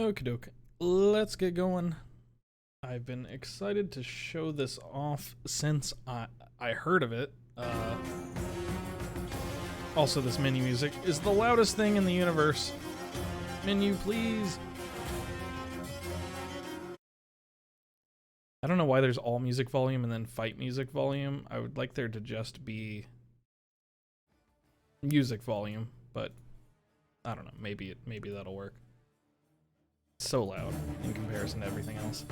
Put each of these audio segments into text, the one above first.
Okie doke. Let's get going. I've been excited to show this off since I heard of it. Also, this menu music is the loudest thing in the universe. Menu, please. I don't know why there's all music volume and then fight music volume. I would like there to just be music volume, but I don't know. Maybe that'll work. It's so loud in comparison to everything else.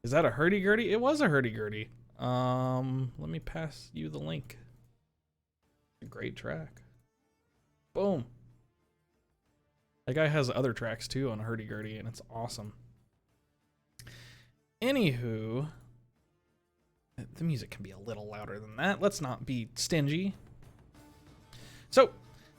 Is that a hurdy-gurdy? It was a hurdy-gurdy. Let me pass you the link. A great track. Boom. That guy has other tracks too on hurdy-gurdy, and it's awesome. Anywho, the music can be a little louder than that. Let's not be stingy. So,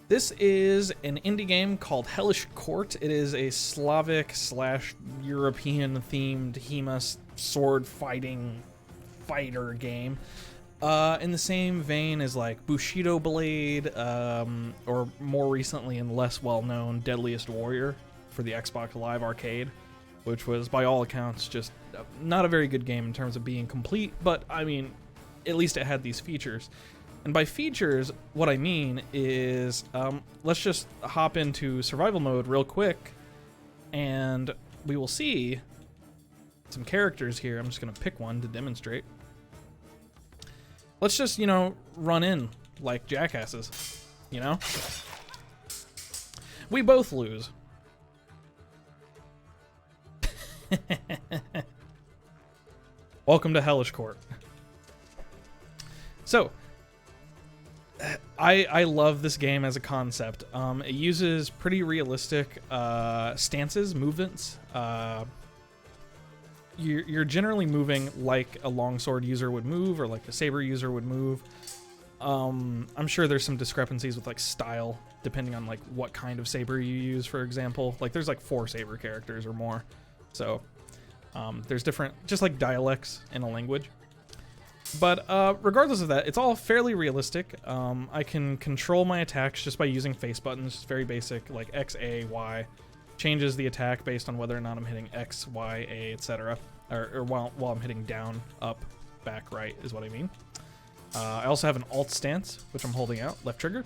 this is an indie game called Hellish Court. It is a Slavic / European themed HEMA sword fighter game. In the same vein as like Bushido Blade, or more recently and less well known Deadliest Warrior for the Xbox Live Arcade, which was by all accounts just not a very good game in terms of being complete, but I mean, at least it had these features. And by features, what I mean is, let's just hop into survival mode real quick, and we will see some characters here. I'm just going to pick one to demonstrate. Let's just, run in like jackasses, We both lose. Welcome to Hellish Court. So, I love this game as a concept. It uses pretty realistic stances, movements. You're generally moving like a longsword user would move, or like a saber user would move. I'm sure there's some discrepancies with like style, depending on like what kind of saber you use, for example. Like there's like 4 saber characters or more. So there's different, just like dialects in a language. But regardless of that, it's all fairly realistic. I can control my attacks just by using face buttons. It's very basic, like X, A, Y. Changes the attack based on whether or not I'm hitting X, Y, A, etc. Or while I'm hitting down, up, back, right is what I mean. I also have an alt stance, which I'm holding out, left trigger.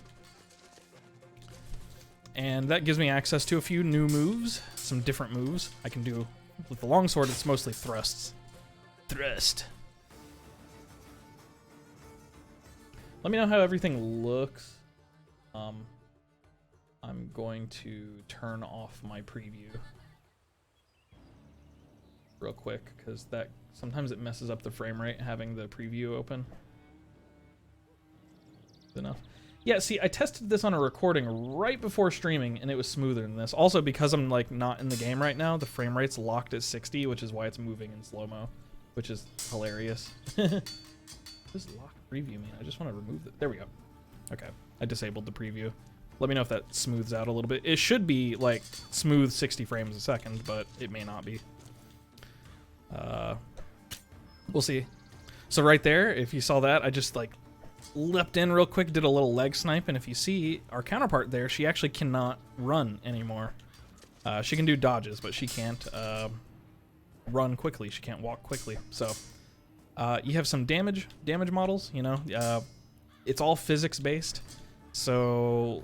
And that gives me access to a few new moves, some different moves I can do. With the longsword, it's mostly thrusts. Thrust. Let me know how everything looks. I'm going to turn off my preview real quick, because that sometimes it messes up the frame rate having the preview open. Enough. Yeah, see, I tested this on a recording right before streaming, and it was smoother than this. Also, because I'm like not in the game right now, the frame rate's locked at 60, which is why it's moving in slow-mo, which is hilarious. This lock preview mean? I just want to remove it. There we go. Okay, I disabled the preview. Let me know if that smooths out a little bit. It should be like smooth 60 frames a second, but it may not be. We'll see. So right there, if you saw that, I just like leapt in real quick, did a little leg snipe, and if you see our counterpart there, she actually cannot run anymore. She can do dodges, but she can't run quickly. She can't walk quickly. So you have some damage models, it's all physics based, so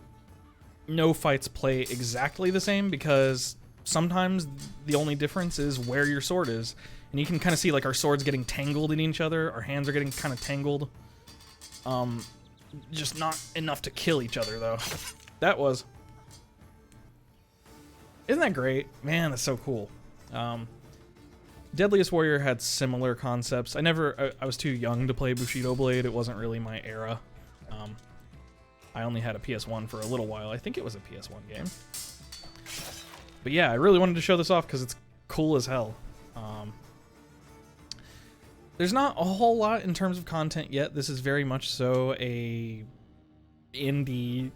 no fights play exactly the same, because sometimes the only difference is where your sword is, and you can kind of see like our swords getting tangled in each other, our hands are getting kind of tangled. Just not enough to kill each other though. Isn't that great? Man, that's so cool. Deadliest Warrior had similar concepts. I was too young to play Bushido Blade. It wasn't really my era. I only had a PS1 for a little while. I think it was a PS1 game. But yeah, I really wanted to show this off because it's cool as hell. There's not a whole lot in terms of content yet. This is very much so a indie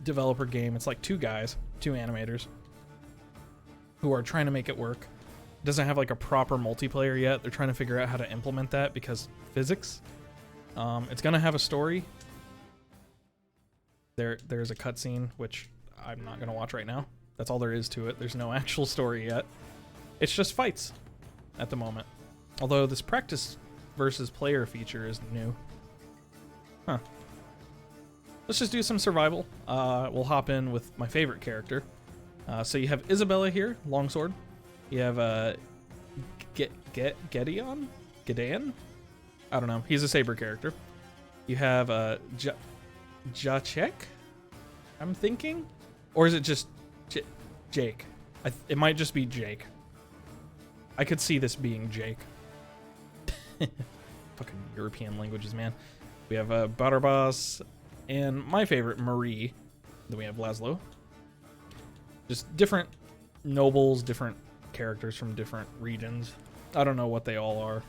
developer game. It's like 2 guys, 2 animators, who are trying to make it work. It doesn't have like a proper multiplayer yet. They're trying to figure out how to implement that because physics. It's gonna have a story. There's a cutscene, which I'm not gonna watch right now. That's all there is to it. There's no actual story yet. It's just fights at the moment. Although this practice versus player feature is new. Huh. Let's just do some survival. We'll hop in with my favorite character. So you have Isabella here, longsword. You have Gedeon? I don't know. He's a saber character. You have Jacek, I'm thinking? Or is it just Jake? It might just be Jake. I could see this being Jake. Fucking European languages, man. We have Barabas and my favorite, Marie. Then we have Laszlo. Just different nobles, different characters from different regions. I don't know what they all are.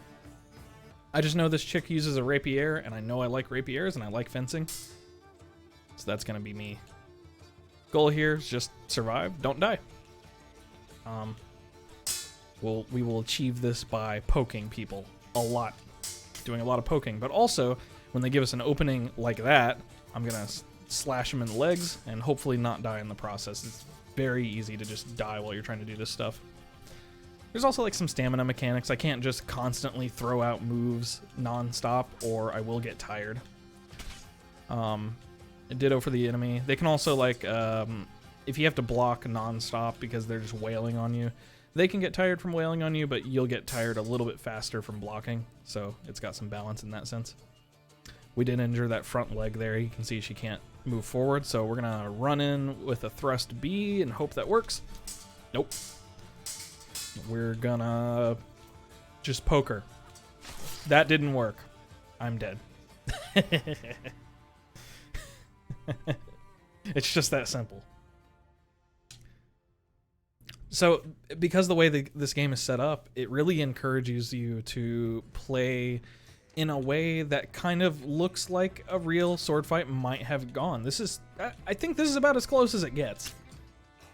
I just know this chick uses a rapier, and I know I like rapiers, and I like fencing. So that's going to be me. Goal here is just survive, don't die. We will achieve this by poking people a lot. Doing a lot of poking. But also, when they give us an opening like that, I'm going to slash them in the legs and hopefully not die in the process. It's very easy to just die while you're trying to do this stuff. There's also like some stamina mechanics. I can't just constantly throw out moves non-stop or I will get tired. Ditto for the enemy. They can also like, if you have to block non-stop because they're just wailing on you, they can get tired from wailing on you, but you'll get tired a little bit faster from blocking. So it's got some balance in that sense. We did injure that front leg there. You can see she can't move forward. So we're going to run in with a thrust B and hope that works. Nope. We're gonna just poke her. That didn't work. I'm dead. It's just that simple. So, because the way this game is set up, it really encourages you to play in a way that kind of looks like a real sword fight might have gone. I think this is about as close as it gets.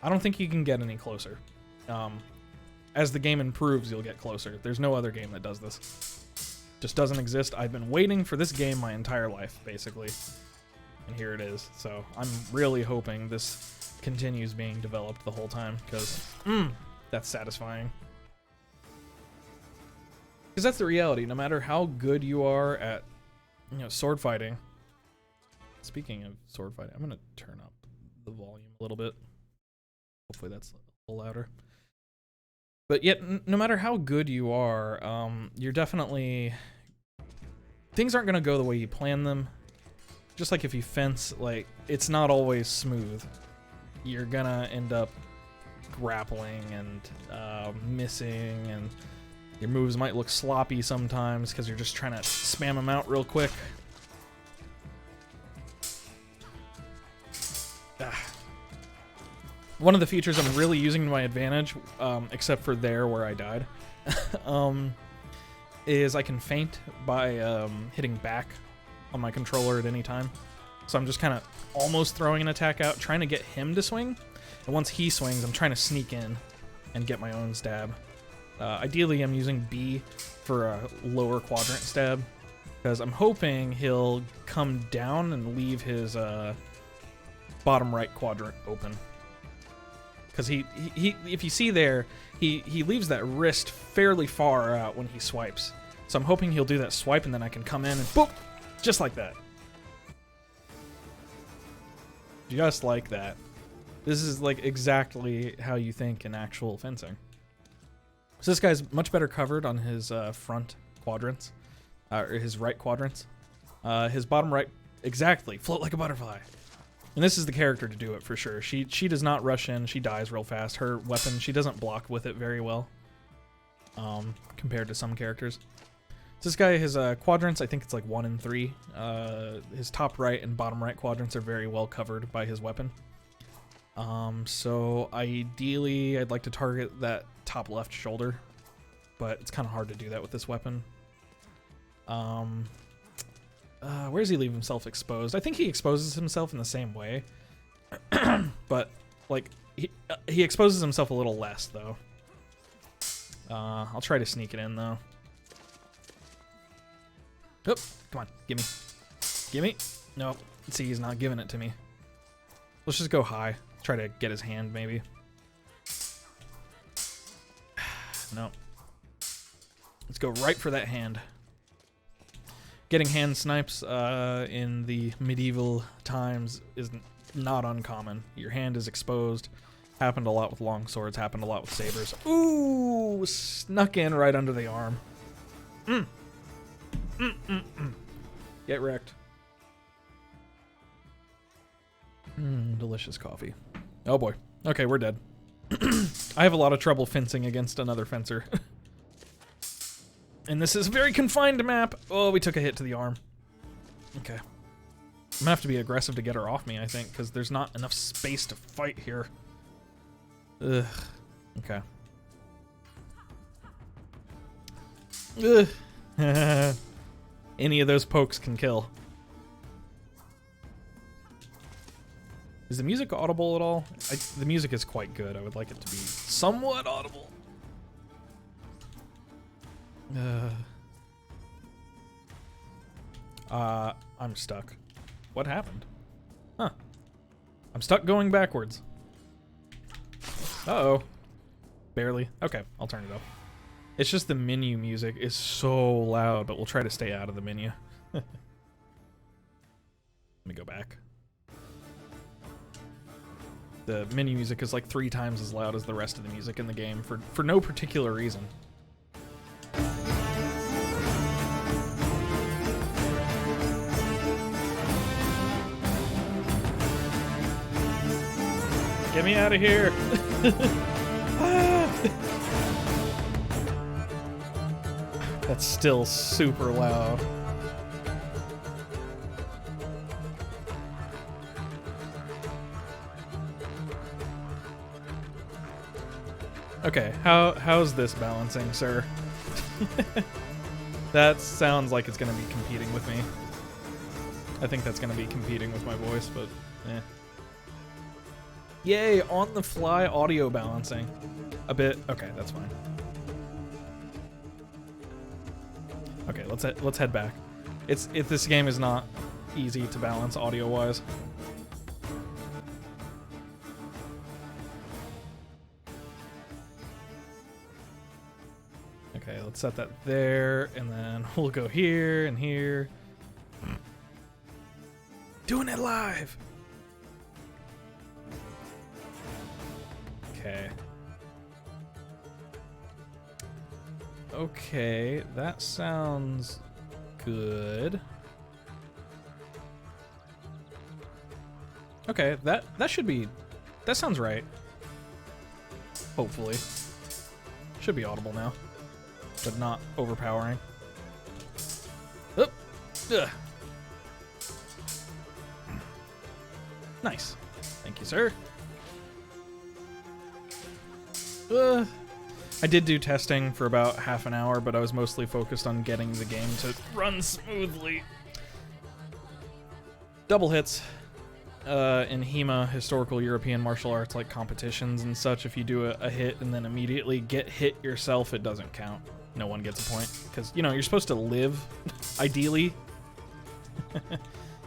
I don't think you can get any closer. As the game improves, you'll get closer. There's no other game that does this. Just doesn't exist. I've been waiting for this game my entire life, basically. And here it is. So I'm really hoping this continues being developed the whole time, because that's satisfying. Because that's the reality. No matter how good you are at, sword fighting. Speaking of sword fighting, I'm going to turn up the volume a little bit. Hopefully that's a little louder. But yet, no matter how good you are, you're definitely... Things aren't going to go the way you plan them. Just like if you fence, like, it's not always smooth. You're going to end up grappling and missing, and your moves might look sloppy sometimes because you're just trying to spam them out real quick. One of the features I'm really using to my advantage, except for there where I died, is I can feint by hitting back on my controller at any time. So I'm just kind of almost throwing an attack out, trying to get him to swing. And once he swings, I'm trying to sneak in and get my own stab. Ideally, I'm using B for a lower quadrant stab, because I'm hoping he'll come down and leave his bottom right quadrant open. Because he if you see there, he leaves that wrist fairly far out when he swipes. So I'm hoping he'll do that swipe, and then I can come in and boop, just like that. Just like that. This is like exactly how you think in actual fencing. So this guy's much better covered on his front quadrants, or his right quadrants. His bottom right, exactly, float like a butterfly. And this is the character to do it for sure. She does not rush in. She dies real fast. Her weapon, she doesn't block with it very well, compared to some characters. So this guy, his quadrants, I think it's like 1 and 3. His top right and bottom right quadrants are very well covered by his weapon. So ideally, I'd like to target that top left shoulder, but it's kind of hard to do that with this weapon. Where does he leave himself exposed? I think he exposes himself in the same way, but like he exposes himself a little less though. I'll try to sneak it in though. Oop, come on, gimme. Gimme. Nope. See, he's not giving it to me. Let's just go high. Try to get his hand maybe. No. Let's go right for that hand. Getting hand snipes in the medieval times is not uncommon. Your hand is exposed. Happened a lot with long swords. Happened a lot with sabers. Ooh, snuck in right under the arm. Get wrecked. Delicious coffee. Oh boy. Okay, we're dead. I have a lot of trouble fencing against another fencer. And this is a very confined map. Oh, we took a hit to the arm. Okay. I'm gonna have to be aggressive to get her off me, I think, because there's not enough space to fight here. Ugh. Okay. Ugh. Any of those pokes can kill. Is the music audible at all? The music is quite good. I would like it to be somewhat audible. I'm stuck. What happened? Huh. I'm stuck going backwards. Uh-oh. Barely. Okay, I'll turn it up. It's just the menu music is so loud, but we'll try to stay out of the menu. Let me go back. The menu music is like 3 times as loud as the rest of the music in the game for no particular reason. Get me out of here! That's still super loud. Okay, how's this balancing, sir? That sounds like it's gonna be competing with me. I think that's gonna be competing with my voice, but eh. Yay, on the fly audio balancing. A bit. Okay, that's fine. Okay, let's head back. This game is not easy to balance audio wise. Okay, let's set that there, and then we'll go here and here. Doing it live! Okay. Okay, that sounds good. Okay, that sounds right. Hopefully. Should be audible now, but not overpowering. Oop. Ugh. Nice. Thank you, sir. I did do testing for about half an hour, but I was mostly focused on getting the game to run smoothly. Double hits in HEMA, historical European martial arts, like competitions and such. If you do a hit and then immediately get hit yourself, it doesn't count. No one gets a point, because, you know, you're supposed to live, ideally.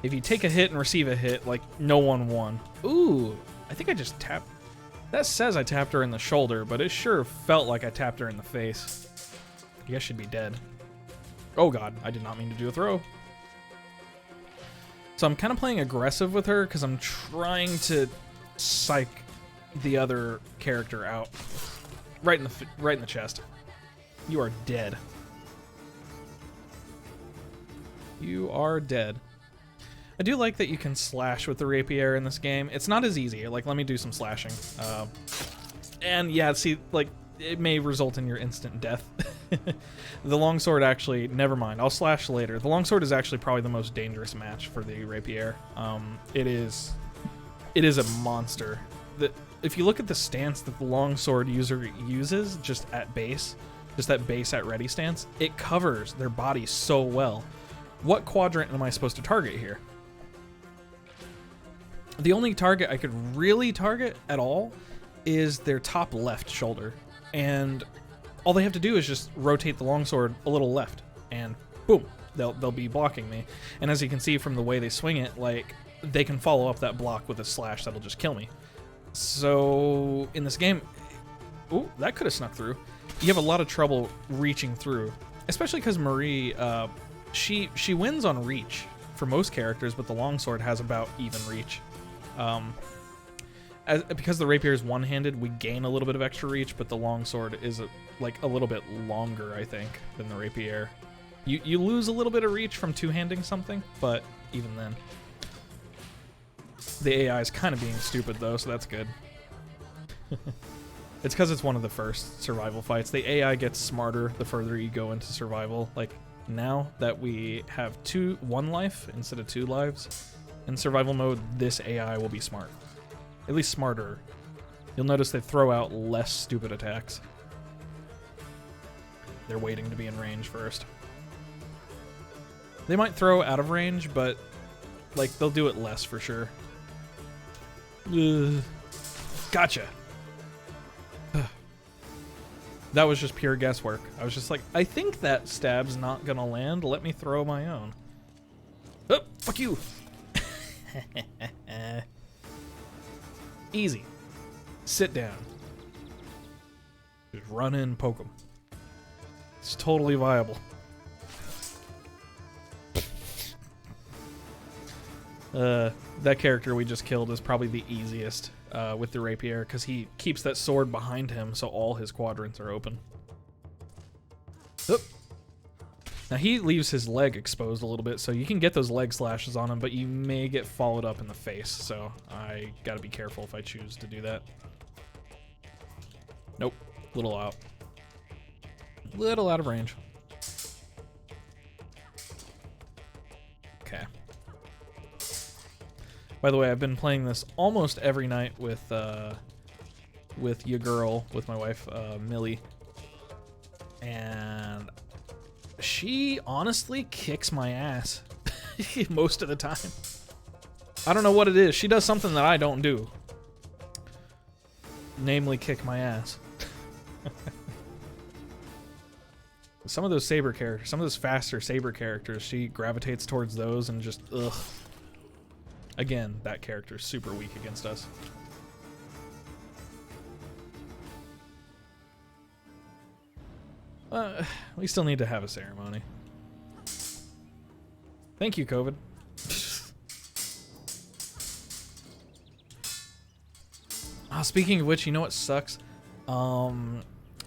If you take a hit and receive a hit, like, no one won. Ooh, I think I just tapped. That says I tapped her in the shoulder, but it sure felt like I tapped her in the face. I guess she'd be dead. Oh god, I did not mean to do a throw. So I'm kind of playing aggressive with her because I'm trying to psych the other character out. Right in the chest. You are dead. You are dead. I do like that you can slash with the rapier in this game. It's not as easy. Like, let me do some slashing. And yeah, see, like, it may result in your instant death. The longsword actually, never mind. I'll slash later. The longsword is actually probably the most dangerous match for the rapier. It is a monster. If you look at the stance that the longsword user uses just at base, just that base at ready stance, it covers their body so well. What quadrant am I supposed to target here? The only target I could really target at all is their top left shoulder. And all they have to do is just rotate the longsword a little left, and boom, they'll be blocking me. And as you can see from the way they swing it, like, they can follow up that block with a slash that'll just kill me. So in this game, ooh, that could have snuck through. you have a lot of trouble reaching through, especially because Marie, she wins on reach for most characters, but the longsword has about even reach. Because the rapier is one-handed, we gain a little bit of extra reach, but the longsword is like a little bit longer, I think, than the rapier. You lose a little bit of reach from two-handing something, but even then. The AI is kind of being stupid, though, so that's good. It's because it's one of the first survival fights. The AI gets smarter the further you go into survival. Like, now that we have one life instead of 2 lives in survival mode, this AI will be smart. At least smarter. You'll notice they throw out less stupid attacks. They're waiting to be in range first. They might throw out of range, but like they'll do it less for sure. Gotcha. That was just pure guesswork. I was just like, I think that stab's not gonna land. Let me throw my own. Oh, fuck you. Easy. Sit down. Just run in, poke them. It's totally viable. That character we just killed is probably the easiest with the rapier, because he keeps that sword behind him, so all his quadrants are open. Oop. Now he leaves his leg exposed a little bit, so you can get those leg slashes on him, but you may get followed up in the face, so I gotta be careful if I choose to do that. Nope. Little out. Little out of range. Okay. By the way, I've been playing this almost every night with your girl, with my wife, Millie. And she honestly kicks my ass most of the time. I don't know what it is. She does something that I don't do. Namely, kick my ass. Some of those saber characters, some of those faster saber characters, she gravitates towards those and just, ugh. Again, that character is super weak against us. We still need to have a ceremony. Thank you, COVID. Speaking of which, you know what sucks?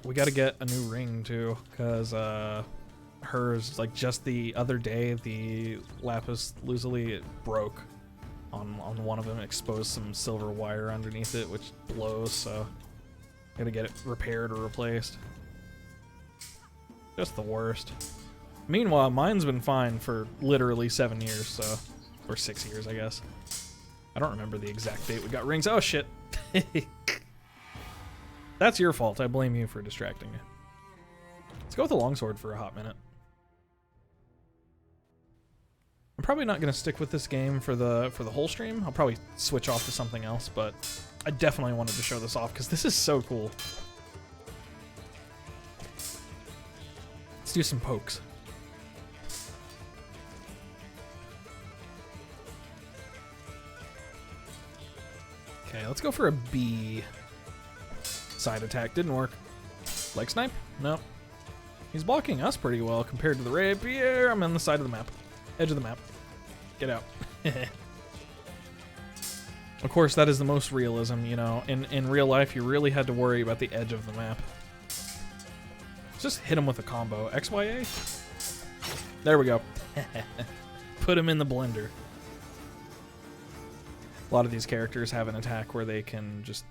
We gotta get a new ring too, because hers, like just the other day, the lapis lazuli, it broke on one of them. It exposed some silver wire underneath it, which blows, so gotta get it repaired or replaced. Just the worst. Meanwhile, mine's been fine for literally 7 years, so, or 6 years, I guess. I don't remember the exact date we got rings. Oh shit. That's your fault. I blame you for distracting me. Let's go with the longsword for a hot minute. I'm probably not going to stick with this game for the whole stream. I'll probably switch off to something else, but I definitely wanted to show this off because this is so cool. Let's do some pokes. Okay, let's go for a B side attack. Didn't work. Leg snipe? No. He's blocking us pretty well compared to the rapier. I'm on the side of the map. Edge of the map. Get out. Of course, that is the most realism, you know. In real life, you really had to worry about the edge of the map. Just hit him with a combo. XYA? There we go. Put him in the blender. A lot of these characters have an attack where they can just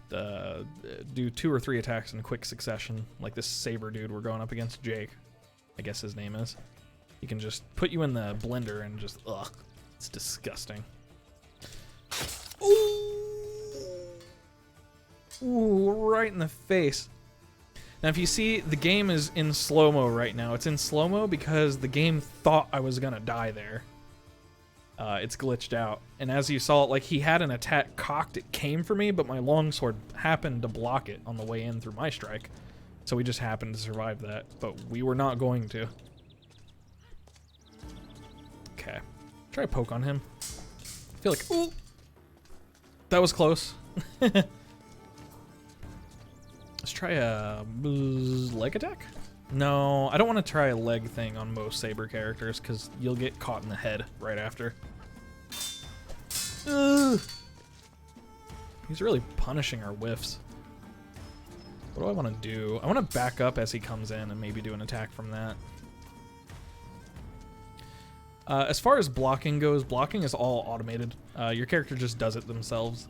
do 2 or 3 attacks in quick succession. Like this saber dude we're going up against, Jake, I guess his name is. He can just put you in the blender and just, ugh, it's disgusting. Ooh, right in the face. Now if you see, the game is in slow-mo right now. It's in slow-mo because the game thought I was gonna die there. It's glitched out. And as you saw, like, he had an attack cocked, it came for me, but my longsword happened to block it on the way in through my strike. So we just happened to survive that, but we were not going to. Okay. Try to poke on him. I feel like, ooh, that was close. Let's try a leg attack? No, I don't want to try a leg thing on most Saber characters because you'll get caught in the head right after. He's really punishing our whiffs. What do I want to do? I want to back up as he comes in and maybe do an attack from that. As far as blocking goes, blocking is all automated. Your character just does it themselves.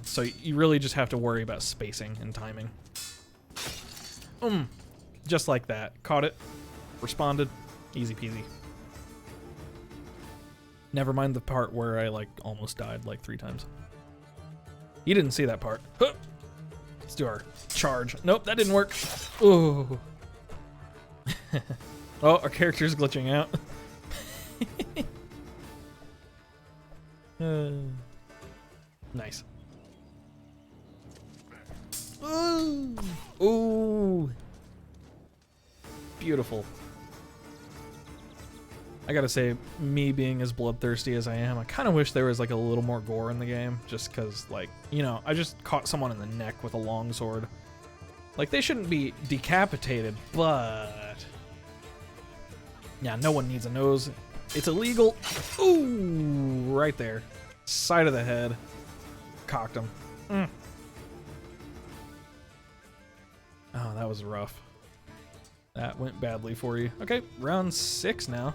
So you really just have to worry about spacing and timing. Just like that. Caught it. Responded. Easy peasy. Never mind the part where I like almost died like 3 times. You didn't see that part. Huh. Let's do our charge. Nope, that didn't work. Ooh. Oh, our character's glitching out. Nice. Ooh. Ooh. Beautiful. I gotta say, me being as bloodthirsty as I am, I kind of wish there was like a little more gore in the game, just because, like, you know, I just caught someone in the neck with a long sword. Like, they shouldn't be decapitated, but yeah, no one needs a nose. It's illegal. Ooh, right there. Side of the head. Cocked him. Oh, that was rough. That went badly for you. Okay, round 6 now.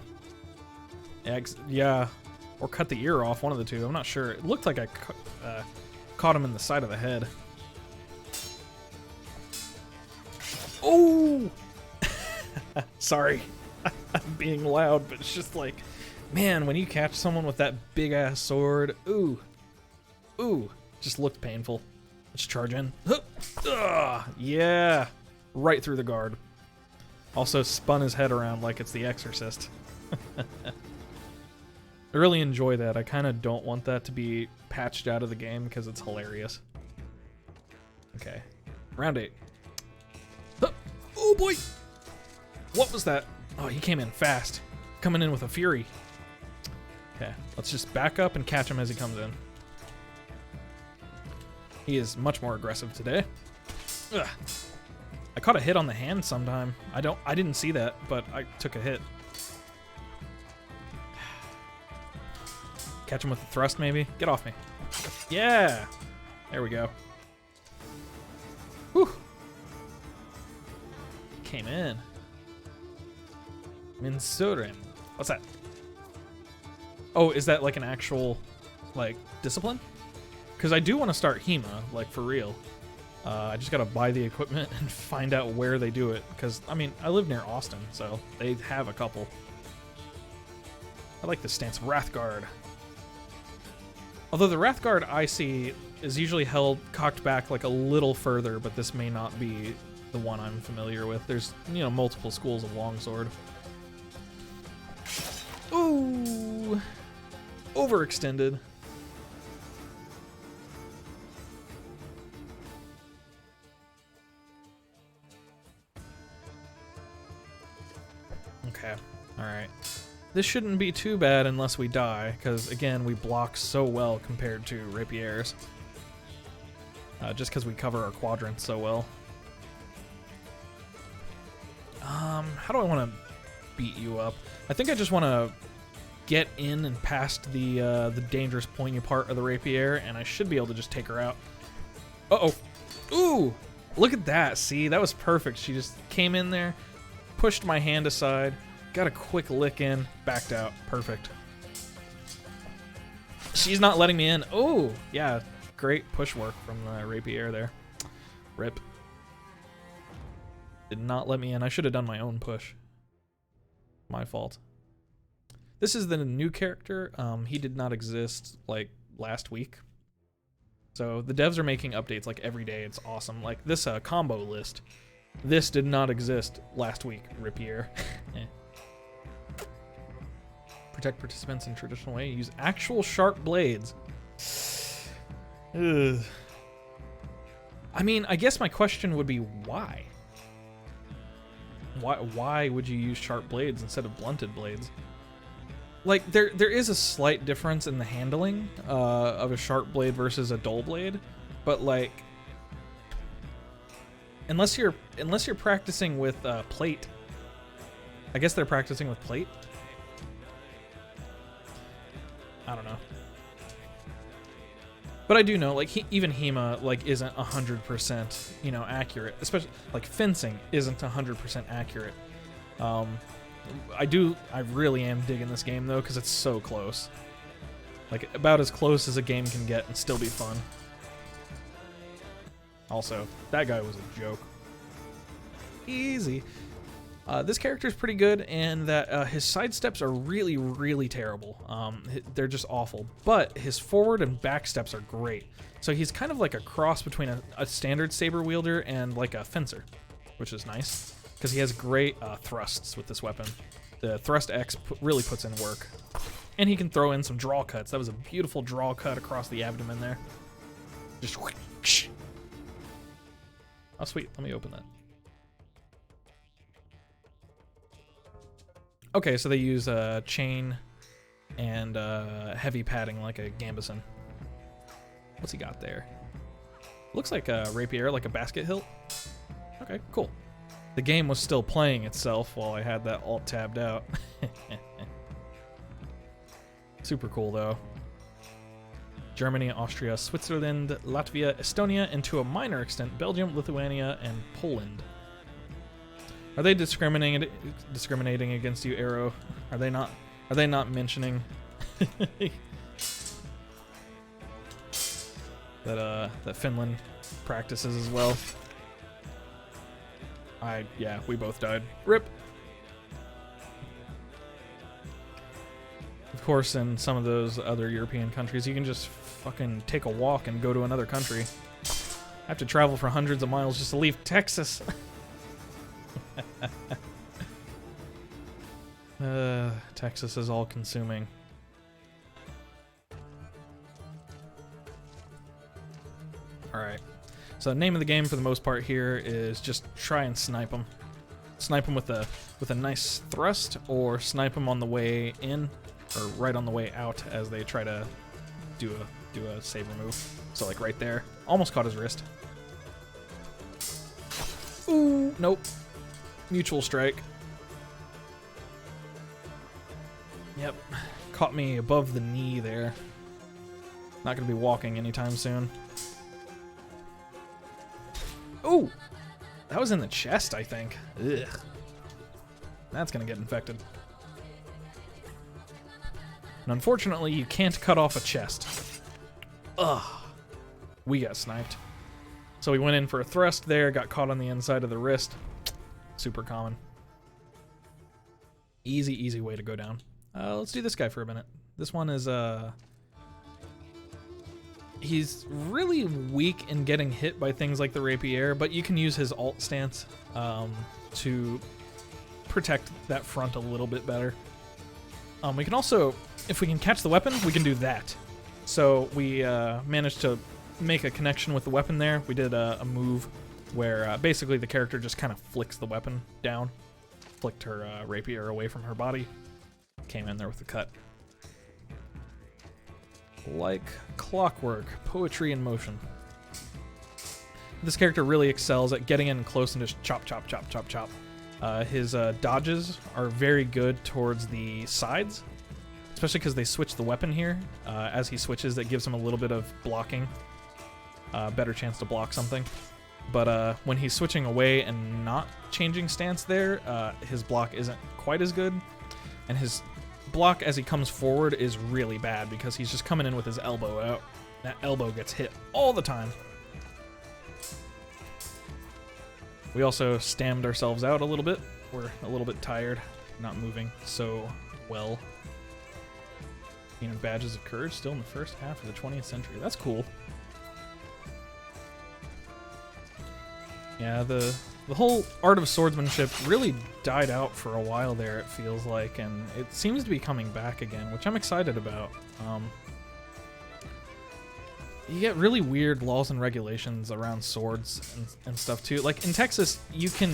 Yeah, or cut the ear off, one of the two. I'm not sure. It looked like I caught him in the side of the head. Oh! Sorry. I'm being loud, but it's just like, man, when you catch someone with that big-ass sword, ooh. Ooh, just looked painful. Let's charge in. Yeah, right through the guard. Also spun his head around like it's The Exorcist. I really enjoy that. I kind of don't want that to be patched out of the game because it's hilarious. Okay, round 8. Oh boy! What was that? Oh, he came in fast. Coming in with a fury. Okay, let's just back up and catch him as he comes in. He is much more aggressive today. Ugh. I caught a hit on the hand sometime. I didn't see that, but I took a hit. Catch him with the thrust, maybe? Get off me. Yeah! There we go. Whew. Came in. Minsurim. What's that? Oh, is that like an actual, like, discipline? Because I do want to start HEMA, like, for real. I just gotta buy the equipment and find out where they do it. Because, I mean, I live near Austin, so they have a couple. I like this stance. Wrathguard. Although the Wrathguard I see is usually held cocked back like a little further, but this may not be the one I'm familiar with. There's, you know, multiple schools of longsword. Ooh! Overextended. Okay, alright. This shouldn't be too bad unless we die, because, again, we block so well compared to rapiers. Just because we cover our quadrants so well. How do I want to beat you up? I think I just want to get in and past the dangerous pointy part of the rapier, and I should be able to just take her out. Uh-oh. Ooh! Look at that, see? That was perfect. She just came in there, pushed my hand aside, got a quick lick in, backed out. Perfect. She's not letting me in. Oh, yeah. Great push work from the rapier there. Rip. Did not let me in. I should have done my own push. My fault. This is the new character. He did not exist, like, last week. So the devs are making updates, like, every day. It's awesome. Like, this combo list. This did not exist last week, rapier. Protect participants in traditional way. Use actual sharp blades. Ugh. I mean, I guess my question would be why? Why would you use sharp blades instead of blunted blades? Like, there is a slight difference in the handling of a sharp blade versus a dull blade, but like, unless you're practicing with plate. I guess they're practicing with plate. I don't know. But I do know, like, even HEMA, like, isn't 100%, you know, accurate. Especially, like, fencing isn't 100% accurate. I really am digging this game, though, because it's so close. Like, about as close as a game can get and still be fun. Also, that guy was a joke. Easy. This character is pretty good, and that his sidesteps are really, really terrible. They're just awful. But his forward and back steps are great. So he's kind of like a cross between a standard saber wielder and like a fencer, which is nice because he has great thrusts with this weapon. The thrust X really puts in work, and he can throw in some draw cuts. That was a beautiful draw cut across the abdomen there. Just whoosh. Oh, sweet. Let me open that. Okay, so they use chain and heavy padding like a Gambison. What's he got there? Looks like a rapier, like a basket hilt. Okay, cool. The game was still playing itself while I had that alt tabbed out. Super cool, though. Germany, Austria, Switzerland, Latvia, Estonia, and to a minor extent, Belgium, Lithuania, and Poland. Are they discriminating against you, Arrow? Are they not mentioning that Finland practices as well? Yeah, we both died. RIP. Of course, in some of those other European countries, you can just fucking take a walk and go to another country. I have to travel for hundreds of miles just to leave Texas. Texas is all consuming. Alright. So the name of the game for the most part here is just try and snipe them. Snipe them with a nice thrust, or snipe them on the way in, or right on the way out as they try to do a saber move. So like right there. Almost caught his wrist. Ooh, nope. Mutual strike. Yep. Caught me above the knee there. Not gonna be walking anytime soon. Ooh! That was in the chest, I think. Ugh. That's gonna get infected. And unfortunately, you can't cut off a chest. Ugh. We got sniped. So we went in for a thrust there, got caught on the inside of the wrist. Super common. Easy, easy way to go down. Let's do this guy for a minute. This one is, he's really weak in getting hit by things like the rapier, but you can use his alt stance to protect that front a little bit better. We can also, if we can catch the weapon, we can do that. So we managed to make a connection with the weapon there. We did a move where basically the character just kind of flicks the weapon down, flicked her rapier away from her body, came in there with a cut. Like clockwork, poetry in motion. This character really excels at getting in close and just chop, chop, chop, chop, chop. His dodges are very good towards the sides, especially because they switch the weapon here. As he switches, that gives him a little bit of blocking, better chance to block something. But when he's switching away and not changing stance there, his block isn't quite as good. And his block as he comes forward is really bad because he's just coming in with his elbow out. That elbow gets hit all the time. We also stammed ourselves out a little bit. We're a little bit tired, not moving so well. Badges of courage still in the first half of the 20th century. That's cool. Yeah, the whole art of swordsmanship really died out for a while there, it feels like, and it seems to be coming back again, which I'm excited about. You get really weird laws and regulations around swords and stuff too. Like in Texas, you can,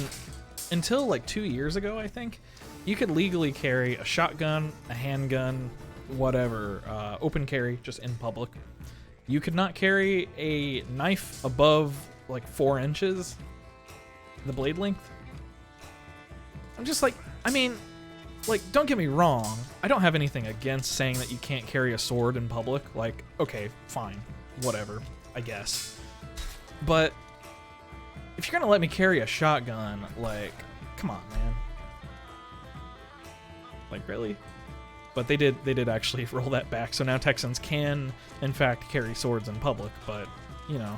until like 2 years ago, I think, you could legally carry a shotgun, a handgun, whatever, open carry, just in public. You could not carry a knife above like 4 inches. the blade length. I'm just like, I mean, like, don't get me wrong. I don't have anything against saying that you can't carry a sword in public. Like, okay, fine, whatever, I guess. But if you're gonna let me carry a shotgun, like, come on, man. Like, really? But they did actually roll that back, so now Texans can, in fact, carry swords in public, but, you know,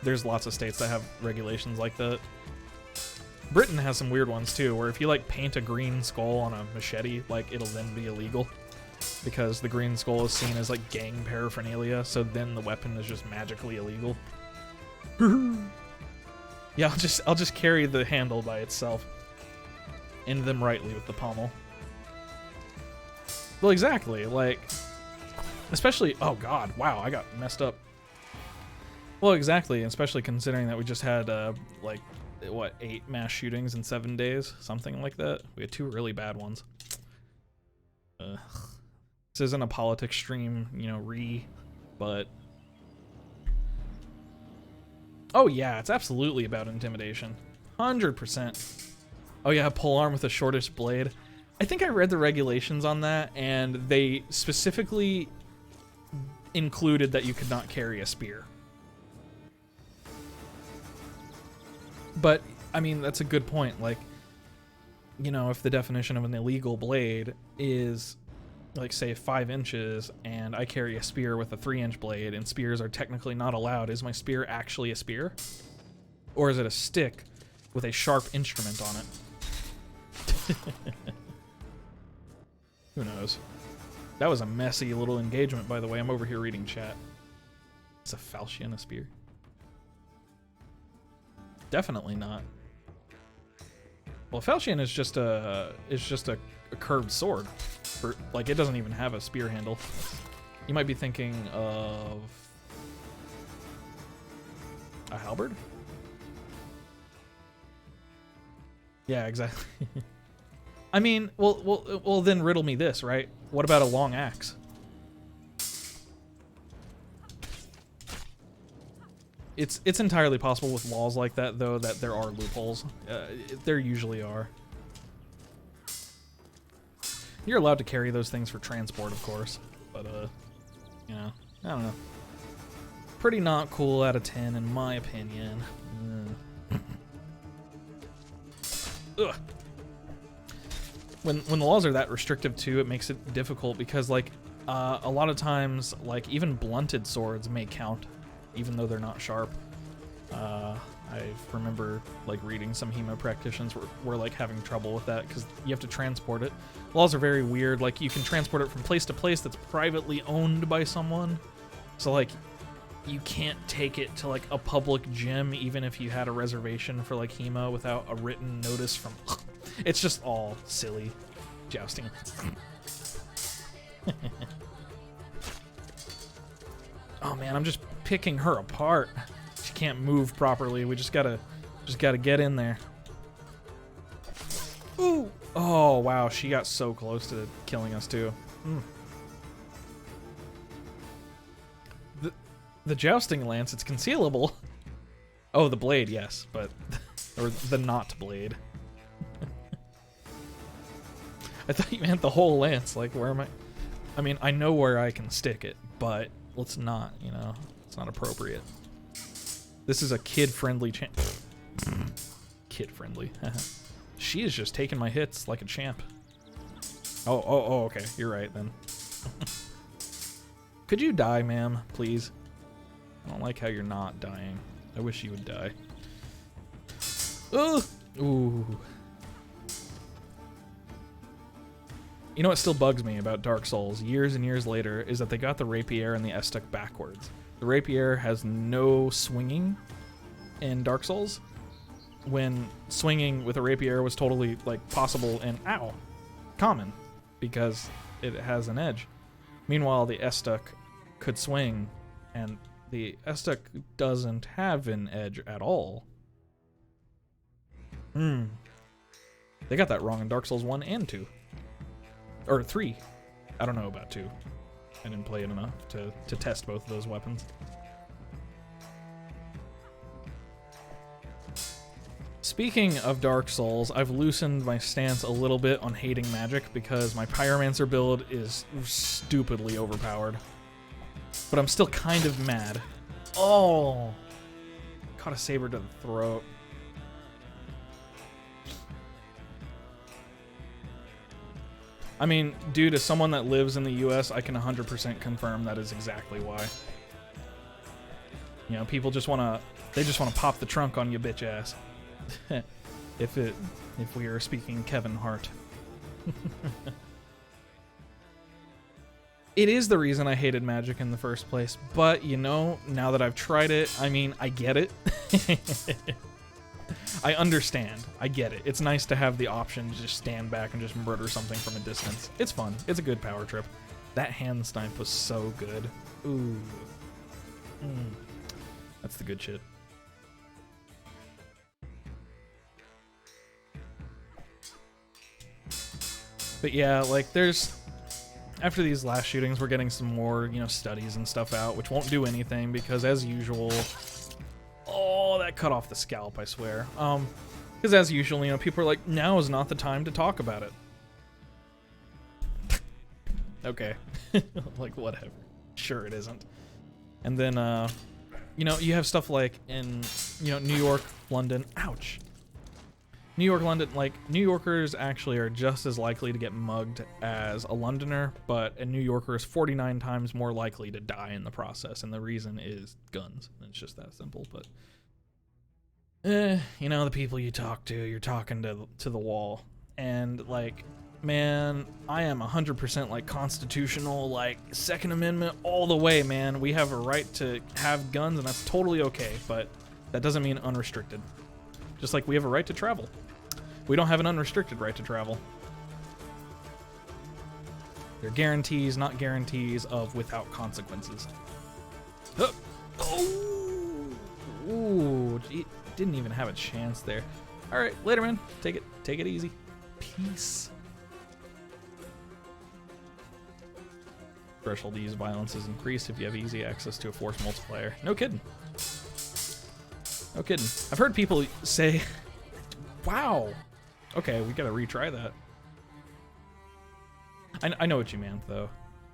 there's lots of states that have regulations like that. Britain has some weird ones, too, where if you, like, paint a green skull on a machete, like, it'll then be illegal, because the green skull is seen as, like, gang paraphernalia, so then the weapon is just magically illegal. Yeah, I'll just carry the handle by itself. End them rightly with the pommel. Well, exactly, like, especially, oh god, wow, I got messed up. Well, exactly, especially considering that we just had, like, what, 8 mass shootings in 7 days? Something like that? We had 2 really bad ones. This isn't a politics stream, you know, but... Oh yeah, it's absolutely about intimidation. 100%. Oh yeah, polearm with the shortest blade. I think I read the regulations on that, and they specifically included that you could not carry a spear. But, I mean, that's a good point. Like, you know, if the definition of an illegal blade is, like, say, 5 inches, and I carry a spear with a 3-inch blade, and spears are technically not allowed, is my spear actually a spear? Or is it a stick with a sharp instrument on it? Who knows? That was a messy little engagement, by the way. I'm over here reading chat. It's a falchion, a spear? Definitely not. Well, falchion is just a curved sword. Like, it doesn't even have a spear handle. You might be thinking of a halberd? Yeah, exactly. I mean, well, then riddle me this, right? What about a long axe? It's entirely possible with laws like that, though, that there are loopholes. There usually are. You're allowed to carry those things for transport, of course, but, you know, I don't know. Pretty not cool out of 10, in my opinion. Ugh. When the laws are that restrictive too, it makes it difficult because, like, a lot of times, like, even blunted swords may count, even though they're not sharp. I remember, like, reading some hemo practitioners were like having trouble with that because you have to transport it. Laws are very weird. Like, you can transport it from place to place that's privately owned by someone. So, like, you can't take it to, like, a public gym even if you had a reservation for, like, hemo without a written notice from... It's just all silly jousting. Oh man, I'm just picking her apart. She can't move properly. We just gotta get in there. Ooh! Oh wow, she got so close to killing us too. The jousting lance, it's concealable. Oh, the blade, yes, but or the not blade. I thought you meant the whole lance. Like, where am I? I mean, I know where I can stick it, but let's not, you know, it's not appropriate. This is a kid-friendly champ. Kid-friendly. She is just taking my hits like a champ. Oh, okay. You're right, then. Could you die, ma'am, please? I don't like how you're not dying. I wish you would die. Ugh! Ooh. You know what still bugs me about Dark Souls years and years later is that they got the rapier and the S-Stuck backwards. The rapier has no swinging in Dark Souls, when swinging with a rapier was totally, like, possible and, ow, common, because it has an edge. Meanwhile, the S-Stuck could swing, and the S-Stuck doesn't have an edge at all. They got that wrong in Dark Souls 1 and 2. Or 3. I don't know about 2. I didn't play it enough to test both of those weapons. Speaking of Dark Souls, I've loosened my stance a little bit on hating magic because my Pyromancer build is stupidly overpowered. But I'm still kind of mad. Oh! Caught a saber to the throat. I mean, dude, as someone that lives in the US, I can 100% confirm that is exactly why. You know, people just wanna pop the trunk on you bitch ass. if we are speaking Kevin Hart. It is the reason I hated magic in the first place, but you know, now that I've tried it, I mean, I get it. I understand. I get it. It's nice to have the option to just stand back and just murder something from a distance. It's fun. It's a good power trip. That hand snipe was so good. Ooh. That's the good shit. But yeah, like after these last shootings, we're getting some more, you know, studies and stuff out, which won't do anything because as usual, oh, that cut off the scalp, I swear. Because as usual, you know, people are like, now is not the time to talk about it. Okay. Like, whatever. Sure it isn't. And then, you know, you have stuff like in, you know, New York, London. Ouch. New York, London, like, New Yorkers actually are just as likely to get mugged as a Londoner, but a New Yorker is 49 times more likely to die in the process, and the reason is guns. It's just that simple, but... you know, the people you talk to, you're talking to the wall. And, like, man, I am 100% like constitutional, like Second Amendment all the way, man. We have a right to have guns, and that's totally okay, but that doesn't mean unrestricted. Just like we have a right to travel. We don't have an unrestricted right to travel. They're guarantees, not guarantees of without consequences. Oh! Ooh, it didn't even have a chance there. All right, later, man. Take it easy. Peace. Threshold to use violence is increased if you have easy access to a force multiplier. No kidding. No kidding. I've heard people say, wow. Okay, we gotta retry that. I know what you meant, though.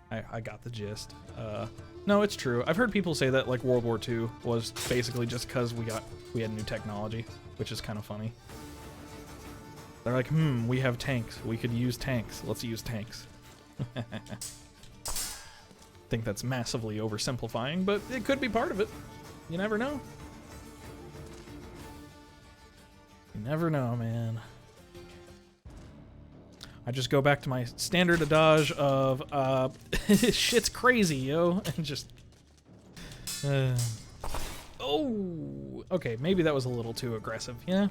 I got the gist. No, it's true. I've heard people say that, like, World War II was basically just because we had new technology, which is kind of funny. They're like, we have tanks. We could use tanks. Let's use tanks. I think that's massively oversimplifying, but it could be part of it. You never know. You never know, man. I just go back to my standard adage of, shit's crazy, yo, and just, oh, okay, maybe that was a little too aggressive, yeah,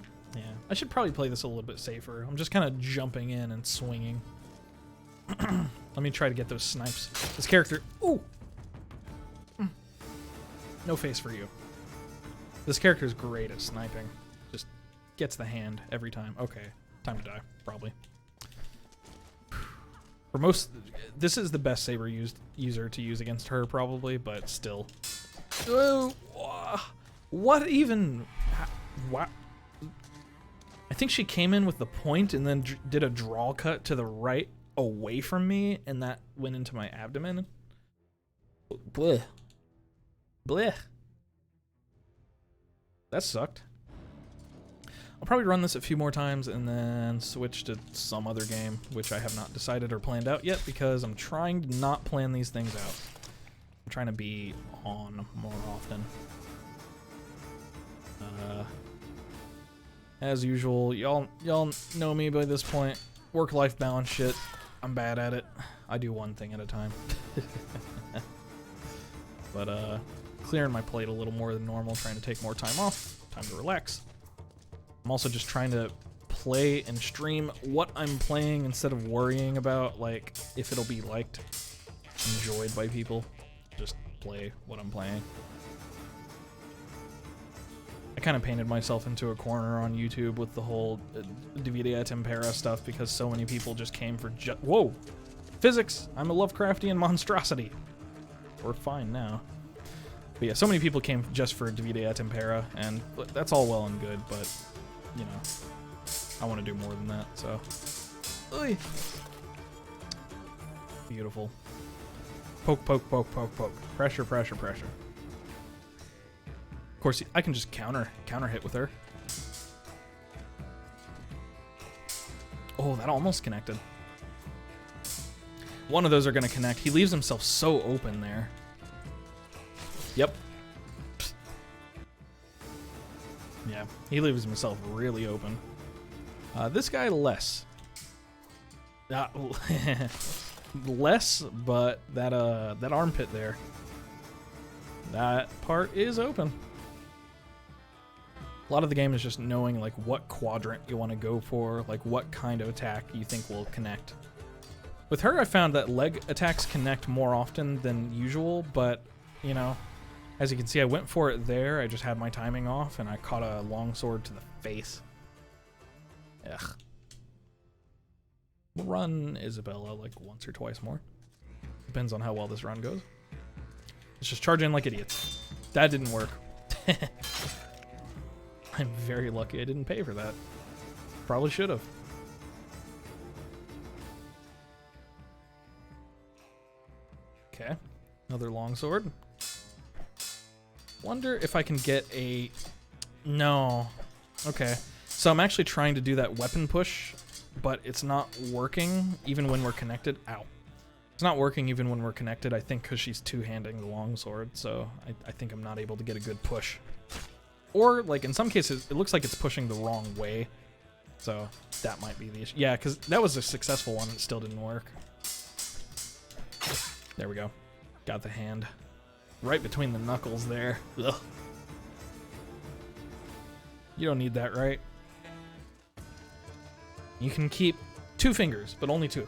I should probably play this a little bit safer. I'm just kind of jumping in and swinging. Let me try to get those snipes. This character, ooh, no face for you. This character is great at sniping, just gets the hand every time. Okay, time to die, probably. For most, this is the best saber user to use against her, probably, but still. Oh, what even? What? I think she came in with the point and then did a draw cut to the right away from me, and that went into my abdomen. Blech. Blech. That sucked. I'll probably run this a few more times and then switch to some other game, which I have not decided or planned out yet because I'm trying to not plan these things out. I'm trying to be on more often. As usual, y'all know me by this point. Work-life balance shit. I'm bad at it. I do one thing at a time. But clearing my plate a little more than normal, trying to take more time off, time to relax. I'm also just trying to play and stream what I'm playing instead of worrying about, like, if it'll be liked, enjoyed by people. Just play what I'm playing. I kind of painted myself into a corner on YouTube with the whole Divide et Impera stuff because so many people just came for whoa! Physics! I'm a Lovecraftian monstrosity! We're fine now. But yeah, so many people came just for Divide et Impera, and that's all well and good, but you know, I want to do more than that, so. Oy. Beautiful. Poke, poke, poke, poke, poke. Pressure, pressure, pressure. Of course, I can just counter hit with her. Oh, that almost connected. One of those are going to connect. He leaves himself so open there. Yep. Yeah, he leaves himself really open. This guy less. Less, but that armpit there. That part is open. A lot of the game is just knowing like what quadrant you want to go for, like what kind of attack you think will connect. With her, I found that leg attacks connect more often than usual, but, you know, as you can see, I went for it there. I just had my timing off, and I caught a longsword to the face. Ugh. We'll run Isabella like once or twice more. Depends on how well this run goes. Let's just charge in like idiots. That didn't work. I'm very lucky I didn't pay for that. Probably should have. Okay, another longsword. Wonder if I can get a... No. Okay, so I'm actually trying to do that weapon push, but it's not working even when we're connected. Ow. It's not working even when we're connected, I think because she's two-handing the longsword, so I think I'm not able to get a good push. Or, like, in some cases, it looks like it's pushing the wrong way, so that might be the issue. Yeah, because that was a successful one, it still didn't work. There we go. Got the hand. Right between the knuckles there. Ugh. You don't need that, right? You can keep 2 fingers, but only 2.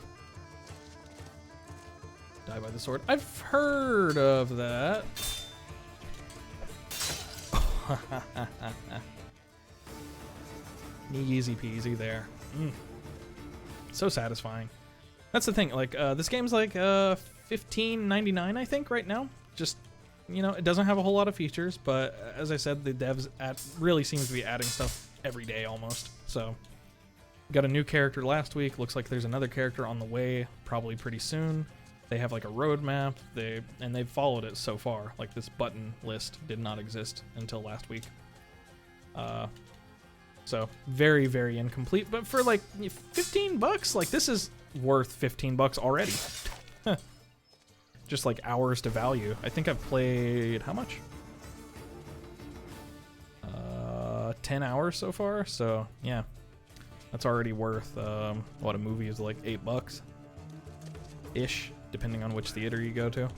Die by the sword. I've heard of that. Easy peasy there. So satisfying. That's the thing, like, this game's like $15.99, I think, right now. Just, you know, it doesn't have a whole lot of features, but as I said, the devs really seems to be adding stuff every day almost. So, got a new character last week. Looks like there's another character on the way, probably pretty soon. They have like a roadmap, and they've followed it so far. Like this button list did not exist until last week. So very, very incomplete. But for like $15, like this is worth $15 already. Just like hours to value. I think I've played how much? 10 hours so far. So yeah, that's already worth what a movie is like $8 ish, depending on which theater you go to.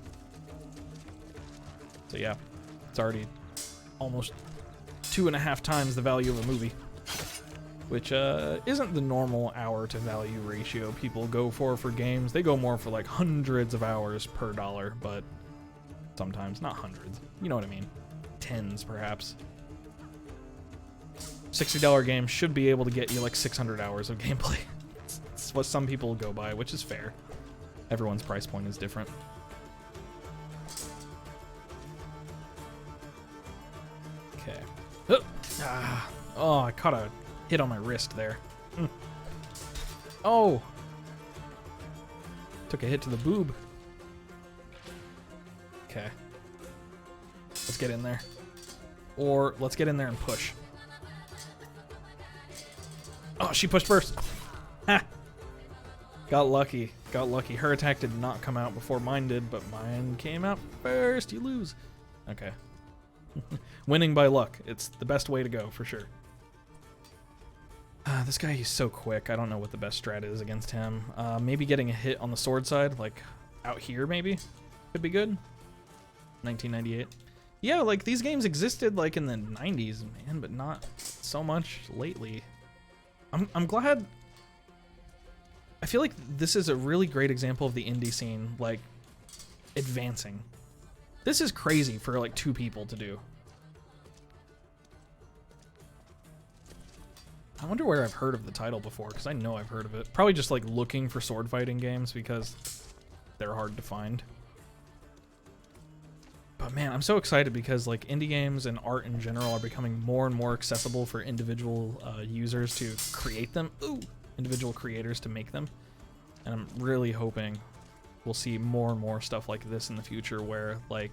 So yeah, it's already almost 2.5 times the value of a movie, which isn't the normal hour to value ratio people go for games. They go more for like hundreds of hours per dollar, but sometimes not hundreds. You know what I mean? Tens, perhaps. $60 game should be able to get you like 600 hours of gameplay. It's what some people go by, which is fair. Everyone's price point is different. Okay. Oh, I caught a hit on my wrist there. Oh! Took a hit to the boob. Okay. Let's get in there. Or let's get in there and push. Oh, she pushed first. Ha! Got lucky. Got lucky. Her attack did not come out before mine did, but mine came out first. You lose. Okay. Winning by luck. It's the best way to go, for sure. This guy, he's so quick. I don't know what the best strat is against him. Maybe getting a hit on the sword side, like out here, maybe? Could be good. 1998. Yeah, like, these games existed, like, in the 90s, man, but not so much lately. I'm glad... I feel like this is a really great example of the indie scene, like, advancing. This is crazy for, like, 2 people to do. I wonder where I've heard of the title before, because I know I've heard of it. Probably just, like, looking for sword fighting games, because they're hard to find. But man, I'm so excited because like indie games and art in general are becoming more and more accessible for individual users to create them. Ooh, individual creators to make them. And I'm really hoping we'll see more and more stuff like this in the future where like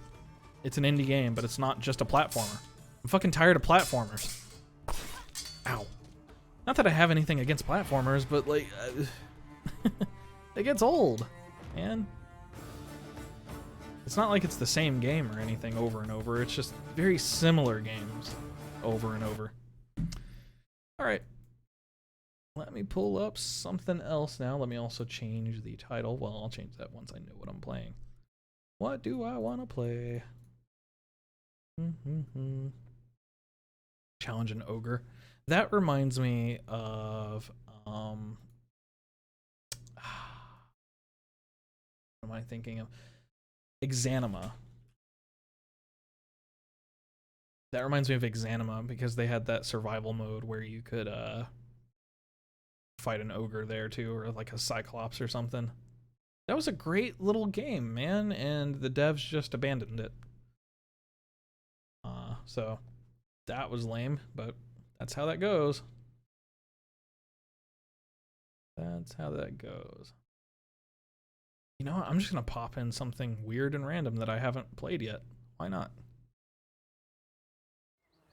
it's an indie game, but it's not just a platformer. I'm fucking tired of platformers. Ow. Not that I have anything against platformers, but like it gets old, man. It's not like it's the same game or anything over and over. It's just very similar games over and over. All right. Let me pull up something else now. Let me also change the title. Well, I'll change that once I know what I'm playing. What do I want to play? Challenge an ogre. That reminds me of what am I thinking of? Exanima. That reminds me of Exanima because they had that survival mode where you could fight an ogre there too, or like a cyclops or something. That was a great little game, man, and the devs just abandoned it. So that was lame, but that's how that goes. That's how that goes. You know what? I'm just gonna pop in something weird and random that I haven't played yet. Why not?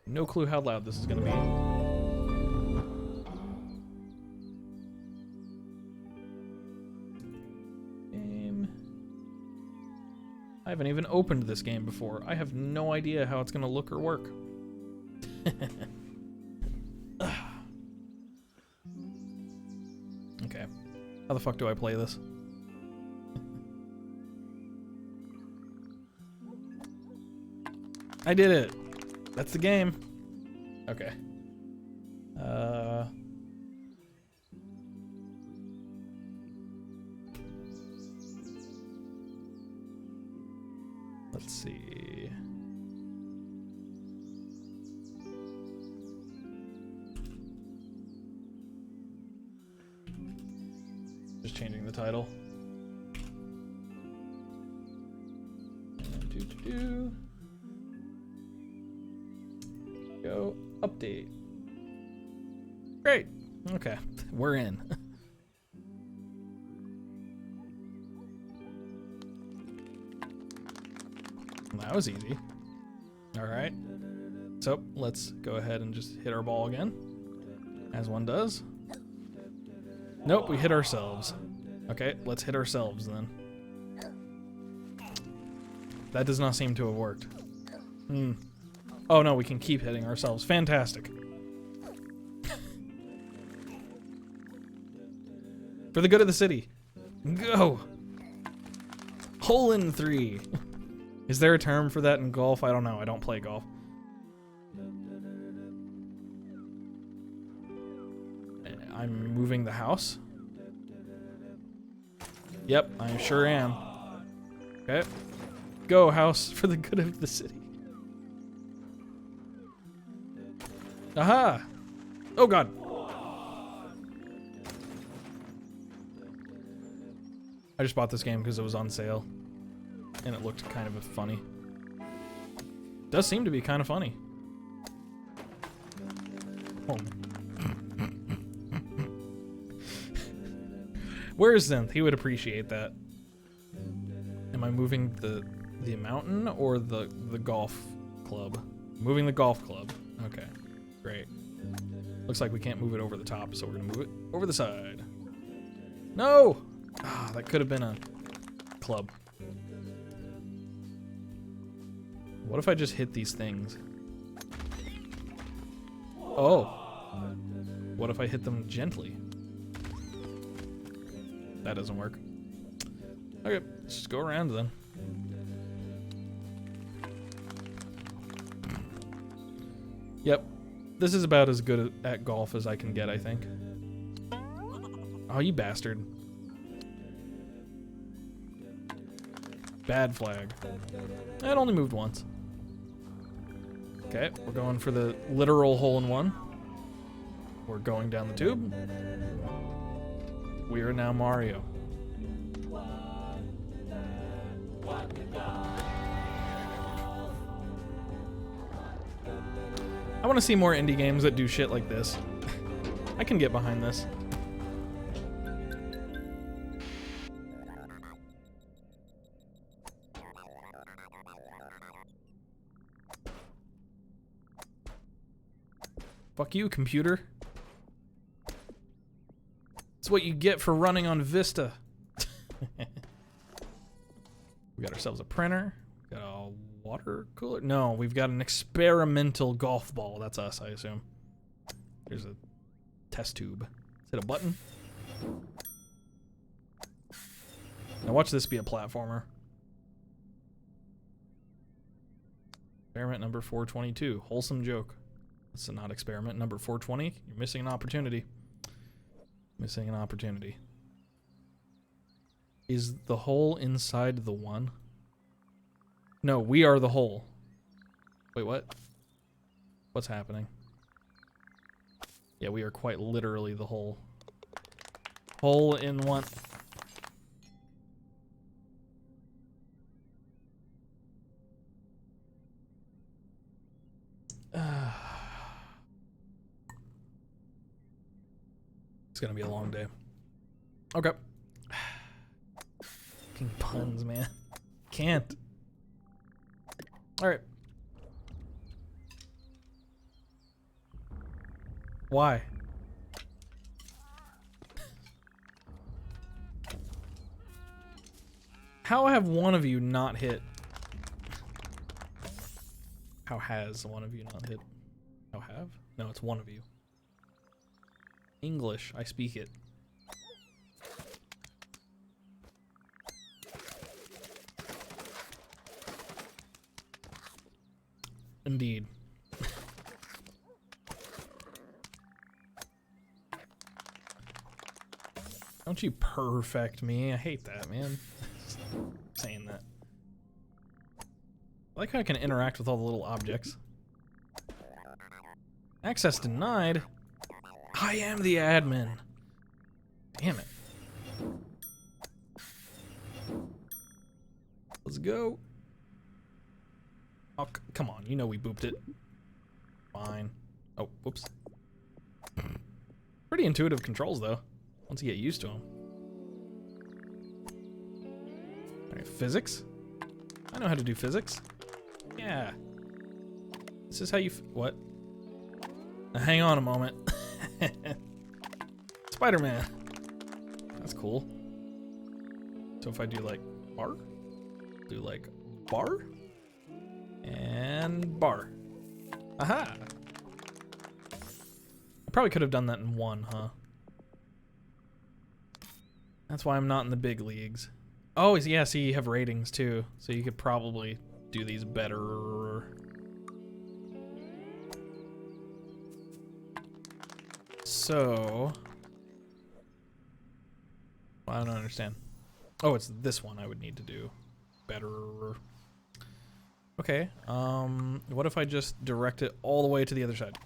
No clue how loud this is gonna be. Game. I haven't even opened this game before. I have no idea how it's gonna look or work. Okay. How the fuck do I play this? I did it. That's the game. Okay. Let's see. Just changing the title. Go update. Great. Okay, we're in. That was easy. All right. So let's go ahead and just hit our ball again, as one does. Nope, we hit ourselves. Okay, let's hit ourselves then. That does not seem to have worked. Oh no, we can keep hitting ourselves. Fantastic. For the good of the city. Go! Hole in 3. Is there a term for that in golf? I don't know. I don't play golf. I'm moving the house. Yep, I sure am. Okay. Go, house, for the good of the city. Aha! Oh god. I just bought this game because it was on sale. And it looked kind of funny. Does seem to be kind of funny. Oh. Where's Zenth? He would appreciate that. Am I moving the mountain or the golf club? Moving the golf club. Okay, great. Looks like we can't move it over the top, so we're gonna move it over the side. No! Ah, that could have been a club. What if I just hit these things? Oh. What if I hit them gently? That doesn't work. Okay, let's just go around then. Yep. This is about as good at golf as I can get, I think. Oh, you bastard. Bad flag. It only moved once. Okay, we're going for the literal hole-in-one. We're going down the tube. We are now Mario. I want to see more indie games that do shit like this. I can get behind this. Fuck you, computer. It's what you get for running on Vista. We got ourselves a printer. Got a water cooler. No, we've got an experimental golf ball. That's us, I assume. There's a test tube. Is it a button? Now watch this be a platformer. Experiment number 422. Wholesome joke. That's not experiment number 420. You're missing an opportunity. Missing an opportunity. Is the hole inside the one? No, we are the hole. Wait, what? What's happening? Yeah, we are quite literally the hole. Hole in one. It's gonna be a long day. Okay. Fucking puns, man. Can't. Alright. Why? How have one of you not hit? How has one of you not hit? How have? No, it's one of you. English, I speak it. Indeed. Don't you perfect me. I hate that, man. Saying that. I like how I can interact with all the little objects. Access denied. I am the admin. Damn it. Let's go. Oh, come on. You know we booped it. Fine. Oh, whoops. Pretty intuitive controls, though. Once you get used to them. Alright, physics. I know how to do physics. Yeah. This is how you... what? Now, hang on a moment. Spider-Man. That's cool. So if I do like bar, do like bar, and bar. Aha! I probably could have done that in one, huh? That's why I'm not in the big leagues. Oh, yeah, so you have ratings too, so you could probably do these better. So... I don't understand. Oh, it's this one I would need to do better. Okay, what if I just direct it all the way to the other side?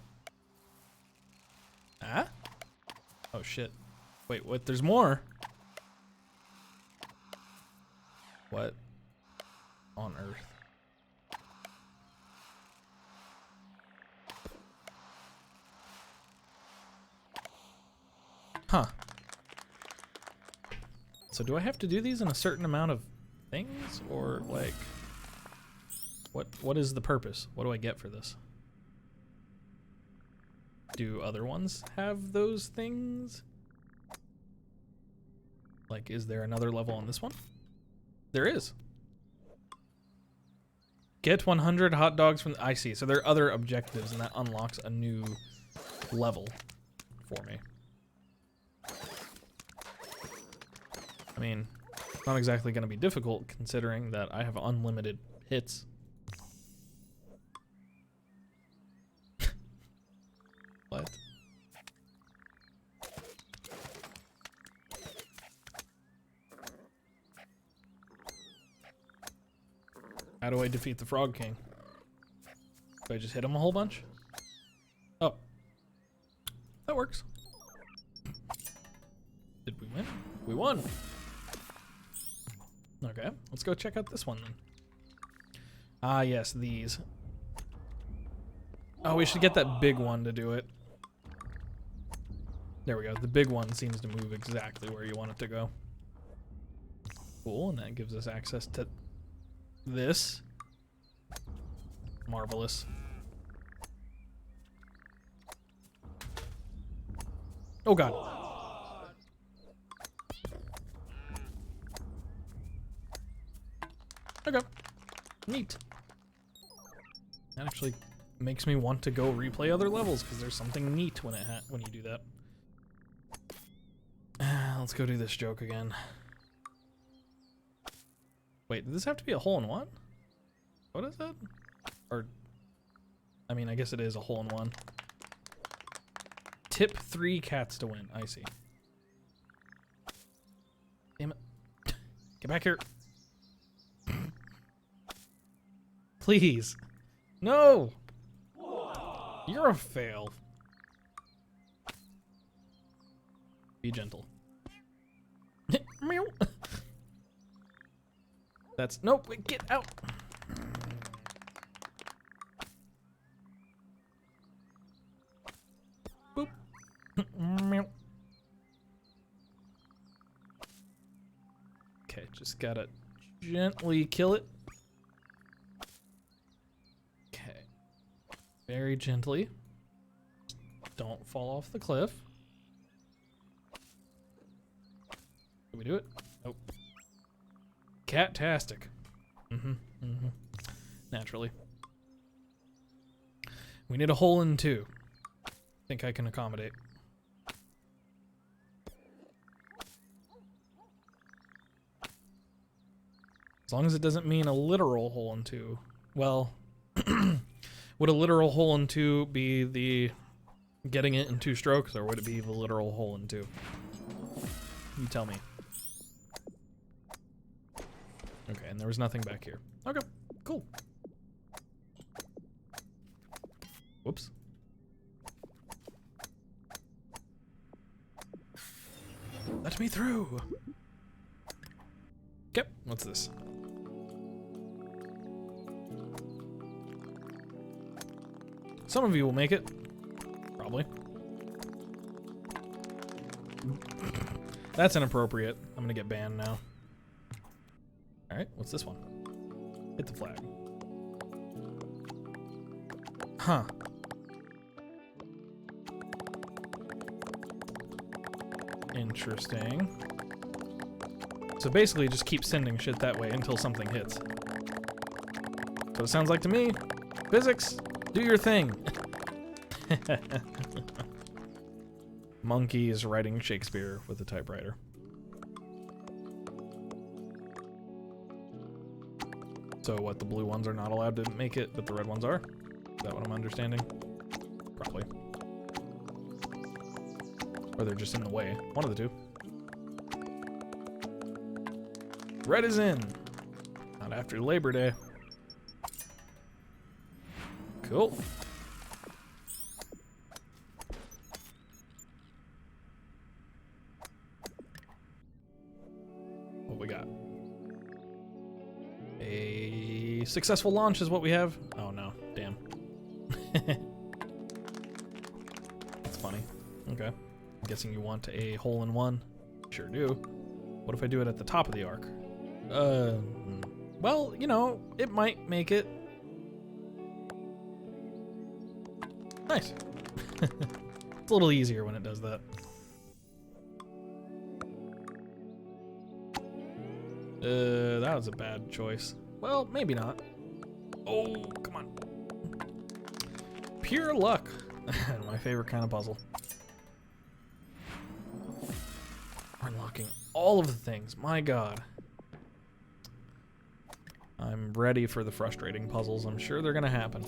Ah? Oh, shit. Wait, what? There's more? What on earth? Huh. So do I have to do these in a certain amount of things, or like what is the purpose? What do I get for this? Do other ones have those things? Like, is there another level on this one? There is. Get 100 hot dogs from the... I see. So there are other objectives, and that unlocks a new level for me. I mean, it's not exactly going to be difficult, considering that I have unlimited hits. What? How do I defeat the Frog King? Do I just hit him a whole bunch? Oh. That works. Did we win? We won! Okay, let's go check out this one then. Ah, yes, these. Oh, we should get that big one to do it. There we go. The big one seems to move exactly where you want it to go. Cool, and that gives us access to this. Marvelous. Oh god. Okay. Neat. That actually makes me want to go replay other levels because there's something neat when when you do that. Let's go do this joke again. Wait, did this have to be a hole-in-one? What is that? Or, I mean, I guess it is a hole-in-one. Tip 3 cats to win. I see. Damn it. Get back here. Please. No! You're a fail. Be gentle. Meow. That's nope. Get out. Boop. Meow. Okay, just gotta gently kill it. Okay, very gently. Don't fall off the cliff. Can we do it? Nope. Cat-tastic. Naturally. We need a hole in 2. Think I can accommodate. As long as it doesn't mean a literal hole in 2. Well, would a literal hole in 2 be the getting it in 2 strokes, or would it be the literal hole in 2? You tell me. Okay, and there was nothing back here. Okay, cool. Whoops. Let me through. Okay, what's this? Some of you will make it. Probably. That's inappropriate. I'm gonna get banned now. Alright, what's this one? Hit the flag. Huh. Interesting. So basically just keep sending shit that way until something hits. So it sounds like to me. Physics, do your thing. Monkey is writing Shakespeare with a typewriter. So what, the blue ones are not allowed to make it, but the red ones are? Is that what I'm understanding? Probably. Or they're just in the way. One of the two. Red is in. Not after Labor Day. Cool. What we got? A successful launch is what we have. Oh no, damn. That's funny. Okay. I'm guessing you want a hole-in-one. Sure do. What if I do it at the top of the arc? Well, you know, it might make it. Nice. It's a little easier when it does that. That was a bad choice. Well, maybe not. Oh, come on. Pure luck. My favorite kind of puzzle. We're unlocking all of the things. My god. I'm ready for the frustrating puzzles. I'm sure they're gonna happen.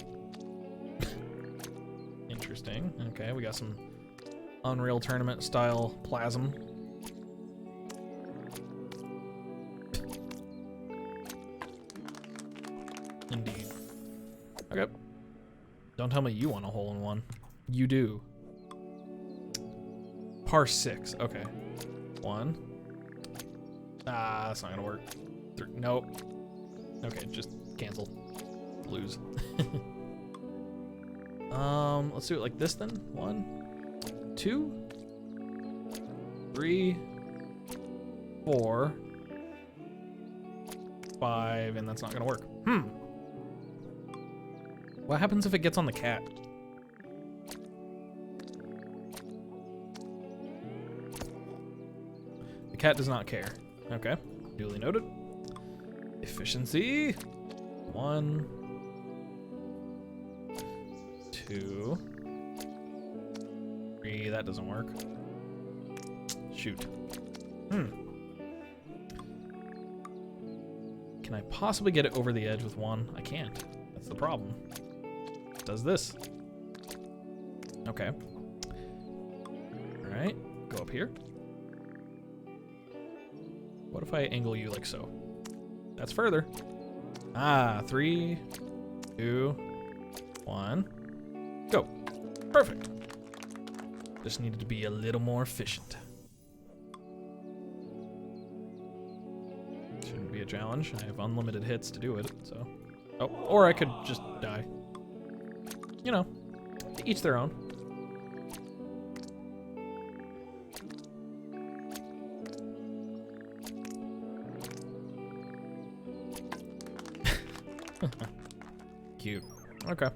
Interesting. Okay, we got some Unreal Tournament style plasm. Indeed. Okay. Don't tell me you want a hole-in-one. You do. Par 6. Okay. 1. Ah, that's not gonna work. 3. Nope. Okay, just cancel. Lose. Let's do it like this then. 1, 2, 3, 4, 5, and that's not gonna work. What happens if it gets on the cat? The cat does not care. Okay, duly noted. Efficiency. 1, 2, 3. That doesn't work. Shoot. Can I possibly get it over the edge with 1? I can't. That's the problem. It does this. Okay. Alright, go up here. What if I angle you like so? That's further. 3, 2, 1. Go. Perfect. Just needed to be a little more efficient. Shouldn't be a challenge. I have unlimited hits to do it, so. Oh, or I could just die. You know, to each their own. Cute. Okay.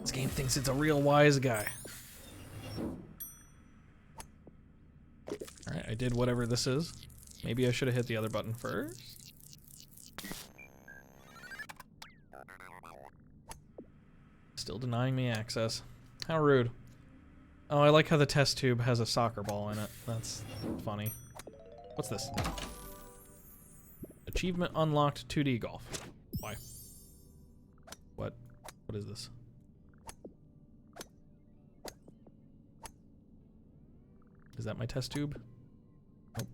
This game thinks it's a real wise guy. Alright, I did whatever this is. Maybe I should have hit the other button first. Still denying me access. How rude. Oh, I like how the test tube has a soccer ball in it. That's funny. What's this? Achievement unlocked 2D golf. Why? What? What is this? Is that my test tube? Nope.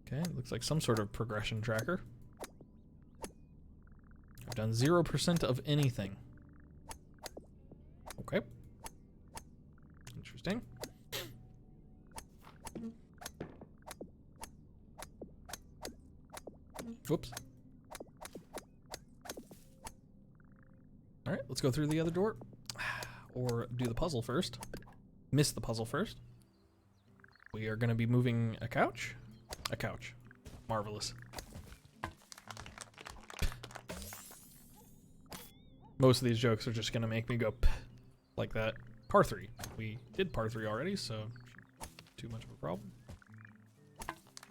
Okay, looks like some sort of progression tracker. I've done 0% of anything. Okay. Interesting. Whoops. Alright, let's go through the other door. Or do the puzzle first. Miss the puzzle first. We are going to be moving a couch. A couch. Marvelous. Most of these jokes are just going to make me go like that. Par 3. We did par 3 already, so too much of a problem.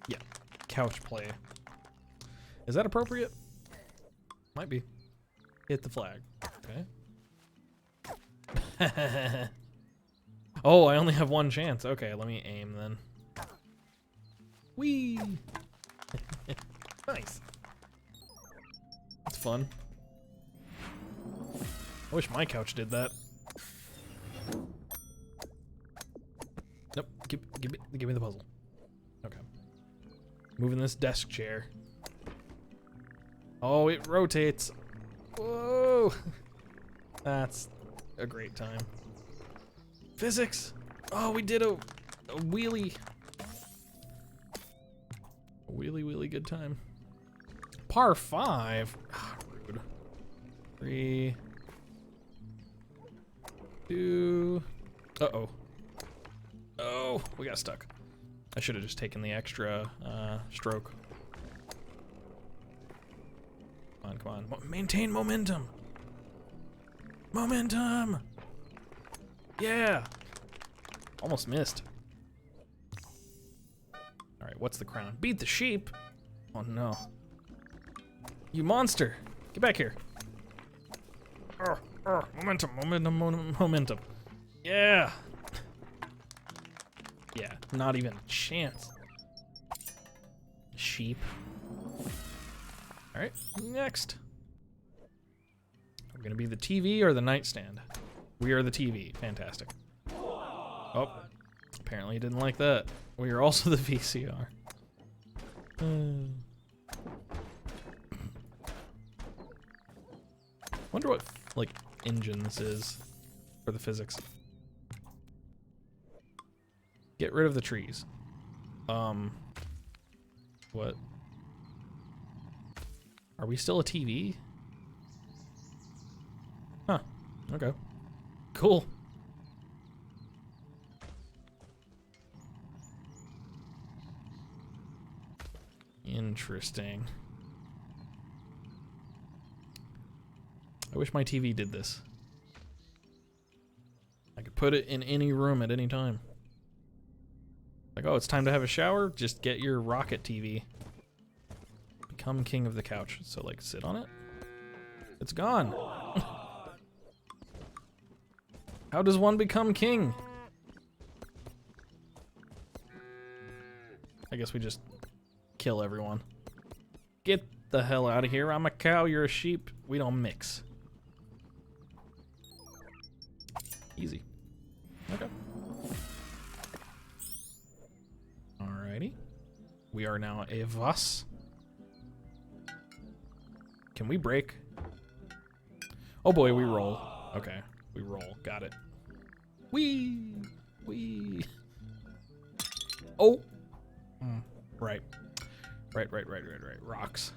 Yeah. Couch play. Is that appropriate? Might be. Hit the flag. Okay. Oh, I only have one chance. Okay, let me aim then. Whee! Nice. That's fun. I wish my couch did that. Nope. Give me the puzzle. Okay. Moving this desk chair. Oh, it rotates. Whoa! That's a great time. Physics! Oh, we did a wheelie. A wheelie good time. Par 5. Rude. 3, 2. Uh-oh. Oh, we got stuck. I should have just taken the extra stroke. Come on. Maintain momentum. Momentum. Yeah. Almost missed. All right, what's the crown? Beat the sheep. Oh no. You monster. Get back here. Momentum. Yeah. Yeah, not even a chance. Sheep. All right, next. We're gonna be the TV or the nightstand. We are the TV. Fantastic. Oh, apparently you didn't like that. We are also the VCR. Wonder what like engine this is for the physics. Get rid of the trees. What? Are we still a TV? Huh. Okay. Cool. Interesting. I wish my TV did this. I could put it in any room at any time. Like, oh, it's time to have a shower? Just get your rocket TV. Become king of the couch. So, like, sit on it? It's gone. How does one become king? I guess we just kill everyone. Get the hell out of here. I'm a cow, you're a sheep. We don't mix. Easy. Okay. Alrighty. We are now a Voss. Can we break? Oh boy, we roll. Okay, we roll. Got it. Wee! Wee! Oh! Right. Right. Rocks.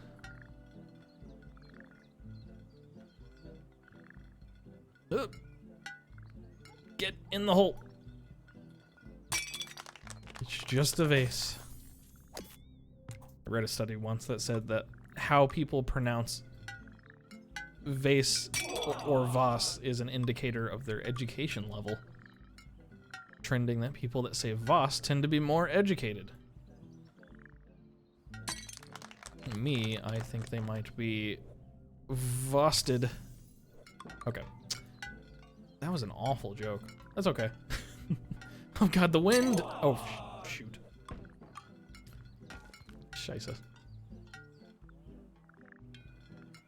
Get in the hole. It's just a vase. I read a study once that said that how people pronounce vase or Voss is an indicator of their education level. Trending that people that say Voss tend to be more educated. Me, I think they might be Vossed. Okay. That was an awful joke. That's okay. Oh god, the wind! Oh, shoot. Scheisse.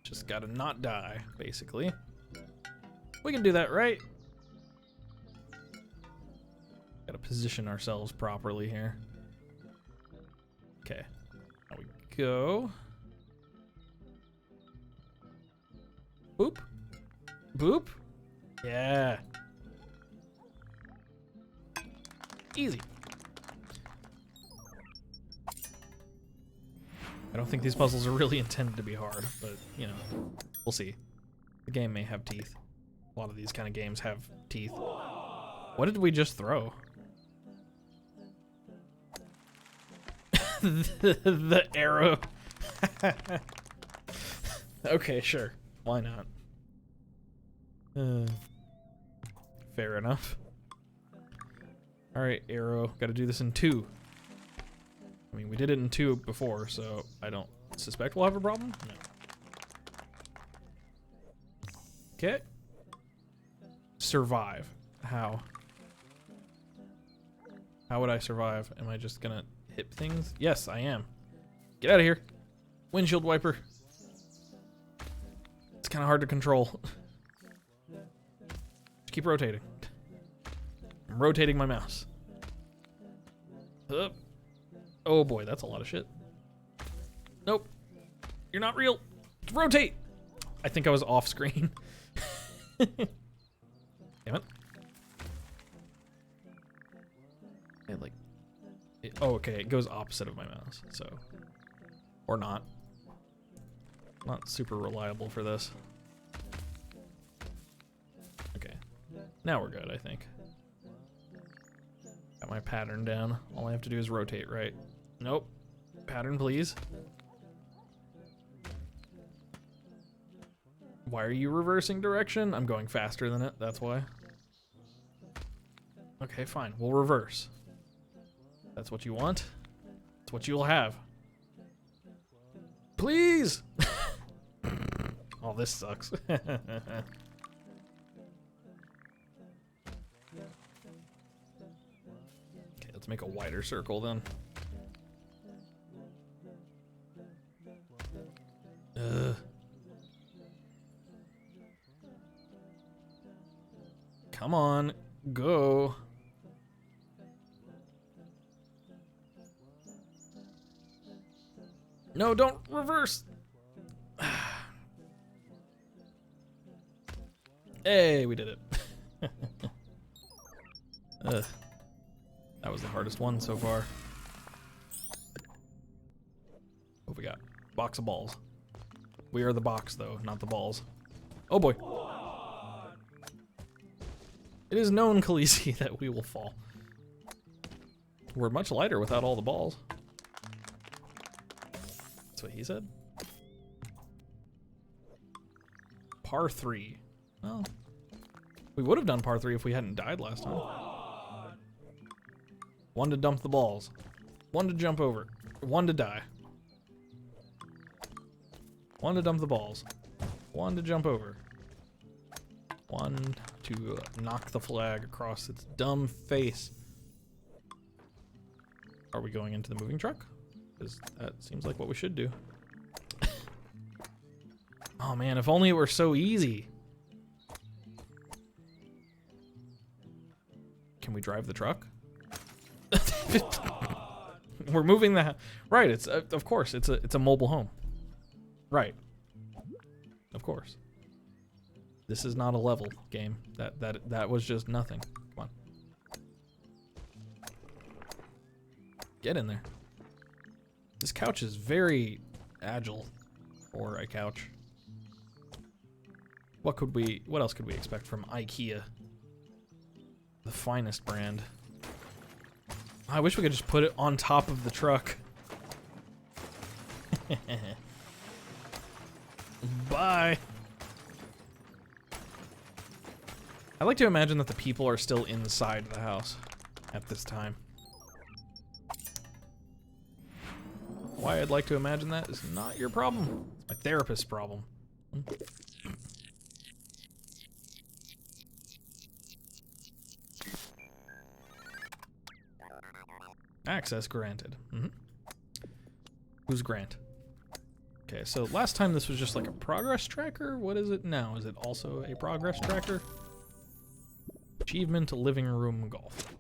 Just gotta not die, basically. We can do that, right? Gotta position ourselves properly here. Okay. There we go. Boop. Boop. Yeah. Easy. I don't think these puzzles are really intended to be hard, but, you know, we'll see. The game may have teeth. A lot of these kind of games have teeth. What did we just throw? the arrow. Okay, sure. Why not? Fair enough. Alright, arrow. Gotta do this in 2. I mean, we did it in 2 before, so I don't suspect we'll have a problem. No. Okay. Survive. How? How would I survive? Am I just gonna hit things? Yes, I am. Get out of here. Windshield wiper. It's kind of hard to control. Just keep rotating. I'm rotating my mouse. Up. Oh boy, that's a lot of shit. Nope. You're not real. Rotate! I think I was off screen. Damn it. Oh, okay, it goes opposite of my mouse, so. Or not. Not super reliable for this. Okay. Now we're good, I think. Got my pattern down. All I have to do is rotate, right? Nope. Pattern, please. Why are you reversing direction? I'm going faster than it, that's why. Okay, fine. We'll reverse. That's what you want? That's what you'll have. Please! Oh, this sucks. Okay, let's make a wider circle then. Come on, go. No, don't reverse. Hey, we did it. That was the hardest one so far. What we got? Box of balls. We are the box, though, not the balls. Oh boy. It is known, Khaleesi, that we will fall. We're much lighter without all the balls. That's what he said. Par 3. Well, we would have done par 3 if we hadn't died last time. 1 to dump the balls. 1 to jump over. 1 to die. 1 to dump the balls. 1 to jump over. 1 to knock the flag across its dumb face. Are we going into the moving truck? Because that seems like what we should do. Oh man, if only it were so easy. Can we drive the truck? We're moving the right. It's of course it's a mobile home. Right. Of course. This is not a level game. That was just nothing. Come on. Get in there. This couch is very agile for a couch. What else could we expect from IKEA? The finest brand. I wish we could just put it on top of the truck. Bye. I like to imagine that the people are still inside the house at this time. Why I'd like to imagine that is not your problem. It's my therapist's problem. Access granted. Who's Grant? Okay, so last time this was just like a progress tracker. What is it now? Is it also a progress tracker? Achievement living room golf.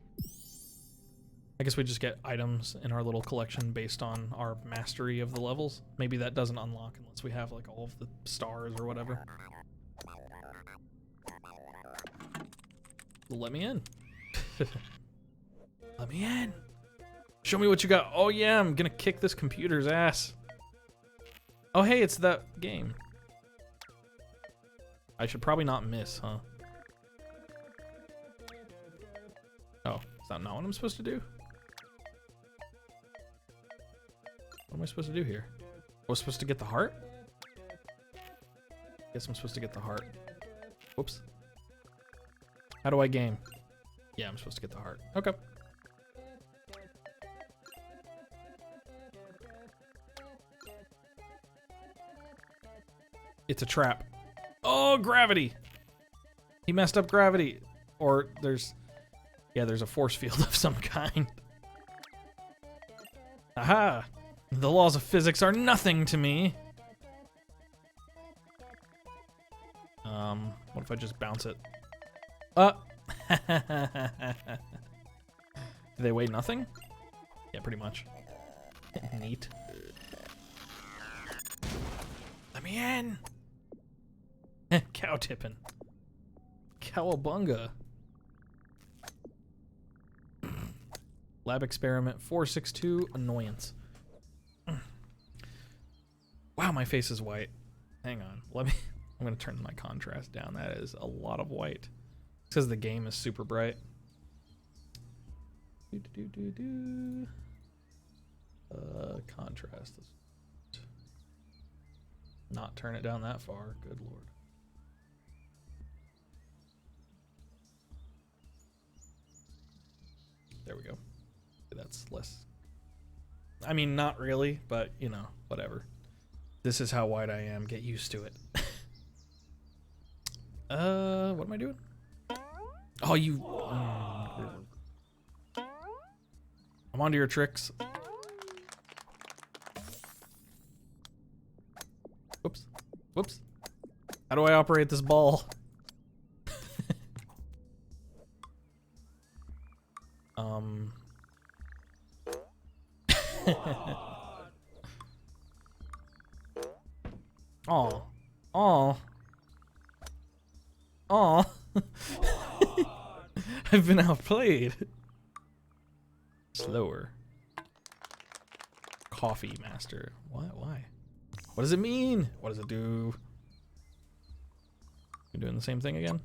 I guess we just get items in our little collection based on our mastery of the levels. Maybe that doesn't unlock unless we have like all of the stars or whatever. Let me in. Let me in. Show me what you got. Oh yeah, I'm gonna kick this computer's ass. Oh hey, it's that game. I should probably not miss, huh? Oh, is that not what I'm supposed to do? What am I supposed to do here? I was supposed to get the heart? Guess I'm supposed to get the heart. Whoops. How do I game? Yeah, I'm supposed to get the heart. Okay. It's a trap. Oh, gravity! He messed up gravity. Or there's a force field of some kind. Aha! The laws of physics are nothing to me. What if I just bounce it? Do they weigh nothing? Yeah, pretty much. Neat. Let me in! Cow tipping. Cowabunga. Lab experiment 462, annoyance. Wow, my face is white. Hang on, I'm gonna turn my contrast down. That is a lot of white. It's because the game is super bright. Contrast. Not turn it down that far, good lord. There we go. That's less. I mean, not really, but you know, whatever. This is how white I am. Get used to it. What am I doing? Oh, you. I'm onto your tricks. Whoops. Whoops. How do I operate this ball? Oh. Oh. Oh. I've been outplayed. Slower. Coffee master. What? Why? What does it mean? What does it do? You're doing the same thing again?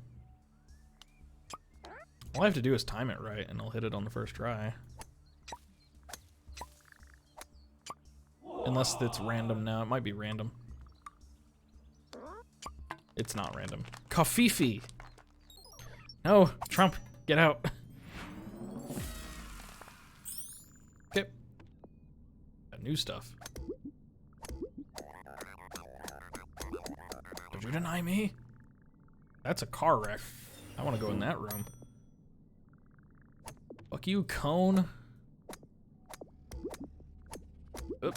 All I have to do is time it right, and I'll hit it on the first try. Unless it's random now. It might be random. It's not random. Kafifi! No, Trump, get out. Okay. Got new stuff. Did you deny me? That's a car wreck. I want to go in that room. Fuck you, cone. Oh,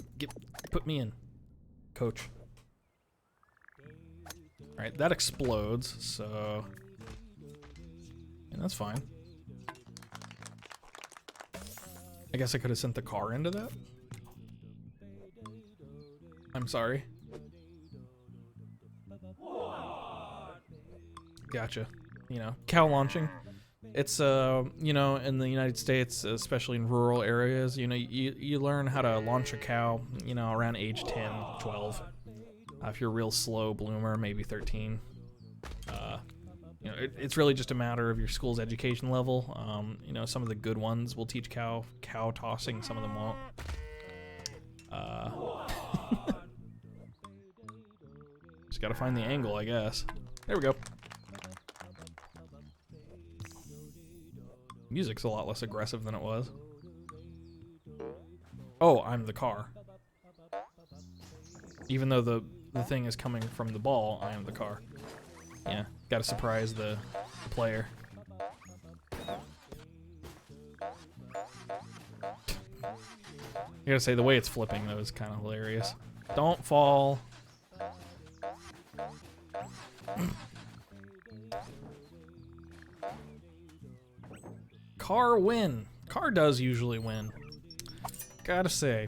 put me in, coach. All right, that explodes, so and that's fine. I guess I could have sent the car into that. I'm sorry. Gotcha. You know, cow launching. It's you know, in the United States, especially in rural areas, you know, you learn how to launch a cow, you know, around age 10, 12. If you're a real slow bloomer, maybe 13. You know, it's really just a matter of your school's education level. You know, some of the good ones will teach cow tossing, some of them won't. Just gotta find the angle, I guess. There we go. Music's a lot less aggressive than it was. Oh, I'm the car. Even though the thing is coming from the ball, I am the car. Yeah, gotta surprise the player. I gotta say, the way it's flipping, though, is kind of hilarious. Don't fall. Car win. Car does usually win. Gotta say.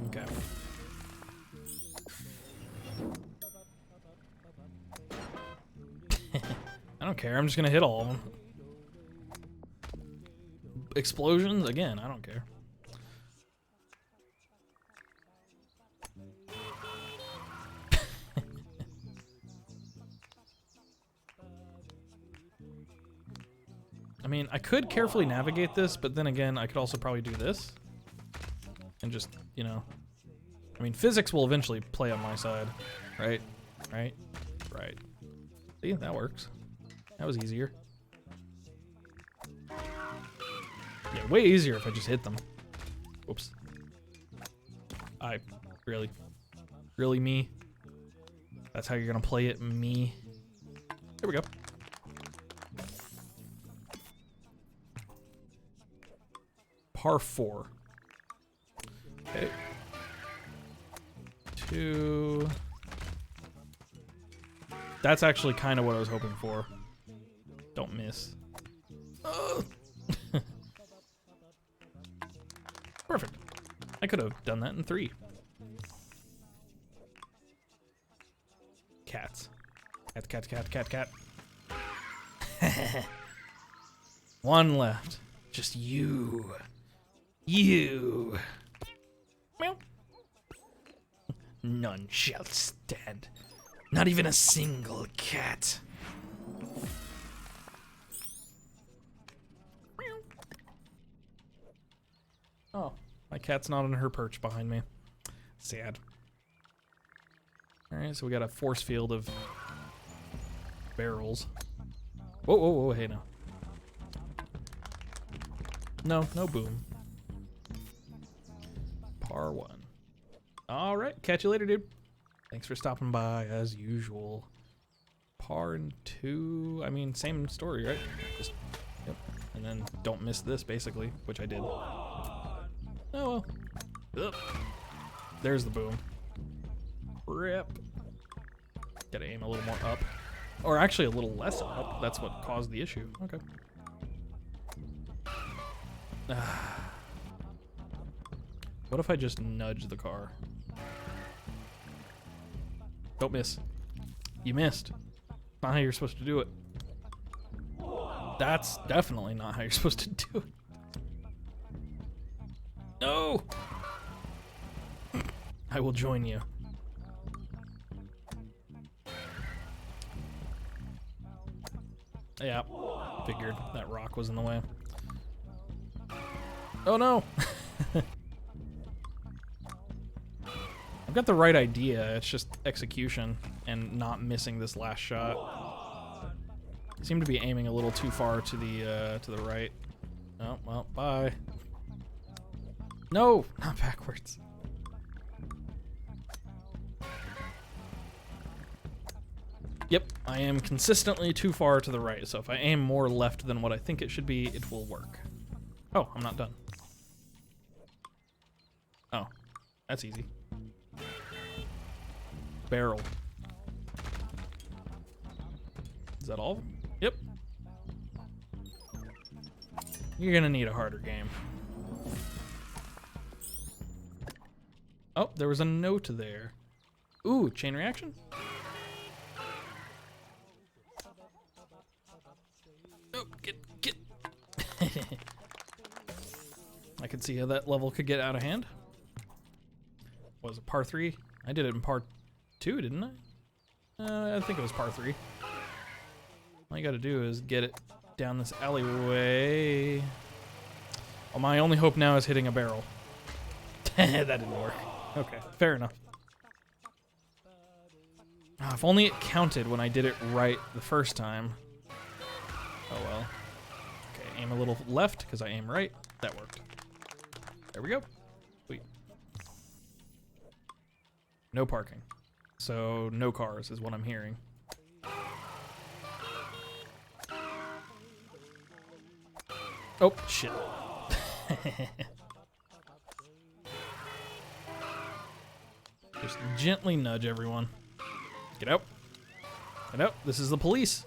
Okay. I don't care. I'm just gonna hit all of them. Explosions? Again, I don't care. I mean, I could carefully navigate this, but then again, I could also probably do this. And just, you know. I mean, physics will eventually play on my side. Right? Right? Right. See, that works. That was easier. Yeah, way easier if I just hit them. Oops. Really me? That's how you're gonna play it, me? There we go. Par 4. Okay. 2. That's actually kind of what I was hoping for. Don't miss. Perfect. I could have done that in 3. Cats. Cat. One left. Just you. You. Meow. None shall stand. Not even a single cat. Oh, my cat's not on her perch behind me. Sad. Alright, so we got a force field of barrels. Whoa, hey, no. No boom. Par 1. Alright, catch you later, dude. Thanks for stopping by, as usual. Par 2, I mean, same story, right? Just, yep. And then don't miss this, basically, which I did. Oh, well. Ugh. There's the boom. Rip. Gotta aim a little more up. Or actually a little less up. That's what caused the issue. Okay. What if I just nudge the car? Don't miss. You missed. Not how you're supposed to do it. That's definitely not how you're supposed to do it. No! I will join you. Yeah, figured that rock was in the way. Oh no! I've got the right idea, it's just execution and not missing this last shot. Seem to be aiming a little too far to the right. Oh, well, bye. No, not backwards. Yep, I am consistently too far to the right, so if I aim more left than what I think it should be, it will work. Oh, I'm not done. Oh, that's easy. Barrel. Is that all of them? Yep. You're gonna need a harder game. Oh, there was a note there. Ooh, chain reaction? Oh, get. I could see how that level could get out of hand. Was it par 3? I did it in par 2, didn't I? I think it was par 3. All you gotta do is get it down this alleyway. Well, my only hope now is hitting a barrel. That didn't work. Okay, fair enough. If only it counted when I did it right the first time. Oh well. Okay, aim a little left because I aim right. That worked. There we go. Sweet. No parking. So no cars is what I'm hearing. Oh, shit. Just gently nudge everyone. Get out. Get out. This is the police.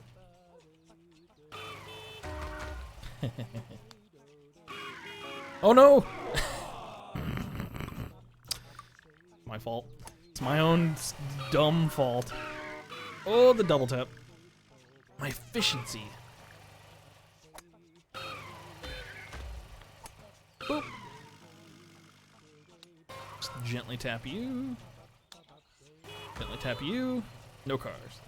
Oh no! My fault. It's my own dumb fault. Oh, the double tap. My efficiency. Boop. Just gently tap you. Gently tap you. No cars.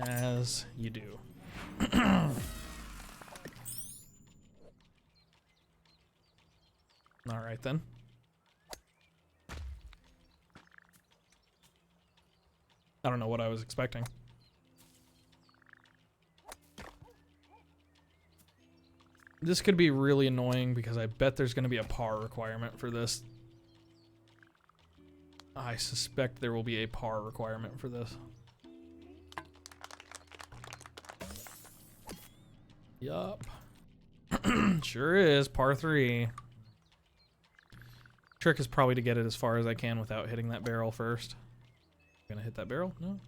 As you do. Alright then. I don't know what I was expecting. This could be really annoying because I bet there's going to be a par requirement for this. I suspect there will be a par requirement for this. Yup. Sure is, par 3. Trick is probably to get it as far as I can without hitting that barrel first. Gonna hit that barrel? No.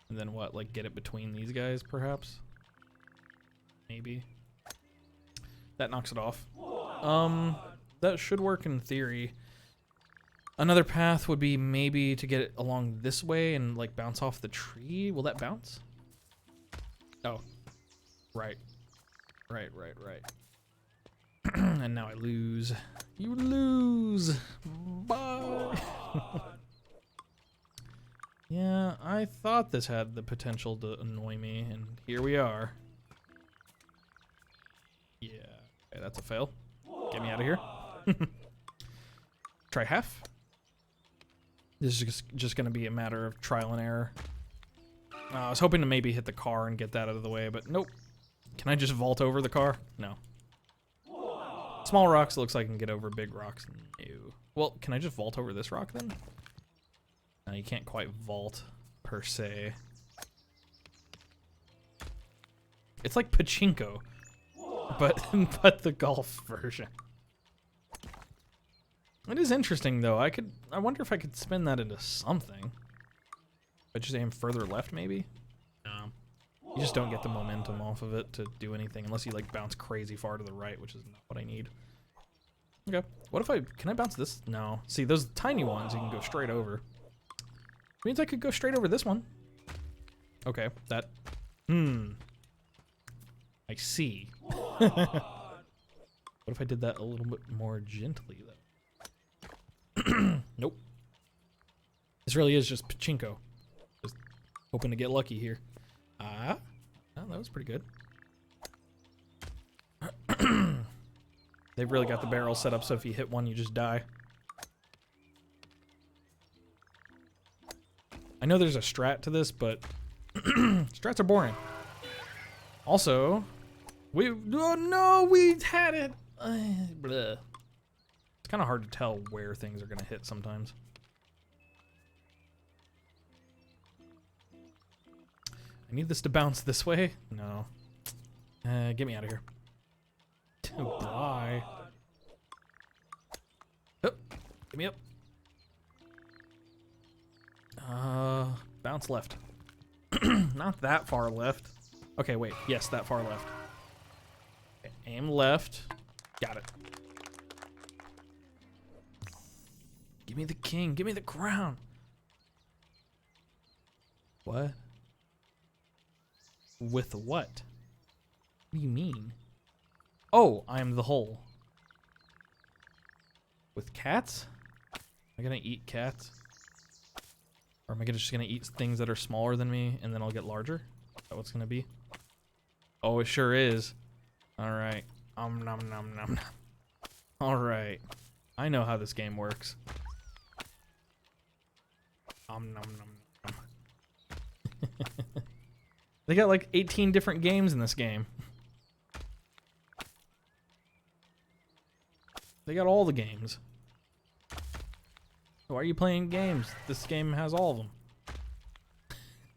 And then what, like get it between these guys perhaps? Maybe. That knocks it off. That should work in theory. Another path would be maybe to get it along this way and like bounce off the tree. Will that bounce? Oh. Right. Right. And now I lose. You lose. Bye. Yeah, I thought this had the potential to annoy me, and here we are. Yeah, okay, that's a fail. Get me out of here. Try half. This is just going to be a matter of trial and error. I was hoping to maybe hit the car and get that out of the way, but nope. Can I just vault over the car? No. Small rocks, looks like I can get over big rocks. No. Well, can I just vault over this rock then? No, you can't quite vault, per se. It's like pachinko, but the golf version. It is interesting though. I wonder if I could spin that into something. I just aim further left, maybe? No. You just don't get the momentum off of it to do anything unless you like bounce crazy far to the right, which is not what I need. Okay. What if can I bounce this? No. See, those tiny ones you can go straight over. Means I could go straight over this one. Okay, that. I see. What if I did that a little bit more gently, though? Nope. This really is just pachinko. Just Hoping to get lucky here. Oh, that was pretty good. They've really got the barrel set up so if you hit one, you just die. I know there's a strat to this, but strats are boring. Also, we had it. Bleh. It's kind of hard to tell where things are gonna hit sometimes. I need this to bounce this way. No. Get me out of here. Bye. Oh, get me up. Bounce left. Not that far left. Okay, wait. Yes, that far left. Okay, aim left. Got it. Give me the king. Give me the crown. What? With what? What do you mean? Oh, I am the whole. With cats? Am I gonna eat cats? Or am I just gonna eat things that are smaller than me and then I'll get larger? Is that what's gonna be? Oh, it sure is. Alright. Nom nom nom. Alright. I know how this game works. Nom nom nom. They got like 18 different games in this game. They got all the games. Why are you playing games? This game has all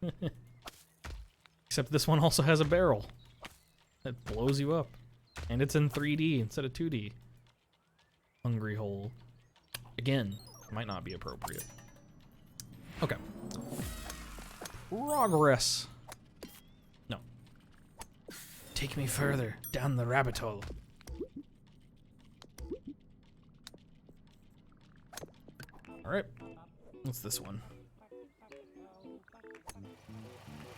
of them. Except this one also has a barrel that blows you up. And it's in 3D instead of 2D. Hungry hole. Again, might not be appropriate. Okay. Progress. No. Take me further down the rabbit hole. Alright. What's this one?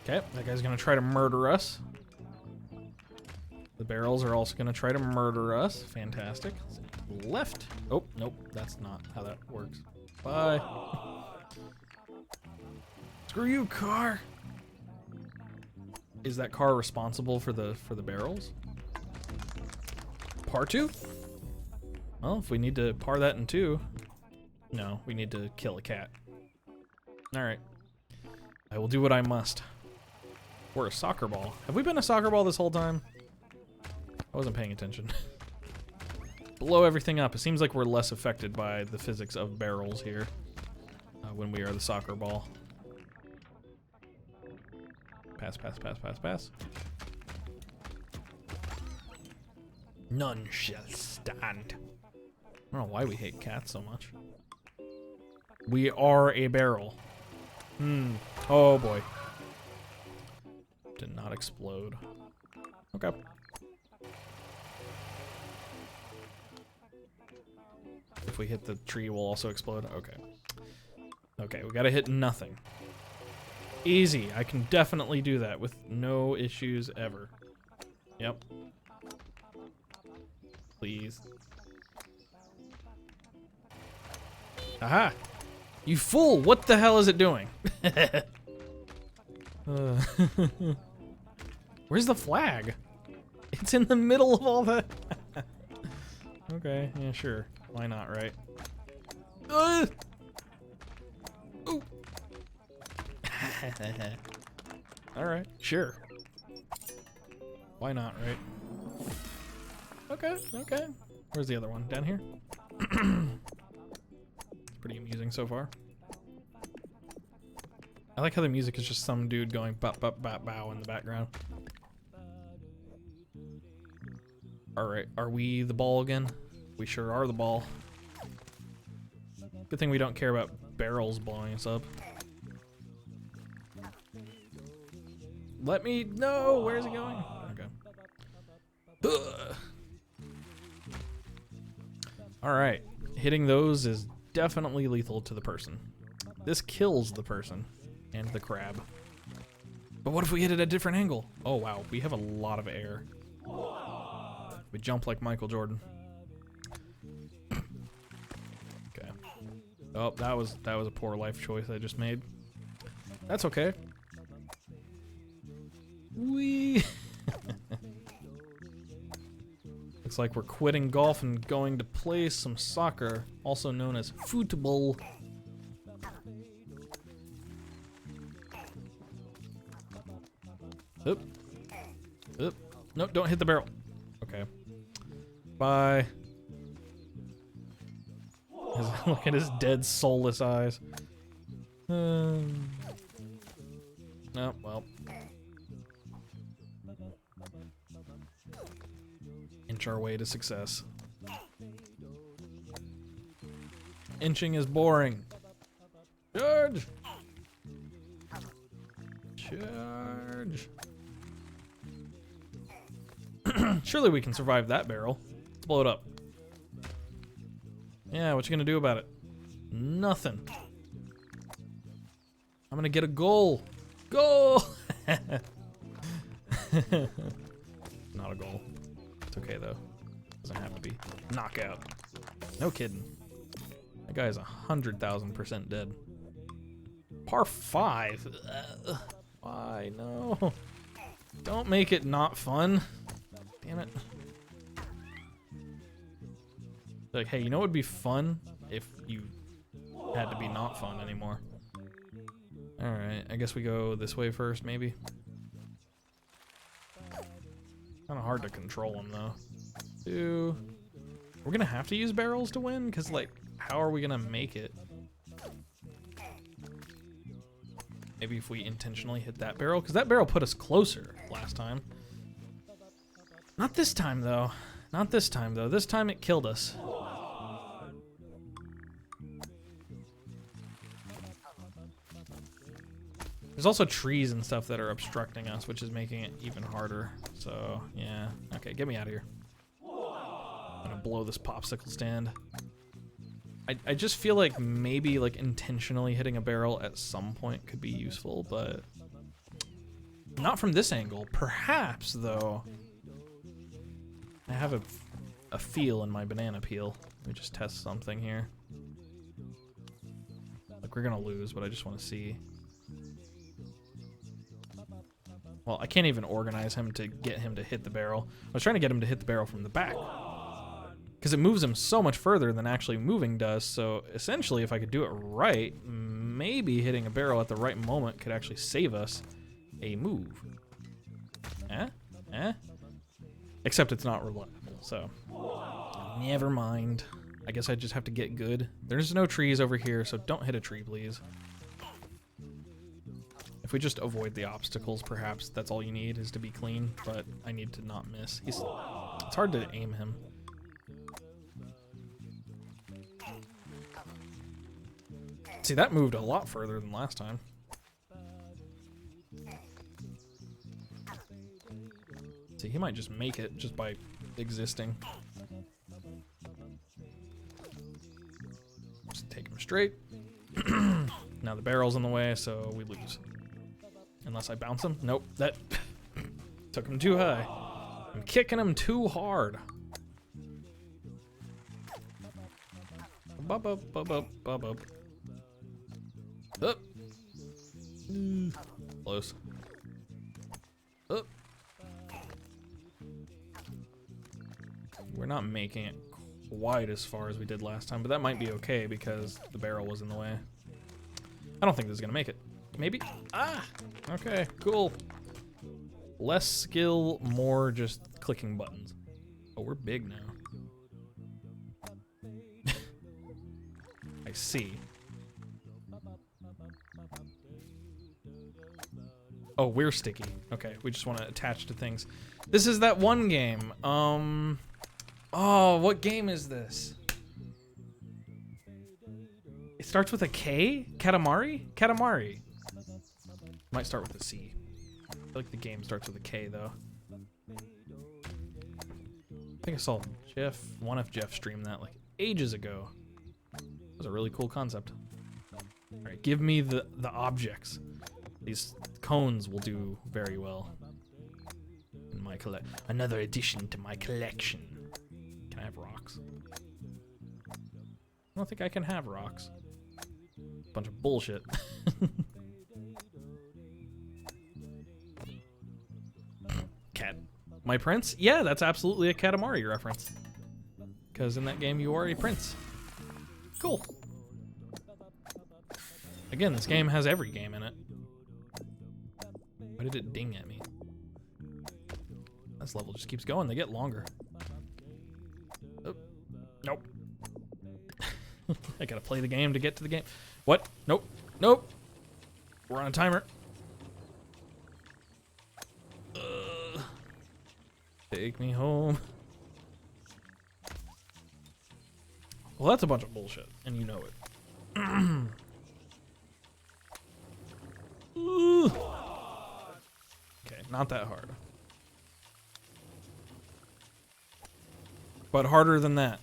Okay, that guy's gonna try to murder us. The barrels are also gonna try to murder us. Fantastic. Left. Oh, nope, that's not how that works. Bye. Screw you, car. Is that car responsible for the barrels? Par 2? Well, if we need to par that in 2. No, we need to kill a cat. Alright. I will do what I must. We're a soccer ball. Have we been a soccer ball this whole time? I wasn't paying attention. Blow everything up. It seems like we're less affected by the physics of barrels here when we are the soccer ball. Pass, pass, pass, pass, pass. None shall stand. I don't know why we hate cats so much. We are a barrel. Oh boy. Did not explode. Okay. If we hit the tree, we'll also explode. Okay. Okay, we gotta hit nothing. Easy. I can definitely do that with no issues ever. Yep. Please. Aha! You fool! What the hell is it doing? Where's the flag? It's in the middle of all that. Okay, yeah, sure. Why not, right? Ooh. Alright, sure. Why not, right? Okay, okay. Where's the other one? Down here? It's pretty amusing so far. I like how the music is just some dude going bop bop bop bow in the background. Alright, are we the ball again? We sure are the ball. Good thing we don't care about barrels blowing us up. Let me know! Where's it going? Okay. Alright. Hitting those is definitely lethal to the person. This kills the person. And the crab. But what if we hit it at a different angle? Oh wow, we have a lot of air. We jump like Michael Jordan. Okay. Oh, that was a poor life choice I just made. That's okay. Wee. Looks like we're quitting golf and going to play some soccer, also known as football. Oop. Oop. Nope, don't hit the barrel. Okay. Bye. Look at his dead, soulless eyes. No, well. Inch our way to success. Inching is boring. Charge! Charge! Surely we can survive that barrel. Let's blow it up. Yeah, what you gonna do about it? Nothing. I'm gonna get a goal. Goal! Not a goal. It's okay though. Doesn't have to be. Knockout. No kidding. That guy is 100,000% dead. Par 5. Why? No. Don't make it not fun. Damn it. Like, hey, you know what would be fun if you had to be not fun anymore? Alright, I guess we go this way first, maybe. Kind of hard to control them, though. We're gonna have to use barrels to win? Because, like, how are we gonna make it? Maybe if we intentionally hit that barrel? Because that barrel put us closer last time. Not this time, though. Not this time, though. This time it killed us. There's also trees and stuff that are obstructing us, which is making it even harder. So, yeah. Okay, get me out of here. I'm gonna blow this popsicle stand. I just feel like maybe like intentionally hitting a barrel at some point could be useful, but not from this angle. Perhaps, though. I have a feel in my banana peel. Let me just test something here. Like, we're gonna lose, but I just want to see. Well, I can't even organize him to get him to hit the barrel. I was trying to get him to hit the barrel from the back, because it moves him so much further than actually moving does. So essentially, if I could do it right, maybe hitting a barrel at the right moment could actually save us a move. Except it's not reliable, so never mind. I guess I just have to get good. There's no trees over here, so don't hit a tree, please. If we just avoid the obstacles, perhaps that's all you need, is to be clean, but I need to not miss. It's hard to aim him. See, that moved a lot further than last time. See, he might just make it just by existing. Just take him straight. Now the barrel's in the way, so we lose. Unless I bounce him. Nope, that took him too high. I'm kicking him too hard. Bub, up, bub, up, bub, up. Up. Close. Up. We're not making it quite as far as we did last time, but that might be okay because the barrel was in the way. I don't think this is gonna make it. Maybe? Ah! Okay, cool. Less skill, more just clicking buttons. Oh, we're big now. I see. Oh, we're sticky. Okay, we just want to attach to things. This is that one game. Oh, what game is this? It starts with a K? Katamari? Katamari. Might start with a C. I feel like the game starts with a K, though. I think I saw one of Jeff stream that like ages ago. It was a really cool concept. All right, give me the objects. These cones will do very well in my another addition to my collection. Can I have rocks? I don't think I can have rocks. Bunch of bullshit. My prince? Yeah, that's absolutely a Katamari reference. Because in that game, you are a prince. Cool. Again, this game has every game in it. Why did it ding at me? This level just keeps going. They get longer. Oh, nope. I gotta play the game to get to the game. What? Nope. Nope. We're on a timer. Take me home. Well, that's a bunch of bullshit, and you know it. Okay, not that hard. But harder than that.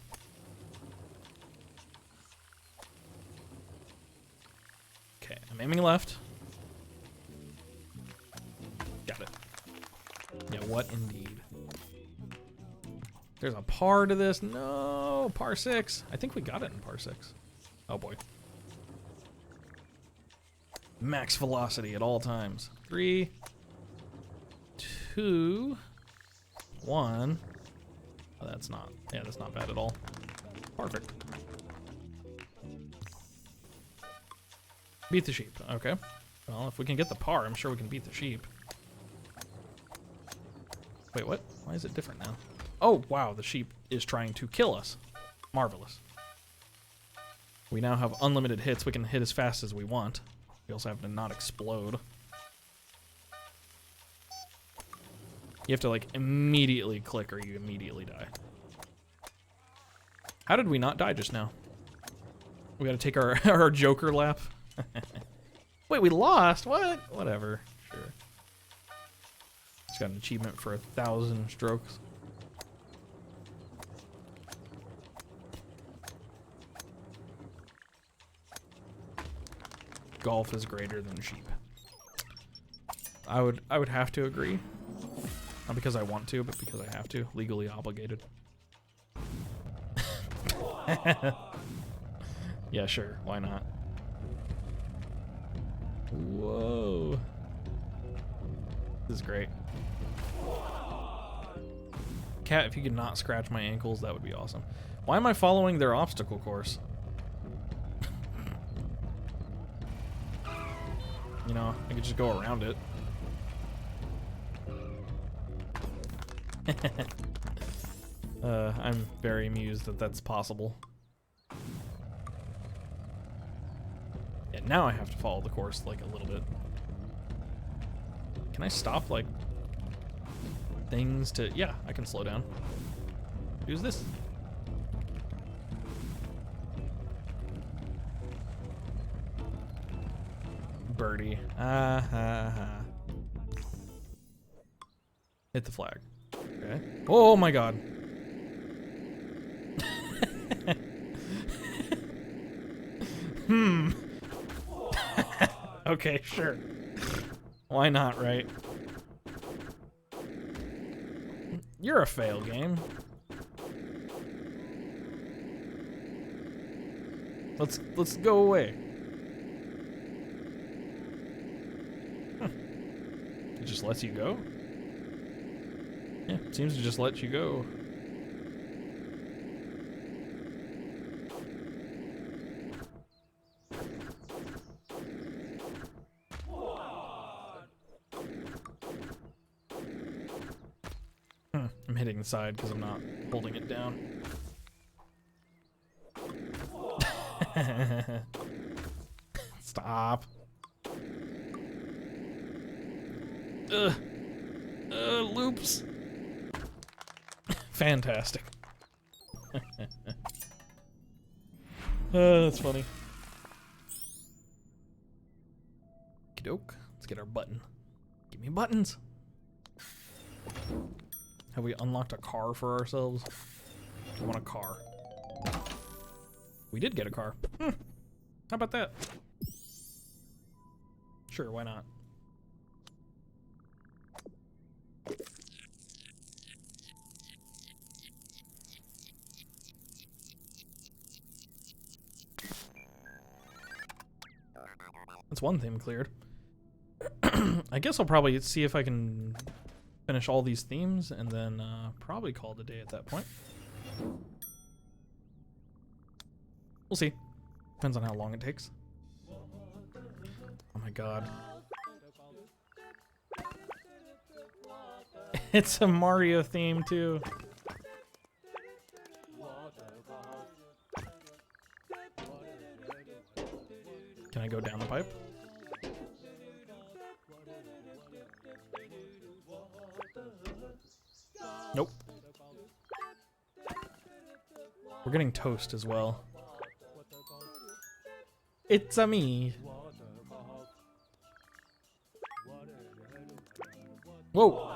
Okay, I'm aiming left. Got it. Yeah, what indeed. There's a par to this. No, par 6. I think we got it in par 6. Oh boy. Max velocity at all times. 3, 2, 1. Oh, that's not bad at all. Perfect. Beat the sheep. Okay. Well, if we can get the par, I'm sure we can beat the sheep. Wait, what? Why is it different now? Oh, wow, the sheep is trying to kill us. Marvelous. We now have unlimited hits. We can hit as fast as we want. We also have to not explode. You have to, like, immediately click or you immediately die. How did we not die just now? We gotta take our, our Joker lap. Wait, we lost? What? Whatever. Sure. Just got an achievement for 1,000 strokes. Golf is greater than sheep. I would have to agree. Not because I want to, but because I have to. Legally obligated. Yeah, sure. Why not? Whoa. This is great. Cat, if you could not scratch my ankles, that would be awesome. Why am I following their obstacle course? You know, I could just go around it. I'm very amused that that's possible. Yeah, now I have to follow the course, like, a little bit. Can I stop, like, things to... Yeah, I can slow down. Use this. Birdie. Hit the flag. Okay. Oh my god. Okay, sure. Why not, right? You're a fail game. Let's go away. It just lets you go? Yeah, it seems to just let you go. I'm hitting the side because I'm not holding it down. Stop. Loops. Fantastic. That's funny. Okey-doke. Let's get our button. Give me buttons. Have we unlocked a car for ourselves? I want a car. We did get a car. How about that? Sure, why not? That's one thing cleared. I guess I'll probably see if I can finish all these themes and then probably call it a day at that point. We'll see. Depends on how long it takes. Oh my god. It's a Mario theme too. Can I go down the pipe? Nope. We're getting toast as well. It's a me. Whoa.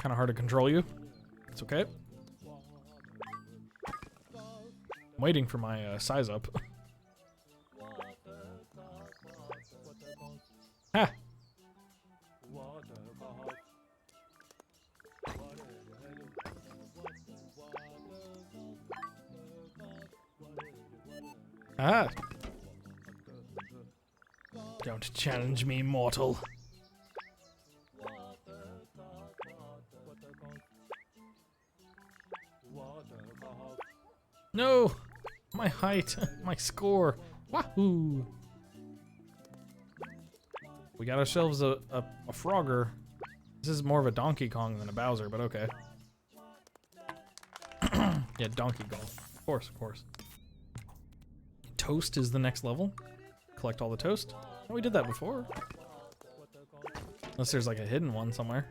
Kind of hard to control you. It's okay. I'm waiting for my size up. Ha! Ah! Don't challenge me, mortal. No! My height, my score. Wahoo! We got ourselves a Frogger. This is more of a Donkey Kong than a Bowser, but okay. Yeah, Donkey Kong. Of course, of course. Toast is the next level. Collect all the toast. Oh, we did that before. Unless there's like a hidden one somewhere.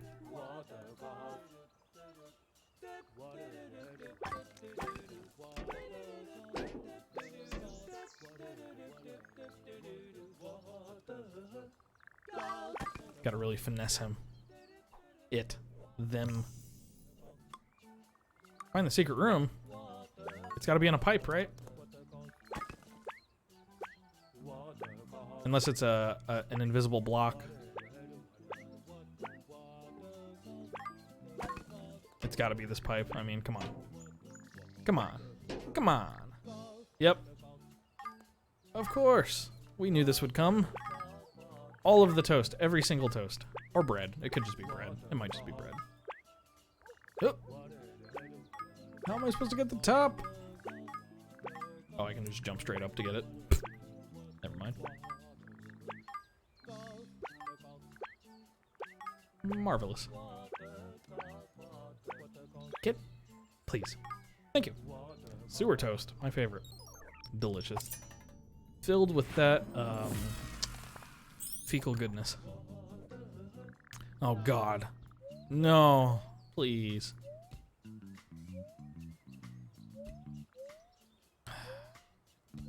Gotta really finesse him. Them. Find the secret room. It's gotta be on a pipe, right? Unless it's an invisible block. It's gotta be this pipe. I mean, come on. Come on. Come on. Yep. Of course. We knew this would come. All of the toast. Every single toast. Or bread. It could just be bread. It might just be bread. Oh. How am I supposed to get the top? Oh, I can just jump straight up to get it. Never mind. Marvelous. Get, please. Thank you. Sewer toast, my favorite. Delicious. Filled with that fecal goodness. Oh God. No, please.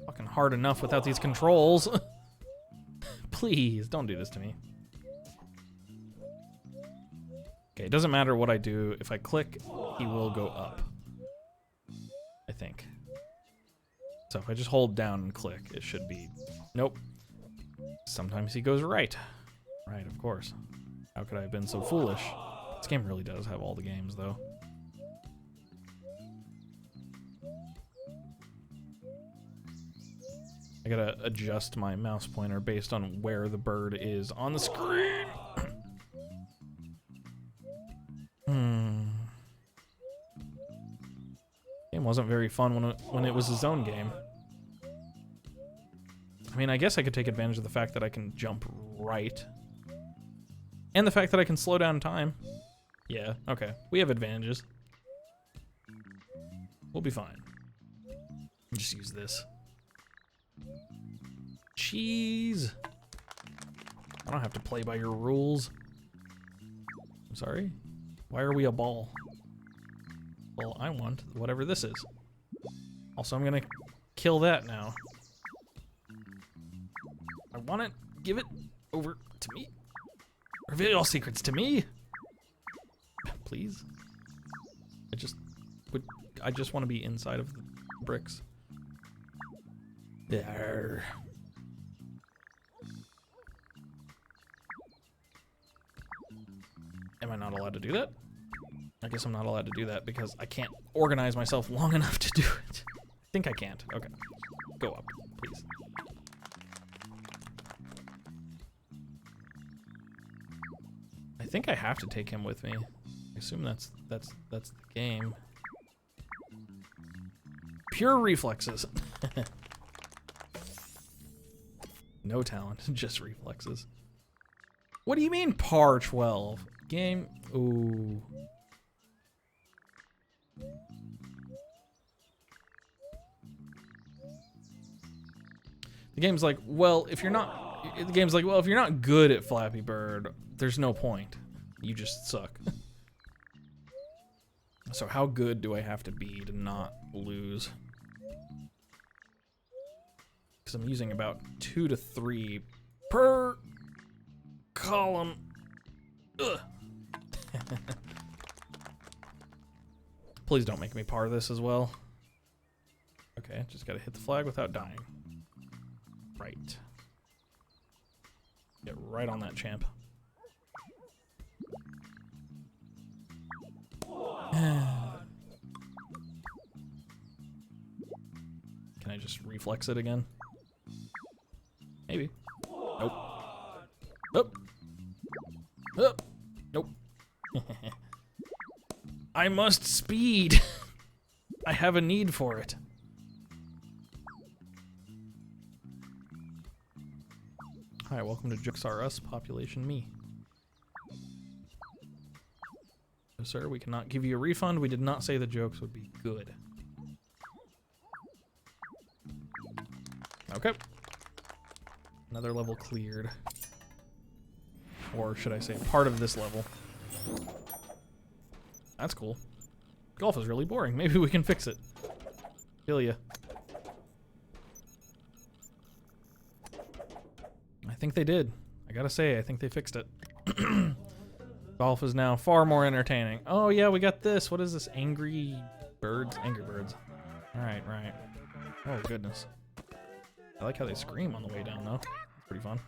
Fucking hard enough without these controls. Please, don't do this to me. Okay, it doesn't matter what I do. If I click, he will go up. I think. So if I just hold down and click, it should be... Nope. Sometimes he goes right. Right, of course. How could I have been so foolish? This game really does have all the games, though. I gotta adjust my mouse pointer based on where the bird is on the screen. Game wasn't very fun when it was his own game. I mean, I guess I could take advantage of the fact that I can jump right. And the fact that I can slow down time. Yeah, okay. We have advantages. We'll be fine. Just use this. Cheese! I don't have to play by your rules. I'm sorry? Why are we a ball? Well, I want whatever this is. Also, I'm gonna kill that now. I want it. Give it over to me. Reveal all secrets to me. Please. I just want to be inside of the bricks. There. Am I not allowed to do that? I guess I'm not allowed to do that because I can't organize myself long enough to do it. I think I can't. Okay. Go up, please. think I have to take him with me. I assume that's the game. Pure reflexes. No talent, just reflexes. What do you mean par 12? Game, ooh. The game's like, well, if you're not, the game's like, well, if you're not good at Flappy Bird, there's no point. You just suck. So how good do I have to be to not lose? Because I'm using about 2 to 3 per column. Ugh. Please don't make me par this as well. Okay, just gotta hit the flag without dying. Right. Get right on that, champ. Can I just reflex it again? Maybe. Nope. Nope. Nope. Nope. I must speed. I have a need for it. Hi, welcome to Jokes R Us, population me. No, sir, we cannot give you a refund. We did not say the jokes would be good. Okay. Another level cleared. Or should I say part of this level. That's cool. Golf is really boring. Maybe we can fix it. Kill ya. I think they did. I gotta say, I think they fixed it. Golf is now far more entertaining. Oh yeah, we got this. What is this? Angry Birds? Angry Birds. Alright, right. Oh goodness. I like how they scream on the way down though. Pretty fun.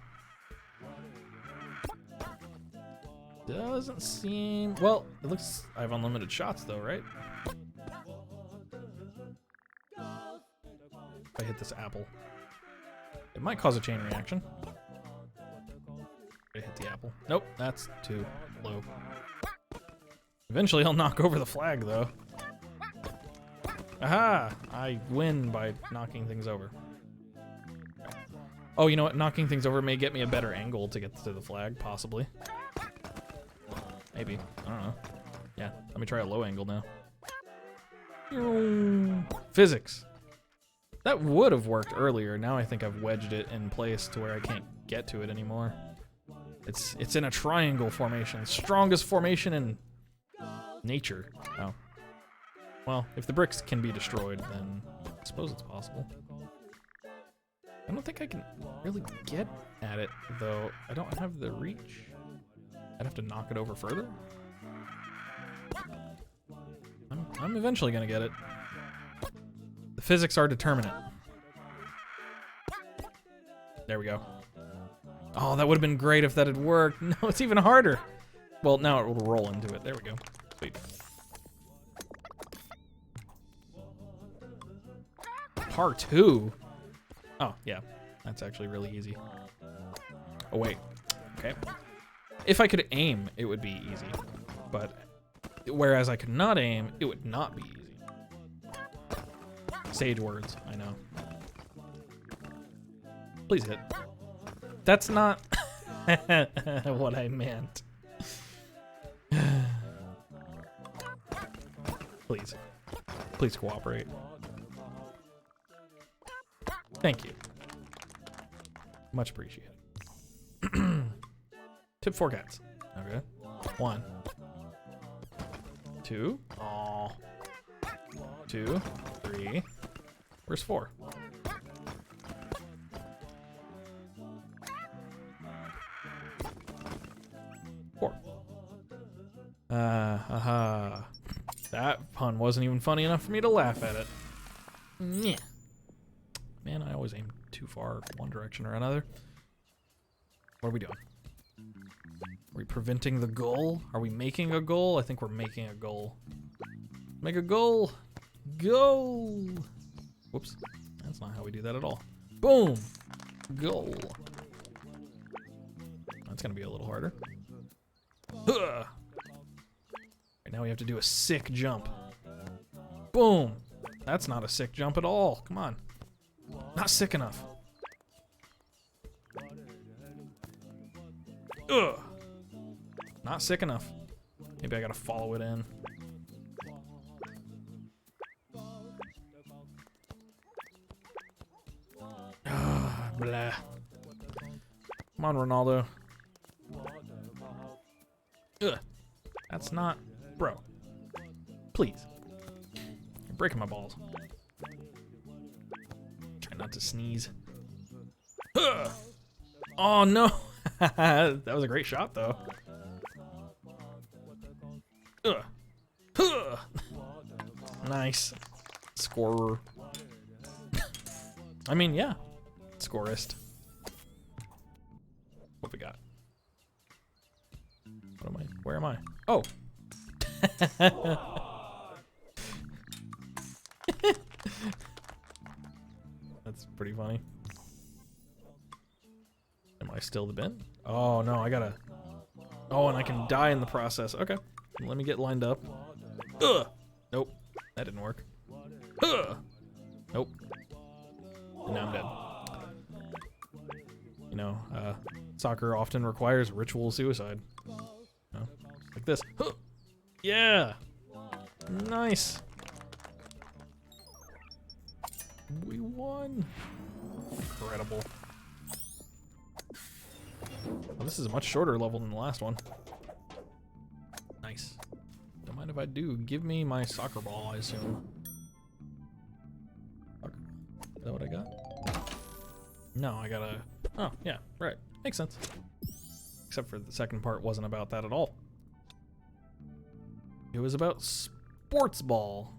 Doesn't seem... Well, it looks... I have unlimited shots though, right? If I hit this apple. It might cause a chain reaction. I hit the apple. Nope, that's too low. Eventually I'll knock over the flag though. Aha! I win by knocking things over. Oh, you know what? Knocking things over may get me a better angle to get to the flag, possibly. Maybe. I don't know. Yeah, let me try a low angle now. Physics. That would have worked earlier. Now I think I've wedged it in place to where I can't get to it anymore. It's in a triangle formation. Strongest formation in nature. Oh. Well, if the bricks can be destroyed, then I suppose it's possible. I don't think I can really get at it, though. I don't have the reach. I'd have to knock it over further. I'm eventually gonna get it. The physics are determinate. There we go. Oh, that would have been great if that had worked. No, it's even harder. Well, now it will roll into it. There we go. Sweet. Part 2? Oh, yeah. That's actually really easy. Oh, wait. Okay. If I could aim, it would be easy. But whereas I could not aim, it would not be easy. Sage words, I know. Please hit. That's not what I meant. Please. Please cooperate. Thank you. Much appreciated. Tip 4 cats. Okay. 1. 2. Aw. 2. 3. Where's 4? 4. Haha. That pun wasn't even funny enough for me to laugh at it. Yeah. Man, I always aim too far one direction or another. What are we doing? Are we preventing the goal? Are we making a goal? I think we're making a goal. Make a goal! Goal! Whoops. That's not how we do that at all. Boom! Goal. That's gonna be a little harder. Huh. Right now we have to do a sick jump. Boom. That's not a sick jump at all. Come on. Not sick enough. Ugh. Not sick enough. Maybe I gotta follow it in. Blah. Come on, Ronaldo. Ugh. That's not... Bro. Please. You're breaking my balls. Try not to sneeze. Ugh. Oh, no. That was a great shot, though. Ugh. Ugh. Nice. Scorer. I mean, yeah. Scorist. What we got? What am I? Where am I? Oh. That's pretty funny. Am I still the bin? Oh no, I gotta... Oh, and I can die in the process. Okay. Let me get lined up. Ugh. Nope. That didn't work. Ugh. Nope. And now I'm dead. You know, soccer often requires ritual suicide. You know, like this. Huh. Yeah! Nice! We won! Incredible. Well, this is a much shorter level than the last one. Nice. Don't mind if I do. Give me my soccer ball, I assume. Soccer. Is that what I got? No, I gotta... Oh, yeah, right. Makes sense. Except for the second part wasn't about that at all. It was about sports ball.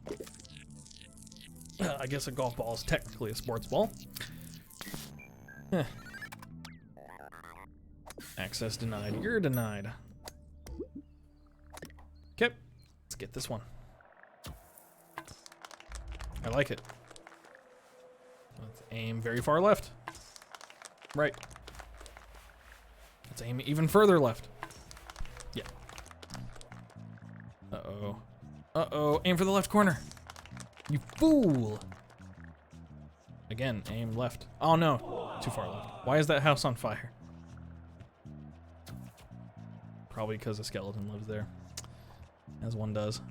I guess a golf ball is technically a sports ball. Access denied. You're denied. Okay, let's get this one. I like it. Let's aim very far left. Right. Let's aim even further left. Yeah. Uh-oh. Uh-oh. Aim for the left corner. You fool. Again, aim left. Oh, no. Too far left. Why is that house on fire? Probably because a skeleton lives there. As one does.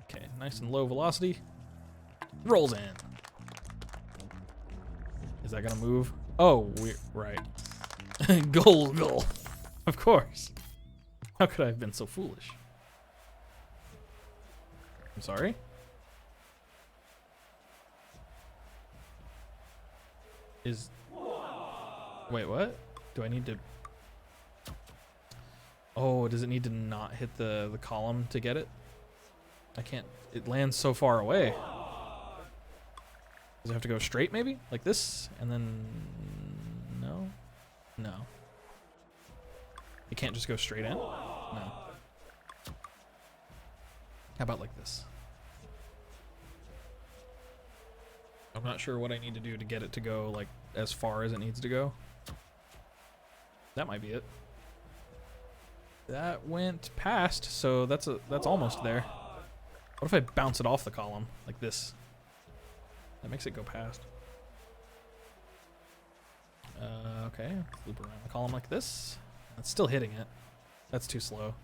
Okay, nice and low velocity. Rolls in. Is that gonna move? Oh, we're right. Goal. Of course. How could I have been so foolish? I'm sorry? Wait, what? Do I need to... Oh, does it need to not hit the column to get it? I can't... It lands so far away. Does it have to go straight, maybe? Like this? And then... No? No. It can't just go straight in? No. How about like this? I'm not sure what I need to do to get it to go, like, as far as it needs to go. That might be it. That went past, so that's almost there. What if I bounce it off the column, like this? That makes it go past. Okay, loop around the column like this. That's still hitting it. That's too slow.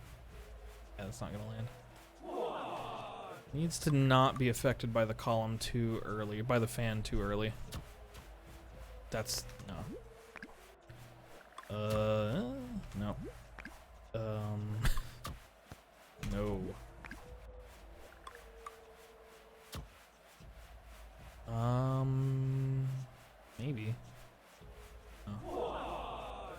Yeah, that's not gonna land. Needs to not be affected by the column too early, by the fan too early. That's, no. No. No. Maybe. Oh.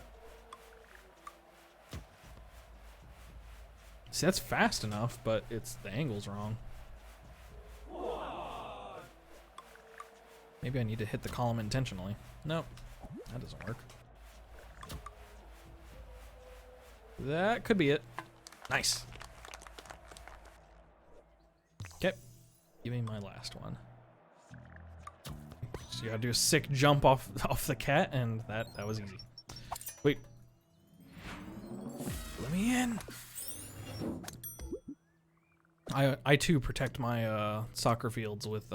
See, that's fast enough, but it's the angle's wrong. Maybe I need to hit the column intentionally. Nope, that doesn't work. That could be it. Nice. Okay, give me my last one. So you gotta do a sick jump off the cat, and that was easy. Wait. Let me in. I too protect my soccer fields with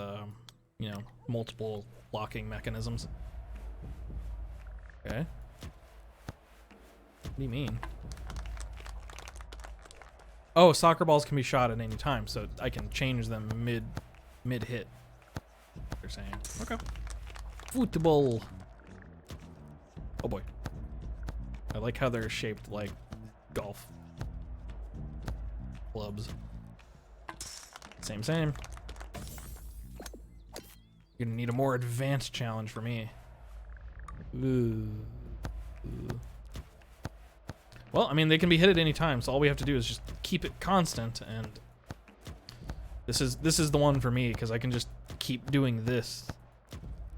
you know, multiple blocking mechanisms. Okay. What do you mean? Oh, soccer balls can be shot at any time, so I can change them mid hit. They're saying. Okay. Football. Oh boy. I like how they're shaped like golf clubs. Same. You're gonna need a more advanced challenge for me. Ooh. Well, I mean, they can be hit at any time, so all we have to do is just keep it constant, and this is the one for me, because I can just keep doing this.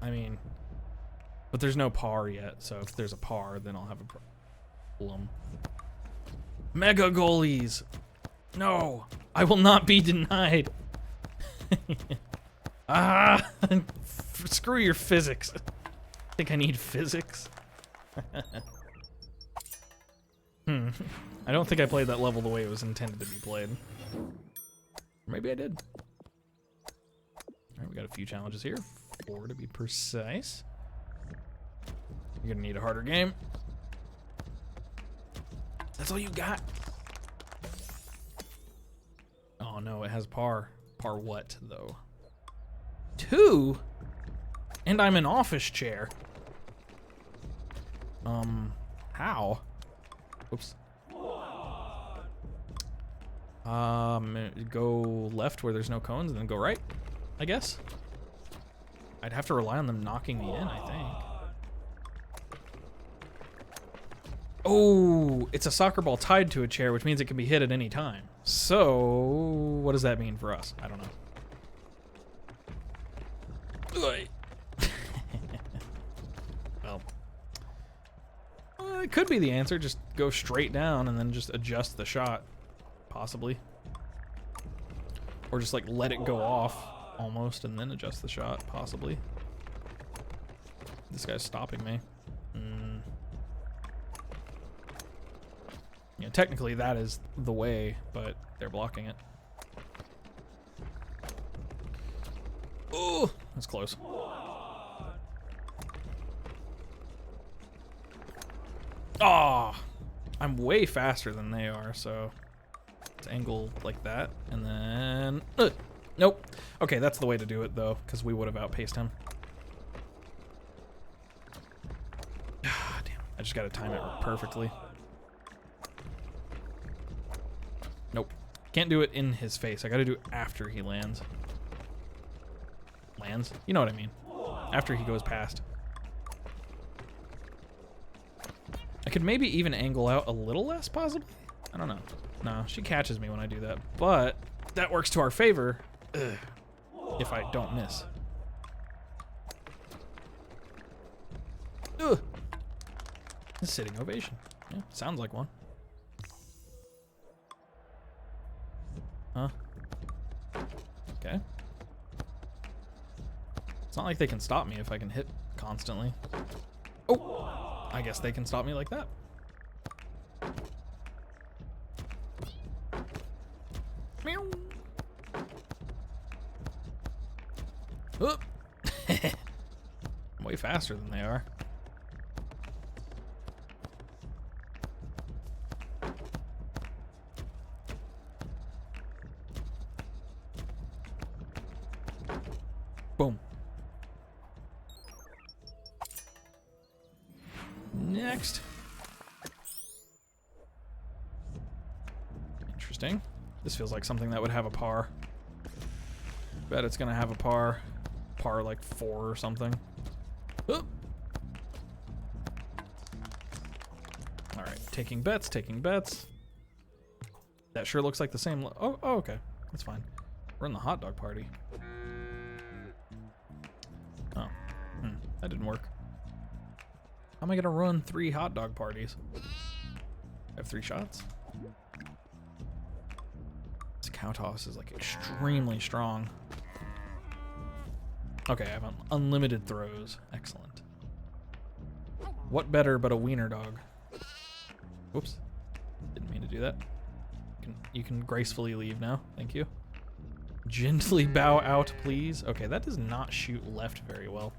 I mean, but there's no par yet, so if there's a par, then I'll have a problem. Mega goalies! No! I will not be denied! Ah! Screw your physics. I think I need physics. I don't think I played that level the way it was intended to be played. Maybe I did. Alright, we got a few challenges here. 4 to be precise. You're gonna need a harder game. That's all you got? Oh no, it has par. Par what, though? 2? And I'm an office chair. How? Oops. Go left where there's no cones, and then go right, I guess. I'd have to rely on them knocking me in, I think. Oh, it's a soccer ball tied to a chair, which means it can be hit at any time. So, what does that mean for us? I don't know. Well, it could be the answer. Just go straight down and then just adjust the shot, possibly. Or just like let it go off almost and then adjust the shot, possibly. This guy's stopping me. Yeah, technically that is the way, but they're blocking it. Oh, that's close. Oh, I'm way faster than they are, so let's angle like that, and then nope. Okay, that's the way to do it though, because we would have outpaced him. Ah, damn! I just got to time it perfectly. Nope, can't do it in his face. I got to do it after he lands. Lands? You know what I mean? After he goes past. I could maybe even angle out a little less, possibly? I don't know. No, she catches me when I do that, but that works to our favor if I don't miss. Ugh. A sitting ovation. Yeah, sounds like one. Huh? Okay. It's not like they can stop me if I can hit constantly. Oh! I guess they can stop me like that. Meow. I'm way faster than they are. Boom. Next. Interesting. This feels like something that would have a par. Bet it's gonna have a par. Par like 4 or something. Oh. Alright, taking bets, taking bets. That sure looks like the same. Oh, okay. That's fine. We're in the hot dog party. Oh. That didn't work. How am I gonna run 3 hot dog parties? I have 3 shots. This cow toss is like extremely strong. Okay, I have unlimited throws. Excellent. What better but a wiener dog? Whoops. Didn't mean to do that. you can gracefully leave now. Thank you. Gently bow out, please. Okay, that does not shoot left very well.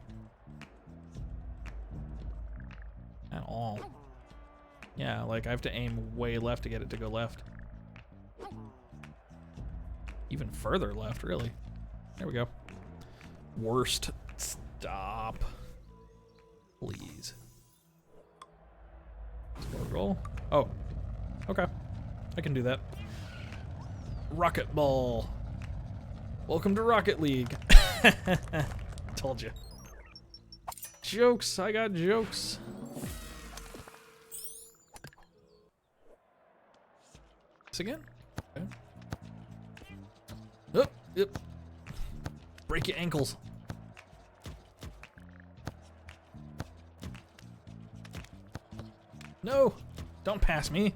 At all. Yeah, like I have to aim way left to get it to go left. Even further left, really. There we go. Worst. Stop. Please. Roll. Oh. Okay. I can do that. Rocket ball. Welcome to Rocket League. Told you. Jokes. I got jokes. This again? Okay. Oh, yep. Break your ankles. No! Don't pass me.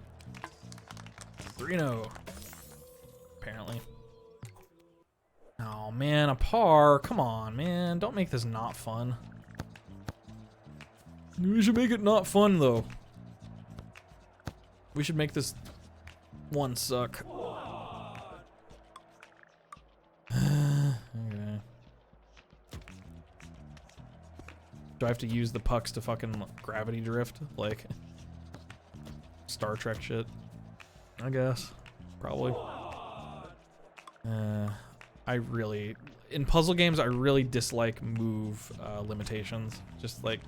3-0. Apparently. Oh man, a par. Come on, man. Don't make this not fun. We should make it not fun, though. We should make this one suck. Okay. Do I have to use the pucks to fucking gravity drift? Like Star Trek shit? I guess. Probably. In puzzle games, I really dislike move limitations. Just like,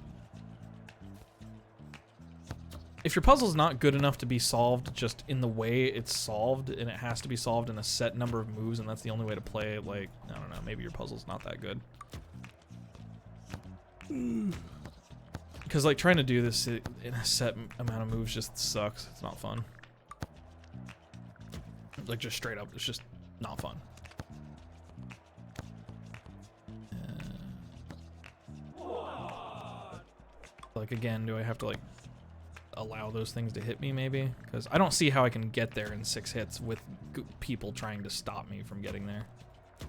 if your puzzle's not good enough to be solved just in the way it's solved, and it has to be solved in a set number of moves, and that's the only way to play it, like, I don't know, maybe your puzzle's not that good. Because, like, trying to do this in a set amount of moves just sucks. It's not fun. Like, just straight up, it's just not fun. Like, again, do I have to, like, allow those things to hit me, maybe? Because I don't see how I can get there in 6 hits with people trying to stop me from getting there. I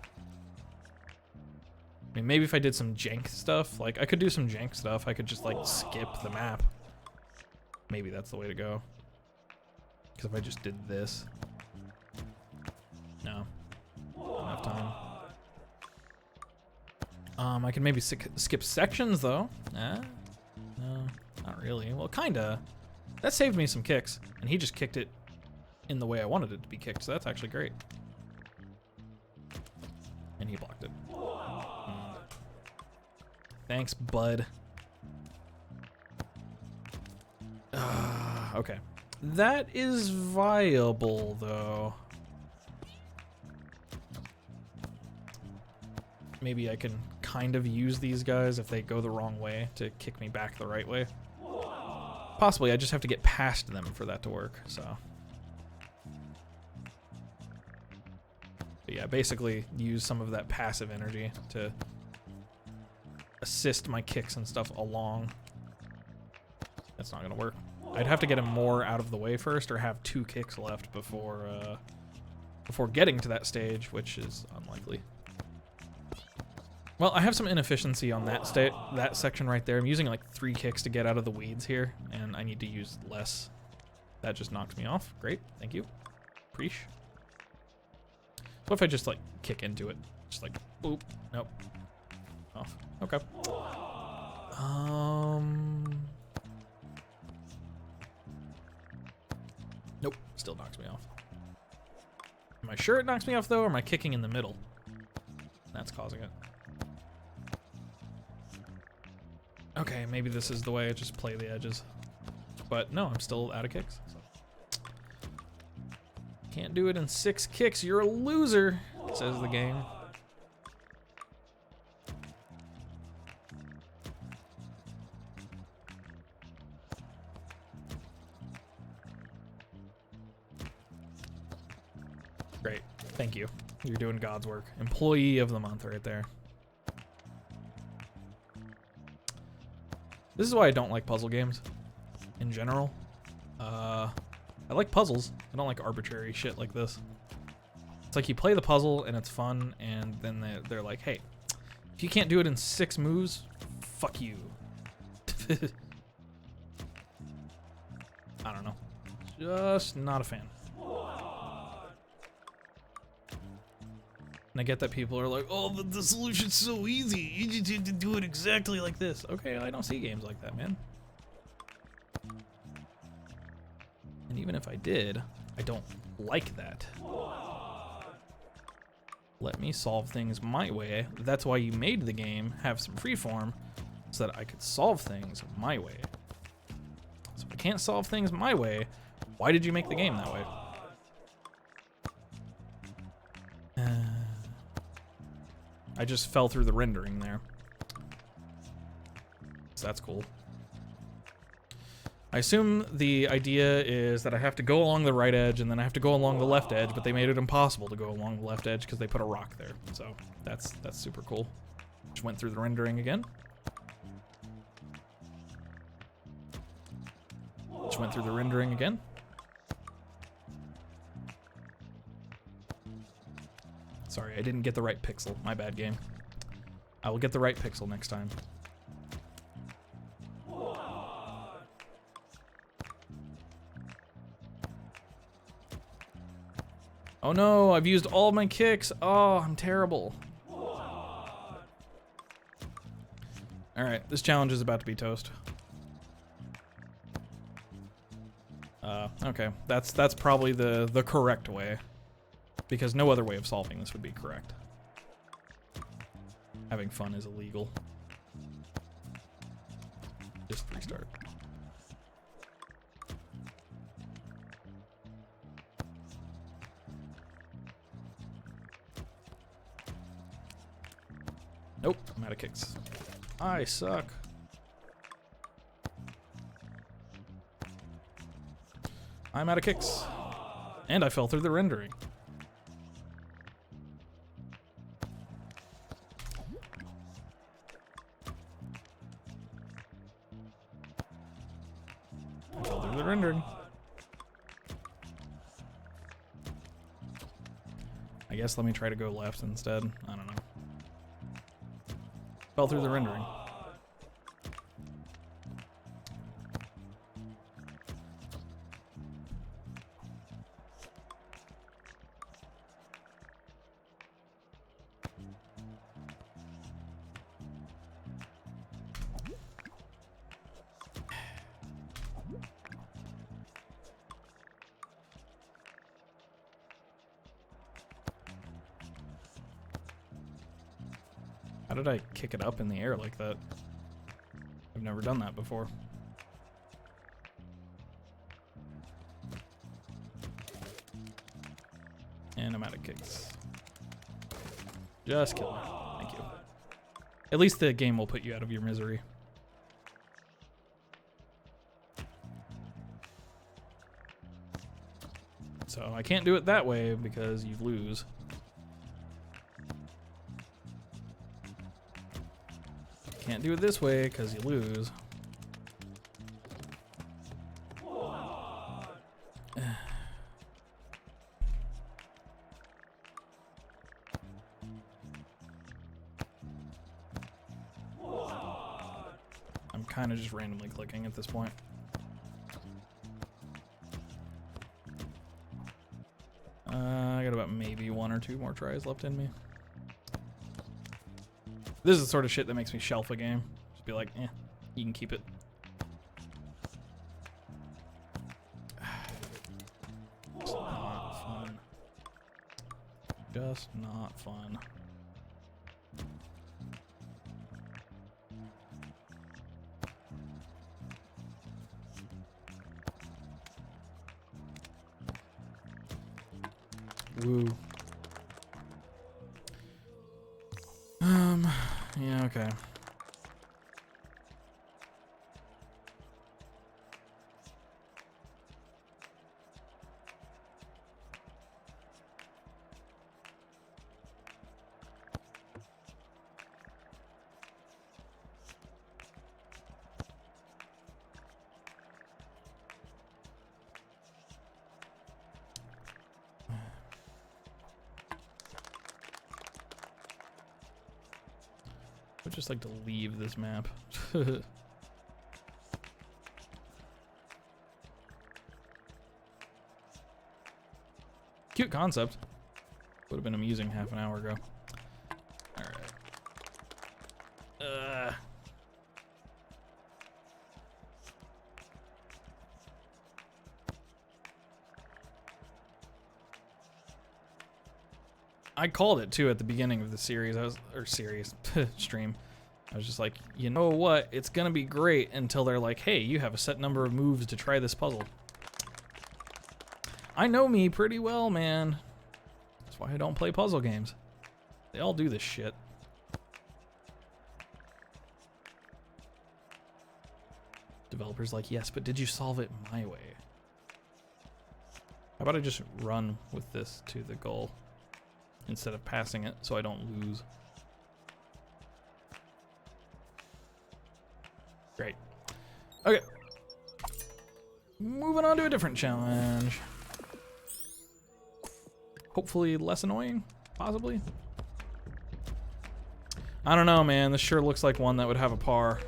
mean, maybe if I did some jank stuff, like, I could do some jank stuff. I could just, like, skip the map. Maybe that's the way to go. Because if I just did this... No. Not enough time. I can maybe skip sections, though. No, not really. Well, kinda. That saved me some kicks, and he just kicked it in the way I wanted it to be kicked, so that's actually great. And he blocked it. Thanks, bud. Okay. That is viable, though. Maybe I can kind of use these guys if they go the wrong way to kick me back the right way. Possibly, I just have to get past them for that to work, so. But yeah, basically use some of that passive energy to assist my kicks and stuff along. That's not gonna work. I'd have to get him more out of the way first, or have 2 kicks left before getting to that stage, which is unlikely. Well, I have some inefficiency on that section right there. I'm using like 3 kicks to get out of the weeds here, and I need to use less. That just knocks me off. Great, thank you. Preach. What if I just like kick into it? Just like, boop, nope. Off, okay. Nope, still knocks me off. Am I sure it knocks me off though, or am I kicking in the middle? That's causing it. Okay, maybe this is the way I just play the edges. But no, I'm still out of kicks. So. Can't do it in 6 kicks, you're a loser, says the game. Great, thank you. You're doing God's work. Employee of the month right there. This is why I don't like puzzle games, in general. I like puzzles. I don't like arbitrary shit like this. It's like you play the puzzle and it's fun, and then they're like, hey, if you can't do it in 6 moves, fuck you. I don't know. Just not a fan. And I get that people are like, oh, the solution's so easy. You just need to do it exactly like this. Okay, I don't see games like that, man. And even if I did, I don't like that. Let me solve things my way. That's why you made the game have some freeform, so that I could solve things my way. So if I can't solve things my way, why did you make the game that way? I just fell through the rendering there. So that's cool. I assume the idea is that I have to go along the right edge and then I have to go along the left edge, but they made it impossible to go along the left edge because they put a rock there. So that's super cool. Just went through the rendering again. Just went through the rendering again. Sorry, I didn't get the right pixel. My bad, game. I will get the right pixel next time. Oh no, I've used all my kicks. Oh, I'm terrible. Alright, this challenge is about to be toast. Okay, that's probably the correct way. Because no other way of solving this would be correct. Having fun is illegal. Just restart. Nope, I'm out of kicks. I suck. I'm out of kicks. And I fell through the rendering. I fell through the rendering. I guess let me try to go left instead. I don't know. Fell through the rendering. How did I kick it up in the air like that? I've never done that before. And I'm out of kicks. Just kill me. Thank you. At least the game will put you out of your misery. So I can't do it that way because you lose. Can't do it this way because you lose. I'm kind of just randomly clicking at this point. I got about maybe 1 or 2 more tries left in me. This is the sort of shit that makes me shelf a game. Just be like, eh, you can keep it. It's not fun. Just not fun. Woo. Yeah, okay. I would just like to leave this map. Cute concept, Would have been amusing half an hour ago. All right. I called it too at the beginning of the series. Stream. I was just like, you know what? It's gonna be great until they're like, hey, you have a set number of moves to try this puzzle. I know me pretty well, man. That's why I don't play puzzle games. They all do this shit. Developers like, yes, but did you solve it my way? How about I just run with this to the goal instead of passing it so I don't lose? Great. Okay. Moving on to a different challenge. Hopefully less annoying, possibly. I don't know, man. This sure looks like one that would have a par.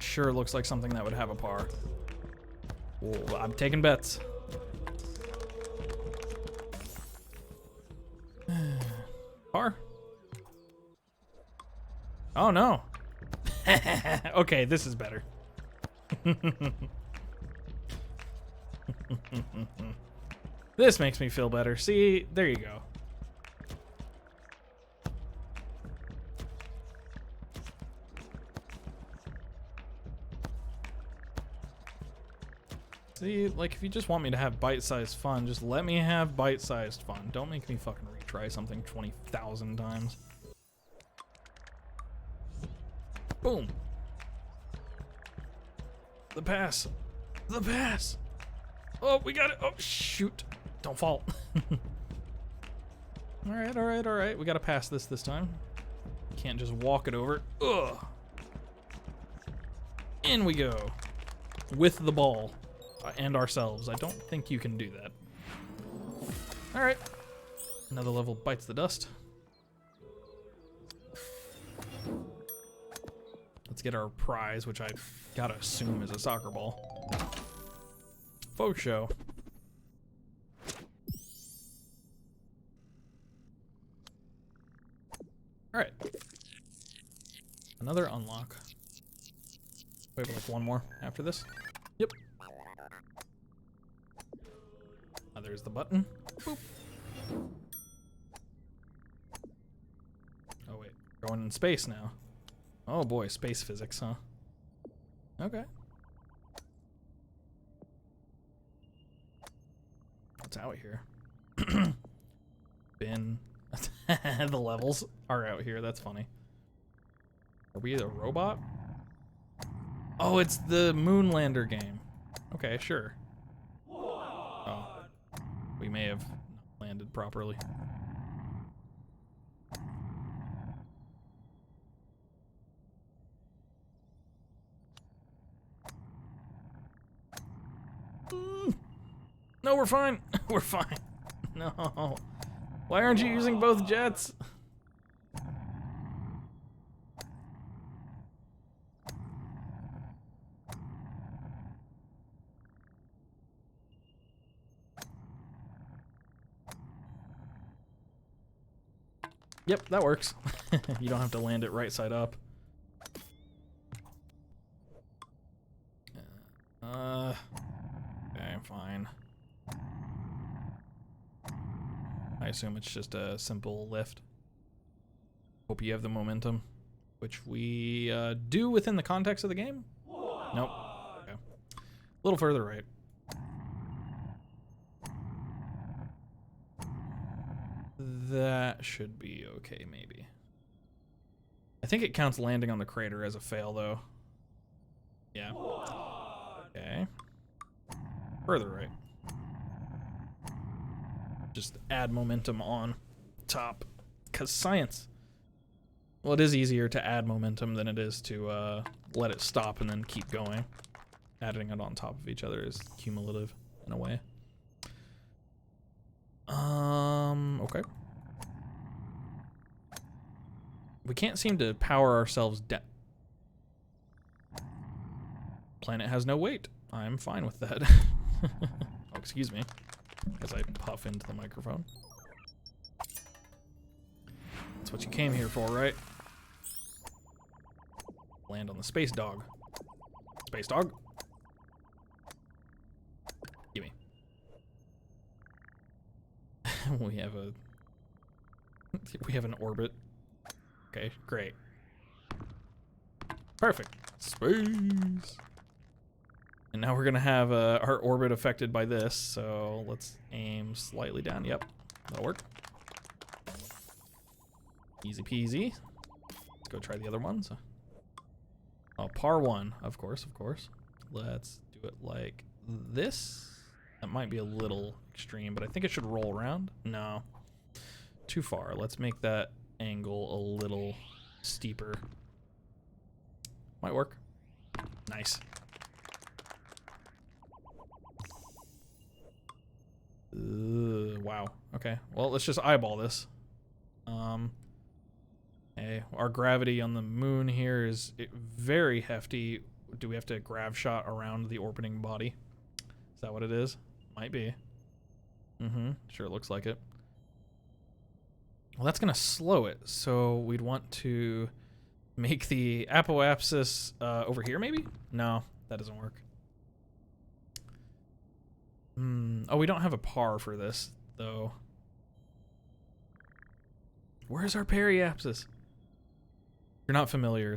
Sure looks like something that would have a par. Whoa, I'm taking bets. Par? Oh no. Okay, this is better. This makes me feel better. See, there you go. See, like, if you just want me to have bite-sized fun, just let me have bite-sized fun. Don't make me fucking retry something 20,000 times. Boom. The pass. The pass. Oh, we got it. Oh, shoot. Don't fall. All right, all right, all right. We got to pass this time. Can't just walk it over. Ugh. In we go. With the ball. And ourselves. I don't think you can do that. All right. Another level bites the dust. Let's get our prize, which I gotta assume is a soccer ball. Faux show. All right. Another unlock. We have like one more after this. Yep. Oh, there's the button. Boop. Oh wait, going in space now. Oh boy, space physics, huh? Okay. What's out here? Bin. The levels are out here, that's funny. Are we a robot? Oh, it's the Moonlander game. Okay, sure. Oh. We may have not landed properly. No, we're fine. We're fine. No. Why aren't you using both jets? Yep, that works. You don't have to land it right side up. Okay, fine. I assume it's just a simple lift. Hope you have the momentum, which we do within the context of the game. Nope. Okay. A little further right. That should be okay, maybe. I think it counts landing on the crater as a fail, though. Yeah. Okay. Further right. Just add momentum on top. Because science. Well, it is easier to add momentum than it is to let it stop and then keep going. Adding it on top of each other is cumulative in a way. Okay. We can't seem to power ourselves down. Planet has no weight. I'm fine with that. Oh, excuse me. as I puff into the microphone. That's what you came here for, right? Land on the space dog. Space dog. Gimme. we have an orbit. Okay, great. Perfect. Space. And now we're gonna have our orbit affected by this, so let's aim slightly down. Yep, that'll work. Easy peasy. Let's go try the other ones. Oh, par 1, of course, of course. Let's do it like this. That might be a little extreme, but I think it should roll around. No, too far. Let's make that angle a little steeper. Might work. Nice. Wow. Okay. Well, let's just eyeball this. Hey, our gravity on the moon here is very hefty. Do we have to grav shot around the orbiting body? Is that what it is? Might be. Sure looks like it. Well, that's gonna slow it. So we'd want to make the apoapsis over here, maybe? No, that doesn't work. Oh, we don't have a par for this, though. Where's our periapsis? If you're not familiar,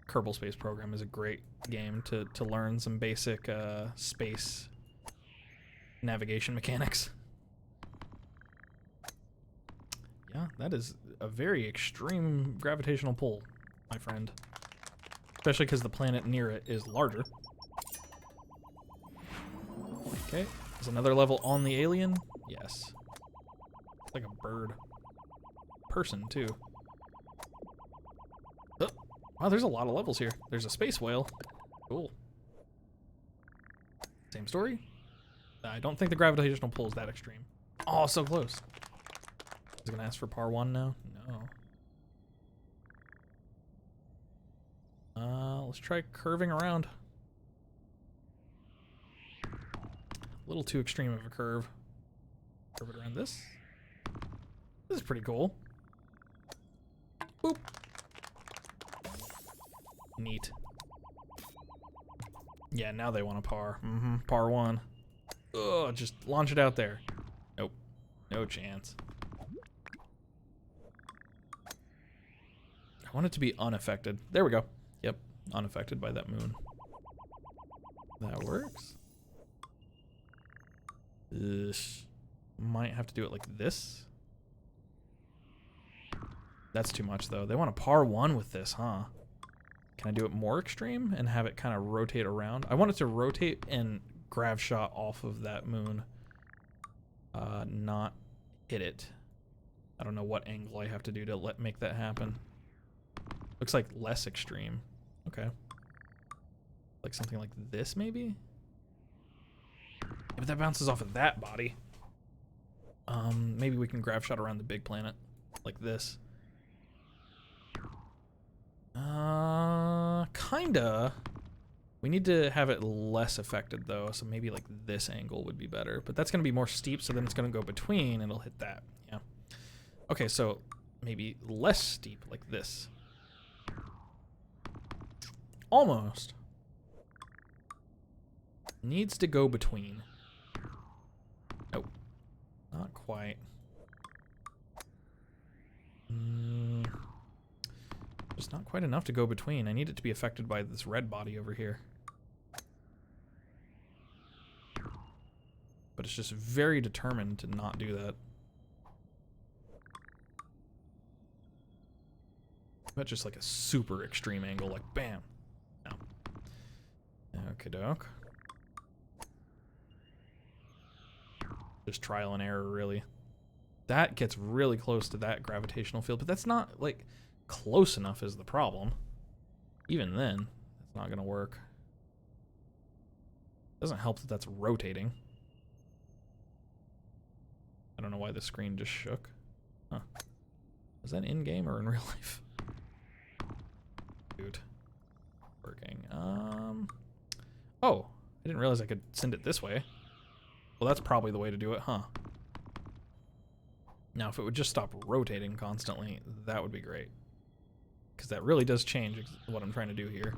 Kerbal Space Program is a great game to learn some basic space navigation mechanics. Yeah, that is a very extreme gravitational pull, my friend. Especially because the planet near it is larger. Okay, is another level on the alien? Yes. It's like a bird. Person, too. Oh, wow, there's a lot of levels here. There's a space whale. Cool. Same story? I don't think the gravitational pull is that extreme. Oh, so close. Is it gonna ask for par 1 now? No. Let's try curving around. A little too extreme of a curve. Curve it around this. This is pretty cool. Boop. Neat. Yeah, now they want a par. Par 1. Ugh, just launch it out there. Nope. No chance. I want it to be unaffected. There we go. Yep, unaffected by that moon. That works. Ugh. Might have to do it like this. That's too much, though. They want a par 1 with this, huh? Can I do it more extreme and have it kind of rotate around? I want it to rotate and grav shot off of that moon. Not hit it. I don't know what angle I have to do to make that happen. Looks like less extreme. Okay. Like something like this, maybe? Yeah, but that bounces off of that body. Maybe we can grav shot around the big planet. Like this. Kinda. We need to have it less affected, though, so maybe like this angle would be better. But that's going to be more steep, so then it's going to go between, and it'll hit that. Yeah. Okay, so maybe less steep, like this. Almost. Needs to go between. Nope. Not quite. Just not quite enough to go between. I need it to be affected by this red body over here. But it's just very determined to not do that. But just like a super extreme angle, like bam. No. Okie doke. Just trial and error, really. That gets really close to that gravitational field, but that's not like close enough is the problem. Even then, it's not gonna work. Doesn't help that that's rotating. I don't know why the screen just shook. Huh. Is that in-game or in real life? Dude. Working. Oh, I didn't realize I could send it this way. Well, that's probably the way to do it, huh? Now, if it would just stop rotating constantly, that would be great. Because that really does change what I'm trying to do here.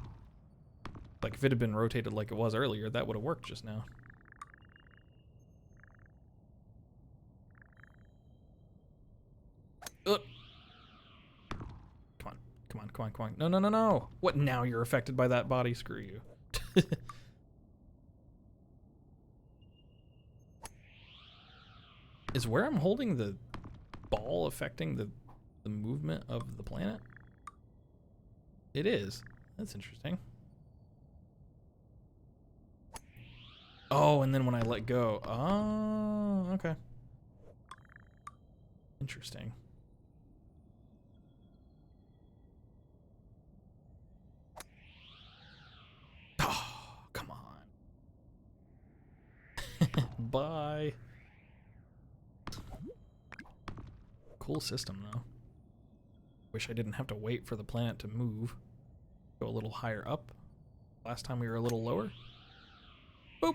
Like, if it had been rotated like it was earlier, that would have worked just now. Ugh. Come on, come on, come on, come on. No, no, no, no. What, now you're affected by that body? Screw you. Is where I'm holding the ball affecting the movement of the planet? It is. That's interesting. Oh, and then when I let go. Oh, okay. Interesting. Oh, come on. Bye. Cool system, though. Wish I didn't have to wait for the planet to move. Go a little higher up. Last time we were a little lower. Boop.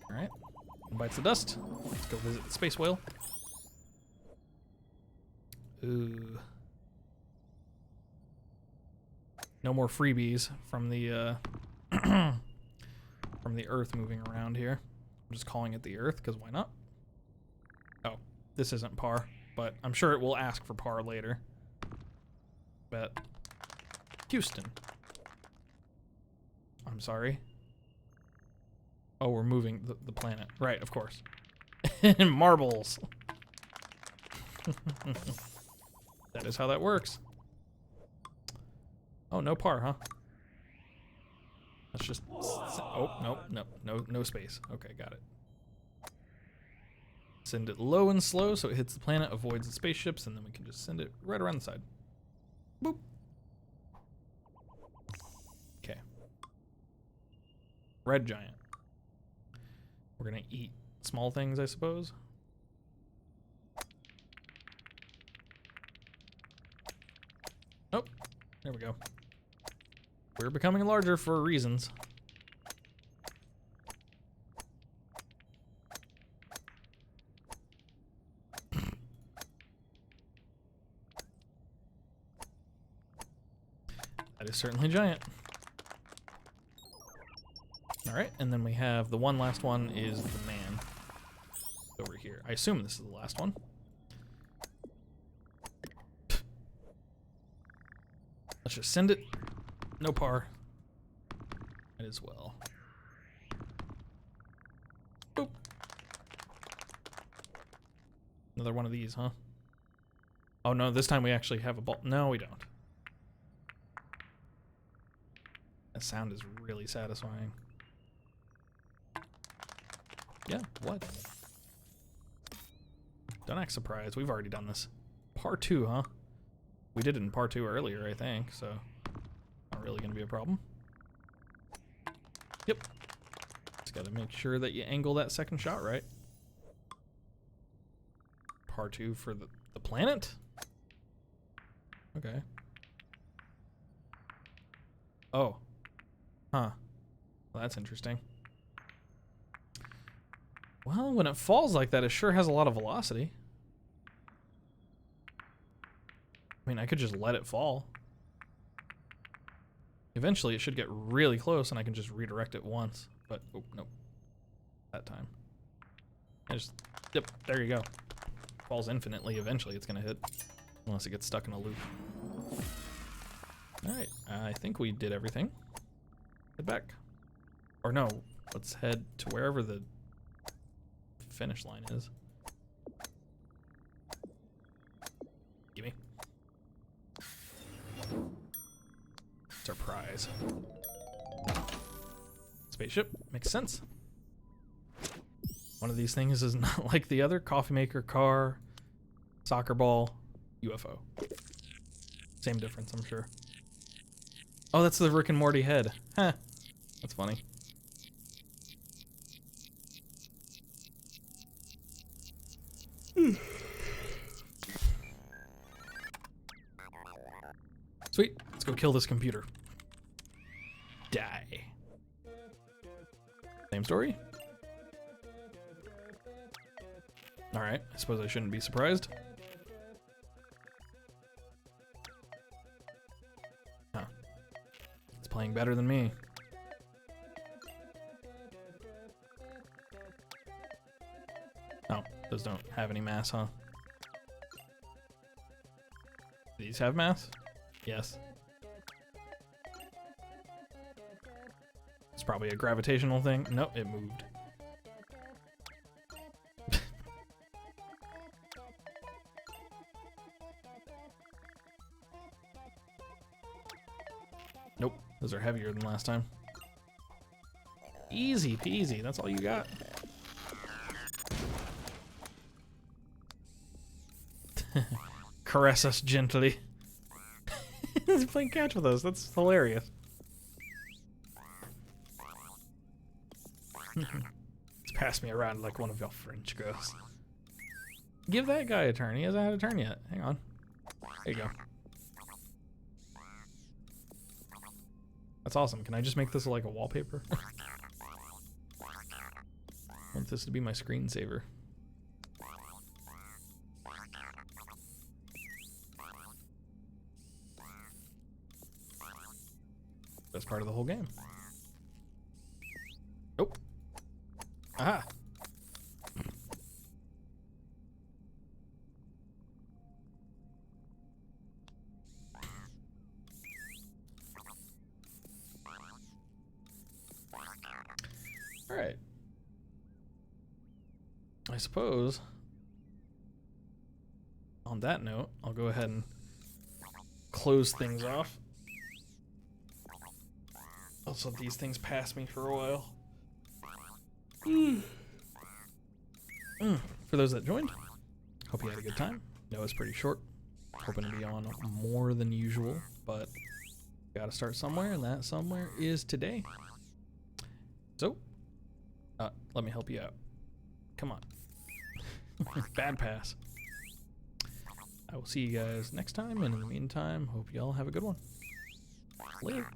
Alright. Bites the dust. Let's go visit the space whale. Ooh. No more freebies from the from the Earth moving around here. I'm just calling it the Earth because why not? Oh, this isn't par, but I'm sure it will ask for par later. But Houston. I'm sorry. Oh, we're moving the planet. Right, of course. Marbles. That is how that works. Oh, no par, huh? Let's just... Oh, no space. Okay, got it. Send it low and slow so it hits the planet, avoids the spaceships, and then we can just send it right around the side. Boop. Okay. Red giant. We're gonna eat small things, I suppose. Oh, there we go. We're becoming larger for reasons. That is certainly giant. Alright, and then we have the one last one is the man. Over here. I assume this is the last one. Let's just send it. No par. Might as well. Boop. Another one of these, huh? Oh no, this time we actually have a ball. No, we don't. That sound is really satisfying. Yeah, what? Don't act surprised. We've already done this. Part 2, huh? We did it in part 2 earlier, I think, so not really gonna be a problem. Yep. Just gotta make sure that you angle that second shot right. Part 2 for the planet? Okay. Oh. Huh. Well, that's interesting. Well, when it falls like that, it sure has a lot of velocity. I mean, I could just let it fall. Eventually, it should get really close, and I can just redirect it once. But, oh, nope. That time. I just, yep, there you go. Falls infinitely, eventually it's gonna hit. Unless it gets stuck in a loop. Alright, I think we did everything. Head back. Or no, let's head to wherever the finish line is. Gimme. It's our prize. Spaceship, makes sense. One of these things is not like the other. Coffee maker, car, soccer ball, UFO. Same difference, I'm sure. Oh, that's the Rick and Morty head. Huh. That's funny. Sweet. Let's go kill this computer. Die. Same story. Alright, I suppose I shouldn't be surprised. Huh. It's playing better than me. Oh, those don't have any mass, huh? These have mass? Yes. It's probably a gravitational thing. Nope, it moved. Nope, those are heavier than last time. Easy peasy, that's all you got. Caress us gently. He's playing catch with us, that's hilarious. Just pass me around like one of your French girls. Give that guy a turn, he hasn't had a turn yet. Hang on. There you go. That's awesome. Can I just make this like a wallpaper? I want this to be my screensaver. That's part of the whole game. Nope. Aha! Alright. I suppose, on that note, I'll go ahead and close things off. Also, these things pass me for a while. For those that joined, hope you had a good time. No, it's pretty short. Hoping to be on more than usual, but gotta start somewhere, and that somewhere is today. So, let me help you out. Come on. Bad pass. I will see you guys next time, and in the meantime, hope you all have a good one. Later.